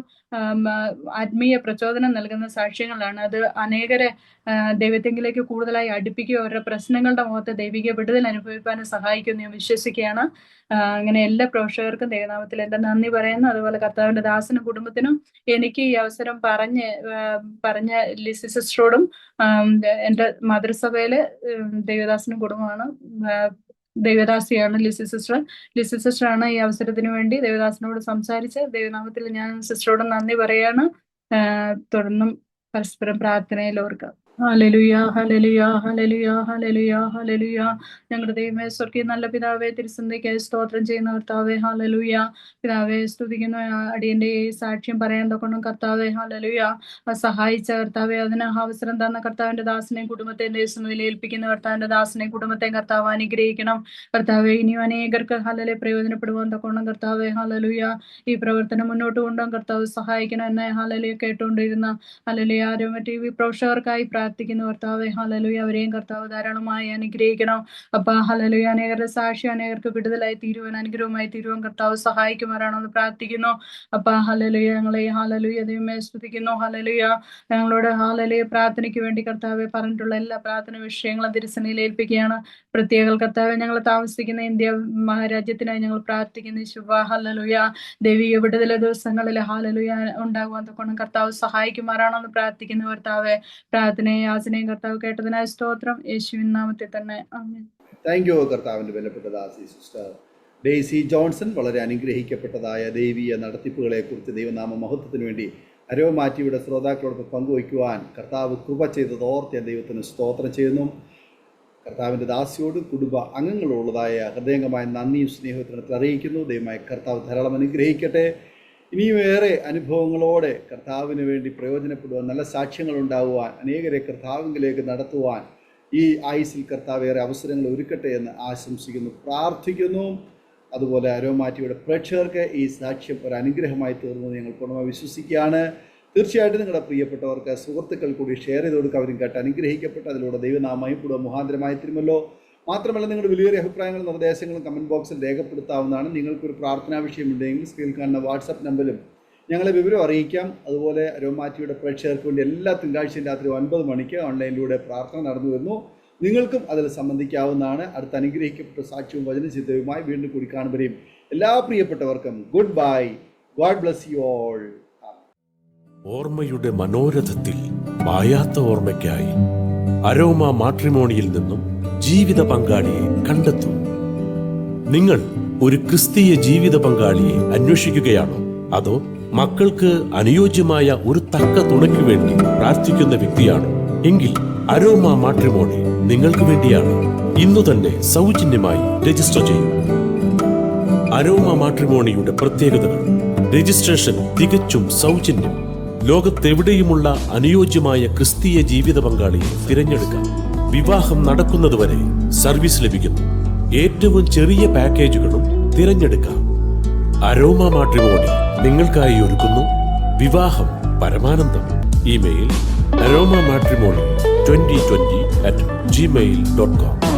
ആത്മീയ പ്രചോദനം നൽകുന്ന സാക്ഷ്യങ്ങളാണ്. അത് അനേകരെ ദൈവത്തെങ്കിലേക്ക് കൂടുതലായി അടുപ്പിക്കുകയോ അവരുടെ പ്രശ്നങ്ങളുടെ മുഖത്ത് ദൈവിക വിടുതൽ അനുഭവിക്കാനും സഹായിക്കുമെന്ന് ഞാൻ വിശ്വസിക്കുകയാണ്. അങ്ങനെ എല്ലാ പ്രേക്ഷകർക്കും ദൈവനാമത്തിൽ എൻ്റെ നന്ദി പറയുന്നു. അതുപോലെ കർത്താവിന്റെ ദാസനും കുടുംബത്തിനും എനിക്ക് ഈ അവസരം പറഞ്ഞ ലിസി സിസ്റ്ററോടും എൻ്റെ മാതൃസഭയിലെ ദൈവദാസനും കുടുംബമാണ്, ദൈവദാസിയാണ് ലിസി സിസ്റ്റർ. ലിസി സിസ്റ്ററാണ് ഈ അവസരത്തിന് വേണ്ടി ദൈവദാസനോട് സംസാരിച്ച്. ദൈവനാമത്തിൽ ഞാൻ സിസ്റ്ററോട് നന്ദി പറയാണ്. തുടർന്നും പരസ്പരം പ്രാർത്ഥനയിൽ ഓർക്കാം. Hallelujah, hallelujah, hallelujah, hallelujah, hallelujah. ഞങ്ങളുടെ ദൈവമേ, സ്വർഗീയ നല്ല പിതാവേ, തിരുസന്ധിക്കായി സ്തോത്രം ചെയ്യുന്ന കർത്താവേ, ഹല്ലേലൂയ. പിതാവേ, സ്തുതിക്കുന്ന അടിയന്റെ ഈ സാക്ഷ്യം പറയാൻ തൊക്കണം കർത്താവേ, ഹല്ലേലൂയ. സഹായിച്ച കർത്താവേ, അതിന് അവസരം തന്ന കർത്താവിന്റെ ദാസനെയും കുടുംബത്തെയും ദൈവസന്നിധിയിൽ ഏൽപ്പിക്കുന്ന കർത്താവിന്റെ ദാസനെയും കുടുംബത്തെയും കർത്താവ് അനുഗ്രഹിക്കണം കർത്താവേ. ഇനിയും അനേകർക്ക് ഹല്ലേലൂയ പ്രയോജനപ്പെടുവാൻ തൊക്കണം കർത്താവേ, ഹല്ലേലൂയ. ഈ പ്രവർത്തനം മുന്നോട്ട് കൊണ്ടുപോകാൻ കർത്താവ് സഹായിക്കണം. എന്നെ ഹല്ലേലൂയ കേട്ടുകൊണ്ടിരുന്ന ഹല്ലേലൂയ ആരോമ TV പ്രേക്ഷകർക്കായി പ്രാർത്ഥിക്കുന്നു കർത്താവേ, ഹല്ലേലൂയ. അവരെയും കർത്താവ് ധാരാളമായി അനുഗ്രഹിക്കണം അപ്പ. ഹല്ലേലൂയ. അനേകരുടെ സാക്ഷി അനേകർക്ക് വിടുതലായി തീരുവാൻ, അനുഗ്രഹമായി തീരുവാൻ കർത്താവ് സഹായിക്കുമാറാണെന്ന് പ്രാർത്ഥിക്കുന്നു അപ്പ. ഹല്ലേലൂയ. ഞങ്ങളെ ഹല്ലേലൂയ ദൈവമേ സ്തുതിക്കുന്നു. ഹല്ലേലൂയ. ഞങ്ങളോട് ഹല്ലേലൂയ പ്രാർത്ഥനയ്ക്ക് വേണ്ടി കർത്താവെ പറഞ്ഞിട്ടുള്ള എല്ലാ പ്രാർത്ഥന വിഷയങ്ങളും തിരുസന്നിധിയിൽ ഏൽപ്പിക്കുകയാണ്. പ്രത്യേക കർത്താവെ, ഞങ്ങൾ താമസിക്കുന്ന ഇന്ത്യ മഹാരാജ്യത്തിനായി ഞങ്ങൾ പ്രാർത്ഥിക്കുന്നു. ശുഭ ഹല്ലേലൂയ. ദൈവിക വിടുതല ദിവസങ്ങളിൽ ഹല്ലേലൂയ ഉണ്ടാകുവാൻ തൊക്കണം കർത്താവ് സഹായിക്കുമാറാണെന്ന് പ്രാർത്ഥിക്കുന്നു കർത്താവെ. പ്രാർത്ഥനയും യാചനയും കർത്താവ് കേട്ടതിനായി സ്തോത്രം, യേശുവിൻ നാമത്തിൽ തന്നെ ആമേൻ. താങ്ക് യു കർത്താവിൻ്റെ വിലപ്പെട്ട ദാസി സിസ്റ്റർ ഡെയ്സി ജോൺസൺ. വളരെ അനുഗ്രഹിക്കപ്പെട്ടതായ ദൈവീയ നടത്തിപ്പുകളെ കുറിച്ച് ദൈവനാമ മഹത്വത്തിന് വേണ്ടി അരോമ TVയുടെ ശ്രോതാക്കളോടൊപ്പം പങ്കുവയ്ക്കുവാൻ കർത്താവ് കൃപ ചെയ്തത് ഓർത്ത് ഞാൻ ദൈവത്തിന് സ്തോത്രം ചെയ്യുന്നു. കർത്താവിൻ്റെ ദാസിയോട് കുടുംബ അംഗങ്ങളുള്ളതായ ഹൃദയംഗമായ നന്ദിയും സ്നേഹത്തിനത്തിൽ അറിയിക്കുന്നു. ദൈവമായ കർത്താവ് ധാരാളം അനുഗ്രഹിക്കട്ടെ. ഇനിയും ഏറെ അനുഭവങ്ങളോടെ കർത്താവിന് വേണ്ടി പ്രയോജനപ്പെടുവാൻ, നല്ല സാക്ഷ്യങ്ങൾ ഉണ്ടാകുവാൻ, അനേകരെ കർത്താവിലേക്ക് നടത്തുവാൻ ഈ ആയുസിൽ കർത്താവ് ഏറെ അവസരങ്ങൾ ഒരുക്കട്ടെ എന്ന് ആശംസിക്കുന്നു, പ്രാർത്ഥിക്കുന്നു. അതുപോലെ അരോമ TVയുടെ പ്രേക്ഷകർക്ക് ഈ സാക്ഷ്യം ഒരു അനുഗ്രഹമായി തീർന്നു ഞങ്ങൾ പൂർണ്ണമായി വിശ്വസിക്കുകയാണ്. തീർച്ചയായിട്ടും നിങ്ങളുടെ പ്രിയപ്പെട്ടവർക്ക് സുഹൃത്തുക്കൾ കൂടി ഷെയർ ചെയ്ത് കൊടുക്കുക. അവരും കേട്ട് അനുഗ്രഹിക്കപ്പെട്ട് അതിലൂടെ ദൈവനാമയും കൂടെ മുഖാന്തരമായി തീരുമല്ലോ. മാത്രമല്ല, നിങ്ങളുടെ വലിയൊരു അഭിപ്രായങ്ങളും നിർദ്ദേശങ്ങളും കമൻറ്റ് ബോക്സിൽ രേഖപ്പെടുത്താവുന്നതാണ്. നിങ്ങൾക്കൊരു പ്രാർത്ഥനാ വിഷയമുണ്ടെങ്കിൽ സ്ക്രീനിൽ കാണുന്ന വാട്സപ്പ് നമ്പറിലും ഞങ്ങളെ വിവരം അറിയിക്കാം. അതുപോലെ അരോമ TVയുടെ പ്രേക്ഷകർക്ക് വേണ്ടി എല്ലാ തിങ്കളാഴ്ചയും രാത്രി 9 മണിക്ക് ഓൺലൈനിലൂടെ പ്രാർത്ഥന നടന്നു വരുന്നു. നിങ്ങൾക്കും അതിൽ സംബന്ധിക്കാവുന്നതാണ്. അടുത്ത അനുഗ്രഹിക്കപ്പെട്ട സാക്ഷ്യവും വചനചിന്തയുമായി വീണ്ടും കൂടി കാണുമ്പോഴേയും എല്ലാ പ്രിയപ്പെട്ടവർക്കും good bye. God bless you all. ഓർമ്മയുടെ മനോരഥത്തിൽ മായാത്ത ഓർമ്മയ്ക്കായി അരോമ മാട്രിമോണിയിൽ നിന്നും ജീവിത പങ്കാളിയെ കണ്ടെത്തൂ. നിങ്ങൾ ഒരു ക്രിസ്തീയ ജീവിത പങ്കാളിയെ അന്വേഷിക്കുകയാണോ? അതോ മക്കൾക്ക് അനുയോജ്യമായ ഒരു തക്ക തുണയ്ക്ക് വേണ്ടി പ്രാർത്ഥിക്കുന്ന വ്യക്തിയാണോ? എങ്കിൽ അരോമ മാട്രിമോണി നിങ്ങൾക്ക് വേണ്ടിയാണ്. ഇന്നു തന്നെ സൗജന്യമായി രജിസ്റ്റർ ചെയ്യൂ. അരോമ മാട്രിമോണിയുടെ പ്രത്യേകതകൾ: രജിസ്ട്രേഷൻ തികച്ചും സൗജന്യം. ലോകത്തെവിടെയുമുള്ള അനുയോജ്യമായ ക്രിസ്തീയ ജീവിത പങ്കാളിയെ തിരഞ്ഞെടുക്കാം. വിവാഹം നടക്കുന്നതുവരെ സർവീസ് ലഭിക്കുന്നു. ഏറ്റവും ചെറിയ പാക്കേജുകളും തിരഞ്ഞെടുക്കാം. അരോമ മാട്രിമോണി നിങ്ങൾക്കായി ഒരുക്കുന്നു വിവാഹം പരമാനന്ദം. Email aroma matrimony2020@gmail.com